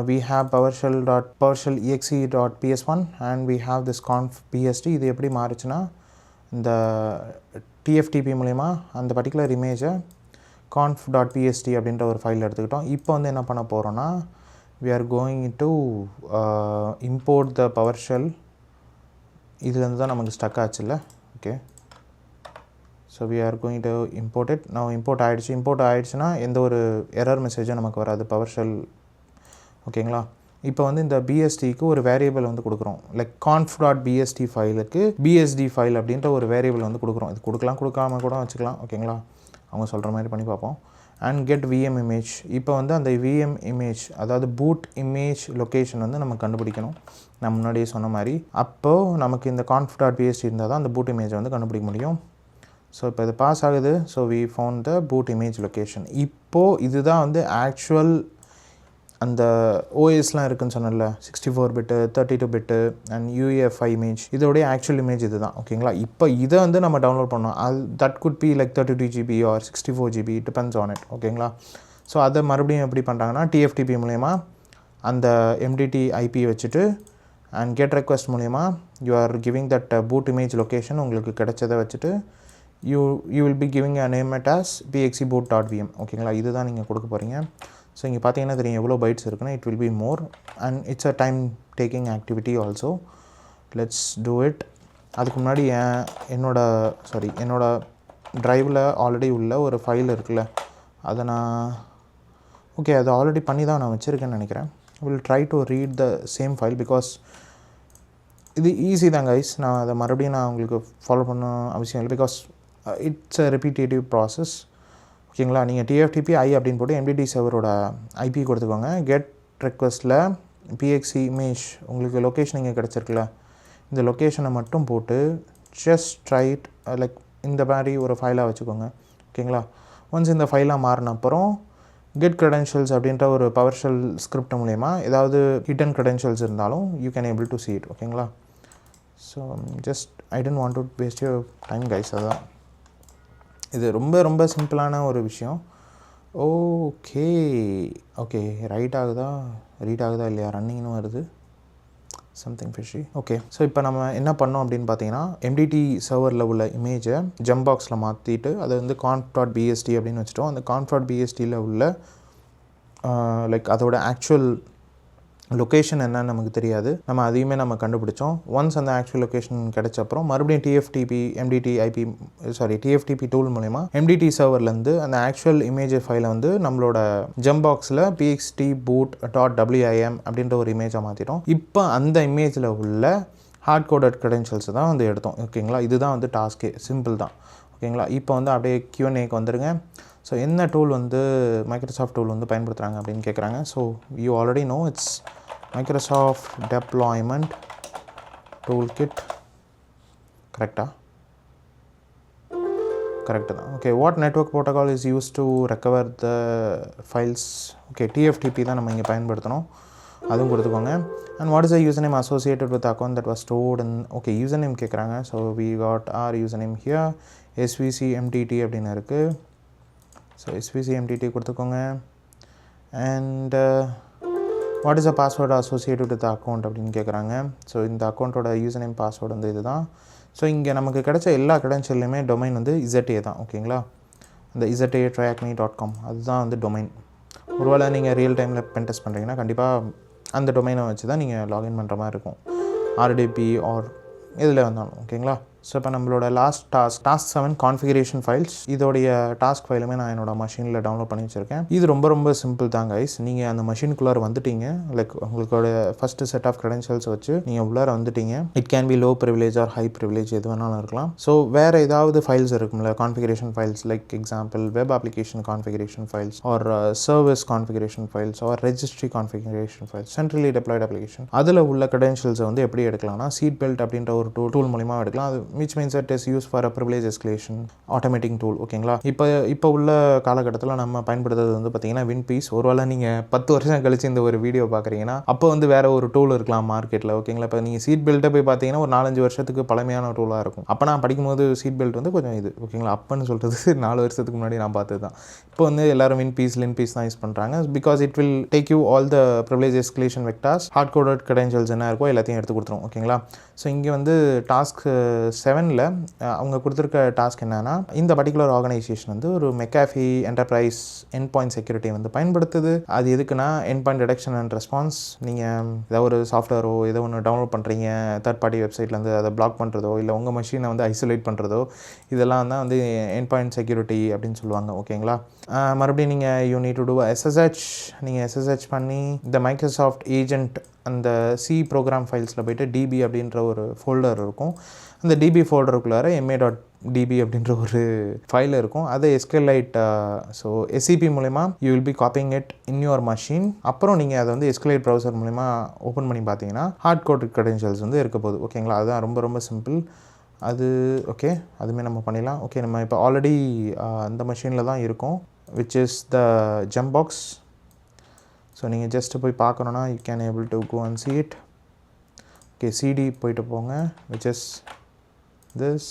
we have PowerShell exe.ps1 and we have this conf.bst. இது எப்படி மாறுச்சுன்னா, இந்த TFTP மூலமா அந்த பர்டிகுலர் இமேஜை conf.bst அப்படின்ற ஒரு ஃபைல் எடுத்துக்கிட்டோம். இப்போ வந்து என்ன பண்ண போகிறோன்னா, we are going to import the PowerShell. இதுலேருந்து தான் நமக்கு ஸ்டக் ஆச்சுல்ல. Okay, so we are going to import it. now import ஆகிடுச்சுன்னா எந்த ஒரு எரர் மெசேஜும் நமக்கு வராது PowerShell. ஓகேங்களா, இப்போ வந்து இந்த BSDக்கு ஒரு வேரியபிள் வந்து கொடுக்குறோம். லைக் conf.bst ஃபைலுக்கு BSD ஃபைல் அப்படின்ற ஒரு வேரியபிள் வந்து கொடுக்குறோம். இது கொடுக்காம கூட வச்சுக்கலாம். ஓகேங்களா, அவங்க சொல்கிற மாதிரி பண்ணி பார்ப்போம். And get VM image. இப்போ வந்து அந்த VM இமேஜ், அதாவது பூட் இமேஜ் லொக்கேஷன் வந்து நம்ம கண்டுபிடிக்கணும். நான் முன்னாடியே சொன்ன மாதிரி. அப்போது நமக்கு இந்த conf.bst இருந்தால் தான் அந்த பூட் இமேஜை வந்து கண்டுபிடிக்க முடியும். ஸோ இப்போ இது பாஸ் ஆகுது. So we found the boot image location. இப்போது இதுதான் வந்து ஆக்சுவல் அந்த OSலாம் இருக்குதுன்னு சொன்னல, 64 bit 32 bit and UEFI image, இதோடைய ஆக்சுவல் இமேஜ் இது தான். ஓகேங்களா, இப்போ இதை வந்து நம்ம டவுன்லோட் பண்ணோம். That could be like 32 GB or 64 GB, depends on it. ஓகேங்களா, ஸோ அதை மறுபடியும் எப்படி பண்ணுறாங்கன்னா, TFTP மூலயமா அந்த MDT IP வச்சுட்டு அண்ட் கெட் ரெக்வஸ்ட் மூலயமா you are giving that boot image location உங்களுக்கு கிடைச்சதை வச்சுட்டு you will be giving a name it as pxeboot.vm. ஓகேங்களா, இதுதான் நீங்கள் கொடுக்க போகிறீங்க. ஸோ இங்கே பார்த்தீங்கன்னா தெரியும் எவ்வளோ பைட்ஸ் இருக்குன்னா, it will be more and it's a time taking activity also. Let's do it. அதுக்கு முன்னாடி என்னோட ட்ரைவில் ஆல்ரெடி உள்ள ஒரு ஃபைல் இருக்குல்ல, அதை நான் ஓகே அதை ஆல்ரெடி பண்ணி தான் நான் வச்சுருக்கேன்னு நினைக்கிறேன். Will try to read the same file because இது ஈஸி தான் கைஸ். நான் அதை மறுபடியும் உங்களுக்கு ஃபாலோ பண்ண அவசியம் இல்லை because it's a repetitive process. ஓகேங்களா, நீங்கள் டிஎஃப்டிபி ஐ அப்படின்னு போட்டு எம்டிடி சர்வரோட ஐபி கொடுத்துக்கோங்க. கெட் ரெக்வஸ்ட்டில் பிஎக்சி இமேஜ் உங்களுக்கு லொக்கேஷன் இங்கே கிடச்சிருக்குல்ல, இந்த லொக்கேஷனை மட்டும் போட்டு ஜஸ்ட் ட்ரைட் லைக் இந்த மாதிரி ஒரு ஃபைலாக வச்சுக்கோங்க. ஓகேங்களா, ஒன்ஸ் இந்த ஃபைலாக மாறின அப்புறம் கெட் க்ரெடென்ஷியல்ஸ் அப்படின்ற ஒரு பவர்ஷெல் ஸ்கிரிப்ட் மூலயமா ஏதாவது ஹிடன் க்ரெடென்ஷியல்ஸ் இருந்தாலும் you can able to see it. ஓகேங்களா, so just I don't want to waste your time guys. அதுதான் இது ரொம்ப ரொம்ப சிம்பிளான ஒரு விஷயம். ஓகே ஓகே ரீட் ஆகுதா இல்லையா, ரன்னிங்னு வருது, சம்திங் ஃபிஷி. ஓகே, ஸோ இப்போ நம்ம என்ன பண்ணோம் அப்படின்னு பார்த்தீங்கன்னா எம்டிடி சர்வரில் உள்ள இமேஜை ஜம்ப் பாக்ஸில் மாற்றிட்டு அதை வந்து conf.bst அப்படின்னு வச்சுட்டோம். அந்த conf.bstயில் உள்ள லைக் அதோட ஆக்சுவல் லொக்கேஷன் என்னன்னு நமக்கு தெரியாது, நம்ம அதையுமே நம்ம கண்டுபிடிச்சோம். ஒன்ஸ் அந்த ஆக்சுவல் லொக்கேஷன் கிடைச்ச அப்புறம் மறுபடியும் டிஎஃப்டிபி டூல் மூலமா எம்டிடி சர்வர்லேருந்து அந்த ஆக்சுவல் இமேஜ் ஃபைலை வந்து நம்மளோட ஜம்ப் பாக்ஸில் pxtboot.wim அப்படின்ற ஒரு இமேஜை மாற்றிட்டோம். இப்போ அந்த இமேஜில் உள்ள ஹார்ட் கோடட் க்ரெடென்ஷியல்ஸ் தான் வந்து எடுத்தோம். ஓகேங்களா, இதுதான் வந்து டாஸ்கே, சிம்பிள் தான். ஓகேங்களா, இப்போ வந்து அப்படியே Q&Aக்கு வந்துடுங்க. ஸோ என்ன டூல் வந்து மைக்ரோசாஃப்ட் டூல் வந்து பயன்படுத்துகிறாங்க அப்படின்னு கேட்குறாங்க. So you already know it's Microsoft deployment tool kit. கரெக்டாக தான். Okay, what network protocol is use to recover the files. Okay, TFTP தான் நம்ம இங்கே பயன்படுத்தணும், அதுவும் கொடுத்துக்கோங்க. And what is the user name associated with account that was stored in. Okay, user name கேட்குறாங்க. So we got our user name here, svcmtt அப்படின்னு இருக்குது. ஸோ svcmtt கொடுத்துக்கோங்க. And what is a password associated with account அப்படின்னு கேட்குறாங்க. ஸோ இந்த அக்கௌண்ட்டோட யூசர் நேம் பாஸ்வேர்டு வந்து இது தான். ஸோ இங்கே நமக்கு கிடைச்ச எல்லா க்ரெடென்ஷியல்லையுமே டொமைன் வந்து ZA தான். ஓகேங்களா, இந்த ZA-triacme.com அதுதான் வந்து டொமைன். ஒருவேளை நீங்கள் ரியல் டைமில் பென் டெஸ்ட் பண்ணுறீங்கன்னா கண்டிப்பாக அந்த டொமைனை வச்சு தான் நீங்கள் லாகின் பண்ணுற மாதிரி இருக்கும், RDP ஆர் இதில் வந்தாலும். ஓகேங்களா, ஸோ இப்போ நம்மளோட டாஸ்க் 7 கான்ஃபிகரேஷன் ஃபைல்ஸ். இதோடைய டாஸ்க் ஃபைலுமே நான் என்னோட மஷினில் டவுன்லோட் பண்ணி வச்சுருக்கேன். இது ரொம்ப ரொம்ப சிம்பிள் தான் கைஸ். நீங்கள் அந்த மஷினுக்குள்ளார வந்துட்டீங்க, லைக் உங்களோட ஃபஸ்ட்டு செட் ஆஃப் க்ரெடென்ஷியல்ஸ் வச்சு நீங்கள் உள்ளார வந்துட்டீங்க. It can be low privilege or high privilege, எது வேணாலும் இருக்கலாம். ஸோ வேறு ஏதாவது ஃபைல்ஸ் இருக்கும்ல configuration files, like example web application configuration files or service configuration files or registry configuration files, centrally deployed application. அதில் உள்ள க்ரெடென்ஷியல்ஸை வந்து எப்படி எடுக்கலாம்னா சீட் பெல்ட் அப்படின்ற ஒரு டூல் மூலிமா எடுக்கலாம். அது which means that is used for a privilege escalation automating tool. ஓகேங்களா, இப்போ உள்ள காலகட்டத்தில் நம்ம பயன்படுத்துறது வந்து பார்த்தீங்கன்னா வின்பீஸ். ஒருவேளை நீங்கள் 10 வருஷம் கழிச்சு இந்த ஒரு வீடியோ பார்க்குறீங்கன்னா அப்போ வந்து வேறு ஒரு டூல் இருக்கலாம் மார்க்கெட்டில். ஓகேங்களா, இப்போ நீங்கள் சீட் பெல்ட்டை போய் பார்த்தீங்கன்னா ஒரு 4-5 வருஷத்துக்கு பழமையான டூலாக இருக்கும். அப்போ நான் படிக்கும்போது சீட் பெல்ட் வந்து கொஞ்சம் இது. ஓகேங்களா, அப்போன்னு சொல்கிறது 4 வருஷத்துக்கு முன்னாடி நான் பார்த்தது தான். இப்போ வந்து எல்லாரும் வின்பீஸ் லின்பீஸ் தான் யூஸ் பண்ணுறாங்க because it will take you all the privilege escalation vectors, hard coded credentials என்ன இருக்கோ எல்லாத்தையும் எடுத்து கொடுத்துரும். ஓகேங்களா, ஸோ இங்கே வந்து டாஸ்க் 7ல் அவங்க கொடுத்துருக்க டாஸ்க் என்னன்னா இந்த பர்டிகுலர் ஆர்கனைசேஷன் வந்து ஒரு மெக்காஃபி என்டர்பிரைஸ் எண்ட் பாயிண்ட் செக்யூரிட்டியை வந்து பயன்படுத்துது. அது எதுக்குன்னா end point detection and response. நீங்கள் ஏதாவது ஒரு சாஃப்ட்வேரோ ஏதோ ஒன்று டவுன்லோட் பண்ணுறீங்க தேர்ட் பார்ட்டி வெப்சைட்லேருந்து அதை பிளாக் பண்ணுறதோ இல்லை உங்கள் மெஷினை வந்து ஐசோலேட் பண்ணுறதோ இதெல்லாம் தான் வந்து எண்ட் பாயிண்ட் செக்யூரிட்டி அப்படின்னு சொல்லுவாங்க. ஓகேங்களா, மறுபடியும் நீங்கள் you need to do SSH. நீங்கள் SSH பண்ணி இந்த மைக்ரோசாஃப்ட் ஏஜென்ட் அந்த சி ப்ரோக்ராம் ஃபைல்ஸில் போய்ட்டு DB அப்படின்ற ஒரு ஃபோல்டர் இருக்கும். அந்த DB ஃபோல்டருக்குள்ளார ma.db அப்படின்ற ஒரு ஃபைல் இருக்கும். அதை எஸ்கலேட் ஸோ SCP மூலமா you will B copying it in your machine. அப்புறம் நீங்கள் அதை வந்து எஸ்கலேட் ப்ரௌசர் மூலமா ஓப்பன் பண்ணி பார்த்தீங்கன்னா ஹார்ட் கோடட் க்ரெடென்ஷியல்ஸ் வந்து இருக்க போகுது. ஓகேங்களா, அதுதான் ரொம்ப ரொம்ப சிம்பிள். அது ஓகே, அதுவுமே நம்ம பண்ணிடலாம். ஓகே, நம்ம இப்போ ஆல்ரெடி அந்த மஷினில் தான் இருக்கோம், which is the jump box. So நீங்கள் ஜஸ்ட்டு போய் பார்க்கணுன்னா you can able to go and see it. Okay, CD போயிட்டு போங்க, விச் இஸ் திஸ்.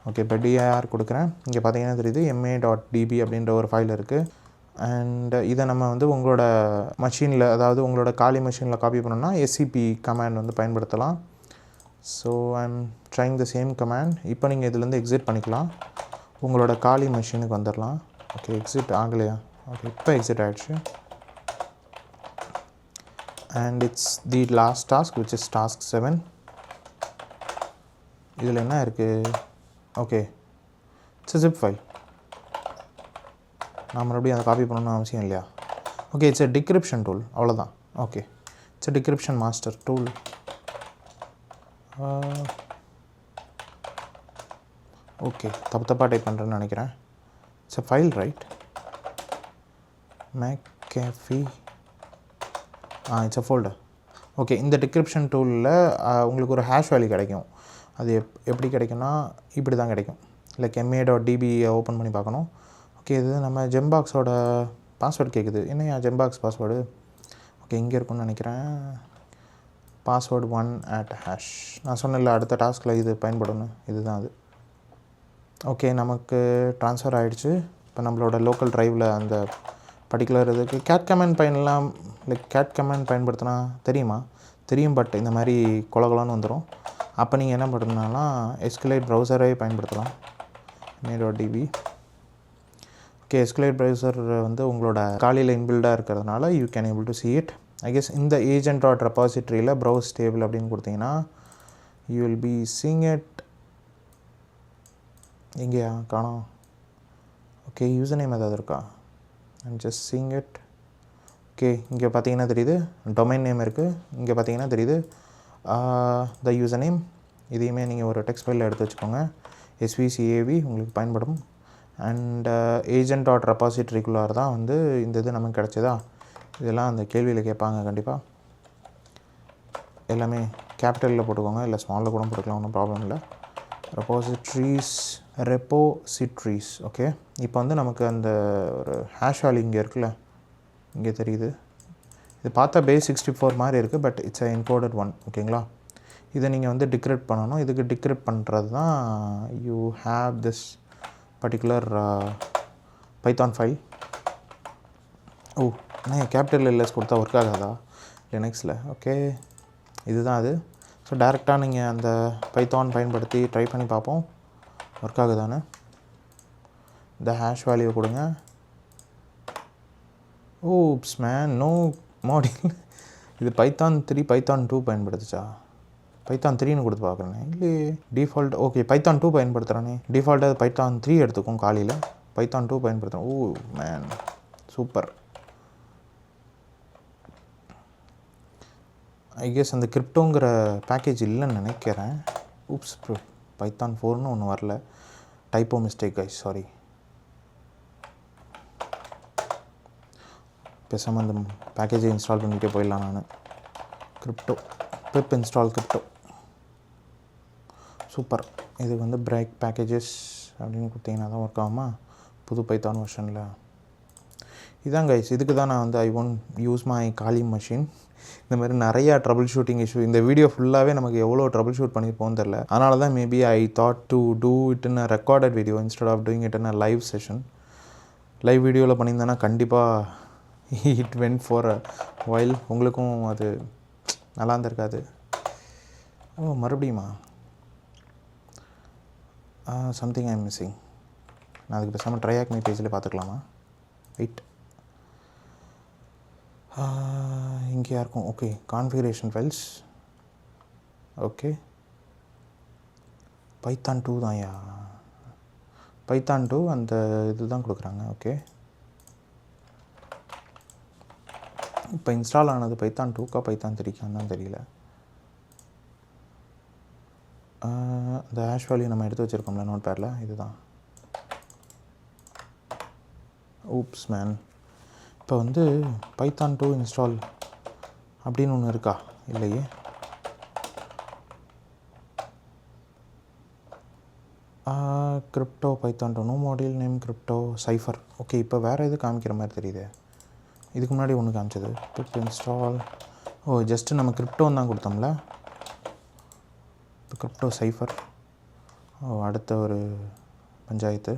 ஓகே, இப்போ DIR கொடுக்குறேன். இங்கே பார்த்தீங்கன்னா தெரியுது ma.db அப்படின்ற ஒரு ஃபைல் இருக்குது. அண்ட் இதை நம்ம வந்து உங்களோட மஷினில், அதாவது உங்களோட காலி மஷினில் காப்பி பண்ணோம்னா SCP கமாண்ட் வந்து பயன்படுத்தலாம். So I'm trying the same command. இப்போ நீங்கள் இதுலேருந்து எக்ஸிட் பண்ணிக்கலாம், உங்களோட காலி மஷினுக்கு வந்துடலாம். ஓகே, எக்ஸிட் ஆகலையா? ஓகே, இப்போ எக்ஸிட் ஆகிடுச்சு. and it's the last task which is task 7. இதில் என்ன இருக்குது? Okay, it's a zip file. நான் மறுபடியும் அதை காப்பி பண்ணணும்னு அவசியம் இல்லையா? Okay, it's a decryption tool, அவ்வளோதான். Okay, it's a decryption master tool. Okay, தப்பாக டைப் பண்ணுறேன்னு நினைக்கிறேன். It's a file, right? McAfee. It's a folder. Okay, இந்த டிக்ரிப்ஷன் டூலில் உங்களுக்கு ஒரு ஹேஷ் வேல்யூ கிடைக்கும். அது எப்படி கிடைக்கும்னா இப்படி தான் கிடைக்கும். லைக் ma.db ஓப்பன் பண்ணி பார்க்கணும். ஓகே, இது நம்ம ஜெம்பாக்ஸோட பாஸ்வேர்டு கேட்குது. என்னையா ஜெம்பாக்ஸ் பாஸ்வேர்டு? ஓகே, இங்கே இருக்குன்னு நினைக்கிறேன். பாஸ்வேர்டு 1@#. நான் சொன்னேன்ல அடுத்த டாஸ்கில் இது பயன்படணும். இதுதான் அது. ஓகே, நமக்கு ட்ரான்ஸ்ஃபர் ஆகிடுச்சு. இப்போ நம்மளோட லோக்கல் ட்ரைவில் அந்த பர்டிகுலர் இதுக்கு கேட் கமெண்ட் பயனெல்லாம், லைக் கேட் கமெண்ட் பயன்படுத்தினா தெரியுமா? தெரியும், பட் இந்த மாதிரி கொலகொலான்னு வந்துடும். அப்போ நீங்கள் என்ன பண்ணுறதுனால எஸ்கலேட் ப்ரௌசரை பயன்படுத்தலாம். ma.db. ஓகே, எஸ்கலேட் ப்ரௌசர் வந்து உங்களோட காலியில் இன்பில்டாக இருக்கிறதுனால you can able to see it. I guess இந்த ஏஜென்ட் டாட் ரெபாசிட்ரியில் ப்ரௌஸ் டேபிள் அப்படின்னு கொடுத்தீங்கன்னா you will B seeing it. எங்கேயா காணோம்? ஓகே, யூசர் நேம் ஏதாவது இருக்கா? I'm just seeing it. Okay, இங்கே பார்த்தீங்கன்னா தெரியுது டொமைன் நேம் இருக்குது. இங்கே பார்த்தீங்கன்னா தெரியுது த யூசர் நேம். இதையுமே நீங்கள் ஒரு டெக்ஸ்ட் ஃபைலில் எடுத்து வச்சுக்கோங்க. SVCAV உங்களுக்கு பயன்படும். அண்ட் ஏஜென்ட் டாட் ரெபாசிட்ரிக்குள்ளார் தான் வந்து இந்த இது நமக்கு கிடச்சதா. இதெல்லாம் அந்த கேள்வியில் கேட்பாங்க கண்டிப்பாக. எல்லாமே கேபிட்டலில் போட்டுக்கோங்க, இல்லை ஸ்மாலில் கூட போட்டுக்கலாம், ஒன்றும் ப்ராப்ளம் இல்லை. ரெப்போசிட்ரீஸ். ஓகே, இப்போ வந்து நமக்கு அந்த ஒரு ஹேஷ் வேல்யூ இங்கே இருக்குல்ல, இங்கே தெரியுது. இது பார்த்தா பேஸ் 64 மாதிரி இருக்குது, but it's a encoded one. ஓகேங்களா, இதை நீங்கள் வந்து டிக்ரிப்ட் பண்ணணும். இதுக்கு டிக்ரிப்ட் பண்ணுறது தான் you have this particular Python file. ஓ, என்ன கேபிட்டல் எல்எஸ் கொடுத்தா ஒர்க் ஆகாதா லினக்ஸில்? ஓகே, இதுதான் அது. ஸோ டேரெக்டாக நீங்கள் அந்த பைத்தான் பயன்படுத்தி ட்ரை பண்ணி பார்ப்போம் ஒர்க் ஆகுதானே. இந்த ஹேஷ் வேல்யூ கொடுங்க. Oops man, no module. இது பைத்தான் 3 பைத்தான் 2 பயன்படுத்துச்சா? பைத்தான் 3ன்னு கொடுத்து பார்க்குறேனே, இல்லையே. டிஃபால்ட் ஓகே, பைத்தான் 2 பயன்படுத்துகிறானே. டிஃபால்ட்டாக பைத்தான் 3 எடுத்துக்கும் காலையில். பைத்தான் 2 பயன்படுத்துகிறேன். Oh man, super. I guess அந்த கிரிப்டோங்கிற பேக்கேஜ் இல்லைன்னு நினைக்கிறேன். ஊப்ஸ், பைத்தான் 4ன்னு ஒன்று வரல. டைப்போ மிஸ்டேக் கைஸ், சாரி. பேசாமல் அந்த பேக்கேஜை இன்ஸ்டால் பண்ணிகிட்டே போயிடலாம். நான் கிரிப்டோ பிப் இன்ஸ்டால் கிரிப்டோ. சூப்பர். இது வந்து பிரேக் பேக்கேஜஸ் அப்படின்னு கொடுத்தீங்கன்னா தான் ஒர்க் ஆகுமா புது பைத்தான் வெர்ஷனில். இதான் கைஸ், இதுக்கு தான் நான் வந்து I won't use my Kali machine. இந்த மாதிரி நிறையா ட்ரபிள் ஷூட்டிங் இஷ்யூ. இந்த வீடியோ ஃபுல்லாகவே நமக்கு எவ்வளோ ட்ரபிள் ஷூட் பண்ணியிருப்போம்னு தெரில. அதனால தான் maybe I thought to do it in a recorded video instead of doing it in a live session. Live வீடியோவில் பண்ணியிருந்தேன்னா கண்டிப்பாக it went for a while. உங்களுக்கும் அது நல்லா இருந்திருக்காது. ஓ, மறுபடியுமா? Something I am missing. நான் அதுக்கு பேசாமல் ட்ரையாக் மீ பேஜில் பார்த்துக்கலாமா? வெயிட், இங்கேயா இருக்கும்? Okay, configuration files. Okay, Python 2 தான்யா. பைத்தான் 2 அந்த இது தான் கொடுக்குறாங்க. ஓகே, இப்போ இன்ஸ்டால் ஆனது பைத்தான் 2க்கா பைத்தான் 3க்கான்னு தான் தெரியல. இந்த ஹேஷ் வேல்யூ நம்ம எடுத்து வச்சுருக்கோம்ல நோட் பேடில், இதுதான். Oops man. இப்போ வந்து பைத்தான் 2 இன்ஸ்டால் அப்படின்னு ஒன்று இருக்கா? இல்லையே. Crypto Python 2 no module name crypto cipher. Okay, இப்போ வேறு எது காமிக்கிற மாதிரி தெரியுது. இதுக்கு முன்னாடி ஒன்று காமிச்சது பிப் இன்ஸ்டால். ஓ, ஜஸ்ட்டு நம்ம கிரிப்டோன்னு தான் கொடுத்தோம்ல. இப்போ கிரிப்டோ சைஃபர். ஓ, அடுத்த ஒரு பஞ்சாயத்து.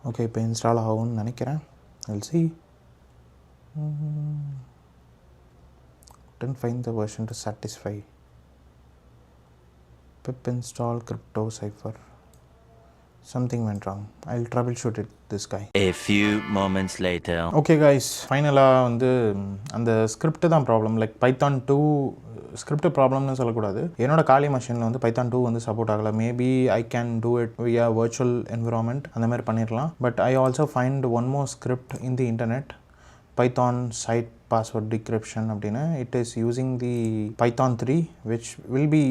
ஓகே, இப்போ இன்ஸ்டால் ஆகும்னு நினைக்கிறேன். I'll see. Didn't find the version to satisfy. Pip install crypto cipher. something went wrong. I'll troubleshoot it this guy. A few moments later. Okay guys, ஃபைனலாக வந்து அந்த ஸ்கிரிப்ட் தான் ப்ராப்ளம். லைக் பைத்தான் 2 ஸ்கிரிப்ட் ப்ராப்ளம்னு சொல்லக்கூடாது. என்னோட காலி மஷினில் வந்து பைத்தான் 2 வந்து சப்போர்ட் ஆகலை. Maybe I can do it via virtual environment, அந்த மாதிரி பண்ணிடலாம். But I also find one more script in the internet, Python side password decryption அப்படின்னு. It is using the Python 3 which will be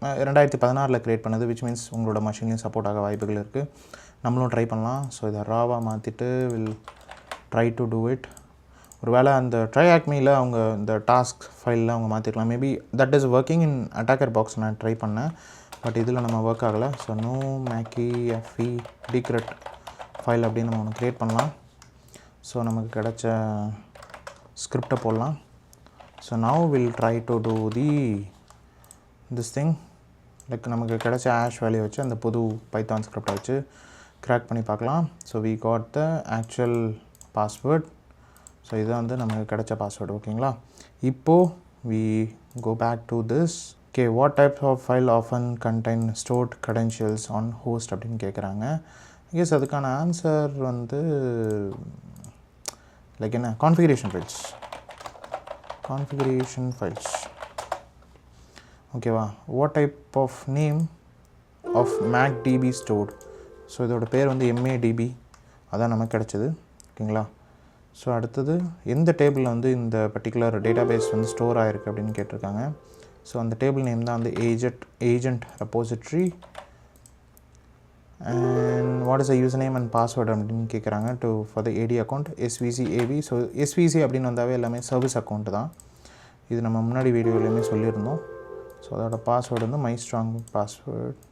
2016 create பண்ணது, விச் மீன்ஸ் உங்களோட மஷின்லையும் சப்போர்ட் ஆக வாய்ப்புகள் இருக்குது. நம்மளும் ட்ரை பண்ணலாம். ஸோ இதை ராவாக மாற்றிட்டு will try to do it. ஒரு வேளை அந்த ட்ரை ஆக்மியில் அவங்க இந்த டாஸ்க் ஃபைலில் அவங்க மாற்றிருக்கலாம். Maybe that is working in attacker box. நான் ட்ரை பண்ணேன், பட் இதில் நம்ம ஒர்க் ஆகலை. ஸோ நோ மேக்கி எஃப்இ டிக்ரெட் ஃபைல் அப்படின்னு நம்ம ஒன்று க்ரியேட் பண்ணலாம். ஸோ நமக்கு கிடைச்ச ஸ்கிரிப்டை போடலாம். So now will try to do the this thing. Like நமக்கு கிடைச்ச ஆஷ் வேல்யூ வச்சு அந்த புது பைத்தான் ஸ்கிரிப்டை வச்சு க்ராக் பண்ணி பார்க்கலாம். So we got the actual password. So இதுதான் வந்து நமக்கு கிடைச்ச பாஸ்வேர்டு. ஓகேங்களா, இப்போது we go back to this. Okay, what types of file often contain stored credentials on host அப்படின்னு கேட்குறாங்க. எஸ், அதுக்கான ஆன்சர் வந்து லைக் என்ன, கான்ஃபிகரேஷன் ஃபைல்ஸ். ஓகேவா, what type of name of MacDB stored. So இதோட பேர் வந்து MADB, அதான் நமக்கு கிடச்சிது. ஓகேங்களா, ஸோ அடுத்தது எந்த டேபிளில் வந்து இந்த பர்டிகுலர் டேட்டாபேஸ் வந்து ஸ்டோர் ஆகிருக்கு அப்படின்னு கேட்டிருக்காங்க. ஸோ அந்த டேபிள் நேம் தான் வந்து agent ரெப்போசிட்ரி. And what is the user name and password அப்படின்னு கேட்குறாங்க for the AD account SVC/AV. So SVC அப்படின்னு வந்தாவே எல்லாமே சர்வீஸ் அக்கௌண்ட்டு தான். இது நம்ம முன்னாடி வீடியோலையுமே சொல்லியிருந்தோம். ஸோ அதோட பாஸ்வேர்டு வந்து my strong password.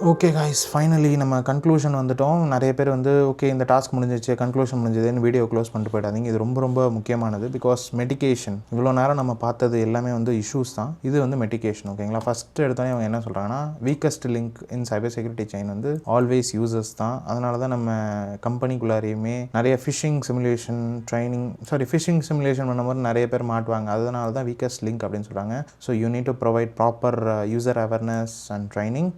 Okay guys, finally நம்ம கன்க்ளூஷன் வந்துட்டோம். நிறைய பேர் வந்து ஓகே இந்த டாஸ்க் முடிஞ்சிச்சு, கன்க்ளூஷன் முடிஞ்சதுன்னு வீடியோ க்ளோஸ் பண்ணிட்டு போயிடாதீங்க. இது ரொம்ப ரொம்ப முக்கியமானது. பிகாஸ் மெடிகேஷன், இவ்வளோ நேரம் நம்ம பார்த்தது எல்லாமே வந்து இஷ்யூஸ் தான். இது வந்து மெடிகேஷன். ஓகேங்களா, ஃபஸ்ட்டு எடுத்தோடனே அவங்க என்ன சொல்கிறாங்கன்னா, weakest link in cyber security chain வந்து ஆல்வேஸ் யூசர்ஸ் தான். அதனால தான் நம்ம கம்பெனிக்குள்ளாரையுமே நிறைய ஃபிஷிங் சிமுலேஷன் பண்ணும்போது நிறைய பேர் மாட்டுவாங்க. அதனால தான் வீக்கஸ்ட் லிங்க் அப்படின்னு சொல்கிறாங்க. So you need to provide proper user awareness and training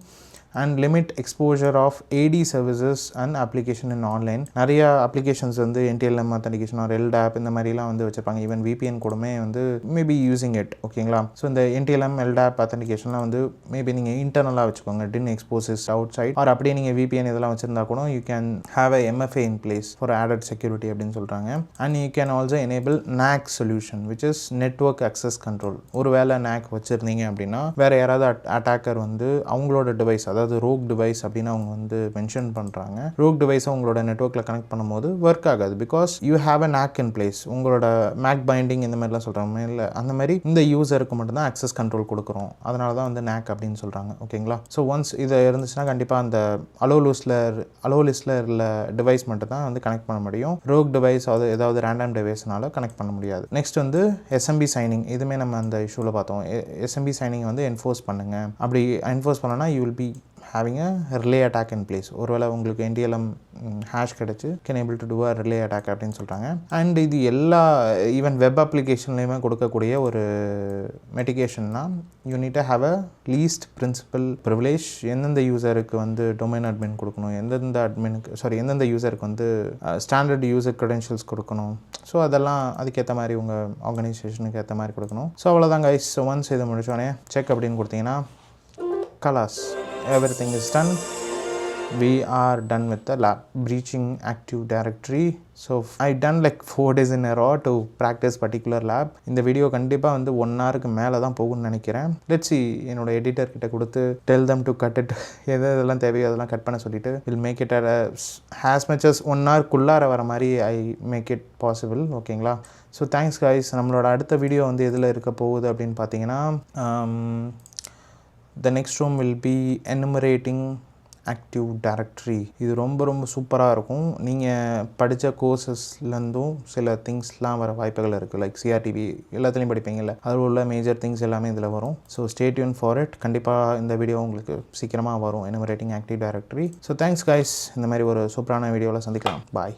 and limit exposure of AD services and application in online. நிறைய அப்ளிகேஷன்ஸ் வந்து NTLM authentication or LDAP இந்த மாதிரிலாம் வந்து வச்சுருப்பாங்க. ஈவன் VPN கூடமே வந்து மேபி யூஸிங் இட். ஓகேங்களா, ஸோ இந்த NTLM LDAP authenticationலாம் வந்து மேபி நீங்கள் இன்டர்னலாக வச்சுக்கோங்க, didn't expose it outside. R அப்படியே நீங்கள் VPN இதெல்லாம் வச்சுருந்தா கூட you can have a MFA in place for added security அப்படின்னு சொல்கிறாங்க. and you can also enable NAC solution which is network access control. ஒரு வேளை NAC வச்சுருந்தீங்க அப்படின்னா வேறு யாராவது அட்டாக்கர் வந்து அவங்களோட டிவைஸ், அதாவது ரோக் டிவைஸ் அப்படின்னு அவங்க வந்து மென்ஷன் பண்ணுறாங்க. ரோக் டிவைஸை உங்களோட நெட்வொர்க்கில் கனெக்ட் பண்ணும்போது ஒர்க் ஆகாது. Because you have a NAC in place. உங்களோட மேக் பைண்டிங் இந்த மாதிரிலாம் சொல்கிறாங்க இல்லை, அந்த மாதிரி இந்த யூசருக்கு மட்டும்தான் ஆக்சஸ் கண்ட்ரோல் கொடுக்குறோம். அதனால தான் வந்து NAC அப்படின்னு சொல்கிறாங்க. ஓகேங்களா, ஸோ ஒன்ஸ் இது இருந்துச்சுன்னா கண்டிப்பாக அந்த அலோ லிஸ்ட்டில் உள்ள டிவைஸ் மட்டும் தான் வந்து கனெக்ட் பண்ண முடியும். ரோக் டிவைஸ் ஏதாவது ரேண்டம் டிவைஸ்னால கனெக்ட் பண்ண முடியாது. நெக்ஸ்ட் வந்து SMB சைனிங். இதுவுமே நம்ம அந்த இஷ்யூவில் பார்த்தோம். SMB சைனிங் வந்து என்ஃபோர்ஸ் பண்ணுங்க. அப்படி என்ஃபோர்ஸ் பண்ணனா you will B having a relay attack in place. ஒருவேளை உங்களுக்கு NTLM ஹேஷ் கிடச்சி can able to do a relay attack அப்படின்னு சொல்கிறாங்க. அண்ட் இது எல்லா ஈவன் வெப் அப்ளிகேஷன்லேயுமே கொடுக்கக்கூடிய ஒரு மெடிகேஷன்னா you need to have a least principle privilege. எந்தெந்த யூசருக்கு வந்து டொமைன் அட்மின் கொடுக்கணும், எந்தெந்த யூசருக்கு வந்து ஸ்டாண்டர்ட் யூசர் க்ரெடென்ஷியல்ஸ் கொடுக்கணும். ஸோ அதெல்லாம் அதுக்கேற்ற மாதிரி உங்கள் ஆர்கனைசேஷனுக்கு ஏற்ற மாதிரி கொடுக்கணும். ஸோ அவ்வளோதான் கைஸ். ஸோ ஒன்ஸ் இதை முடிச்சோடனே செக் அப்படின்னு கொடுத்தீங்கன்னா கலாஸ், everything is done. We are done with the lab breaching Active Directory. So I done like 4 days in a row to practice particular lab. இந்த வீடியோ கண்டிப்பாக வந்து 1 hourக்கு மேலே தான் போகும்னு நினைக்கிறேன். லெட்ஸ் see, என்னோட எடிட்டர் கிட்ட கொடுத்து tell them to cut it. எதெல்லாம் தேவையோ அதெல்லாம் கட் பண்ண சொல்லிட்டு will make it as much as 1 hourக்குள்ளார வர மாதிரி I make it possible. ஓகேங்களா, ஸோ தேங்க்ஸ் guys. நம்மளோட அடுத்த வீடியோ வந்து எதில் இருக்க போகுது அப்படின்னு பார்த்தீங்கன்னா the next room will be enumerating Active Directory. இது ரொம்ப ரொம்ப சூப்பராக இருக்கும். நீங்கள் படித்த கோர்சஸ்லேருந்தும் சில திங்ஸ்லாம் வர வாய்ப்புகள் இருக்குது. லைக் CRTV எல்லாத்துலேயும் படிப்பீங்கள்ல, அதில் உள்ள மேஜர் திங்ஸ் எல்லாமே இதில் வரும். So stay tune for it. கண்டிப்பாக இந்த வீடியோ உங்களுக்கு சீக்கிரமாக வரும், enumerating Active Directory. So thanks guys. இந்த மாதிரி ஒரு சூப்பரான வீடியோவில் சந்திக்கலாம். பாய்.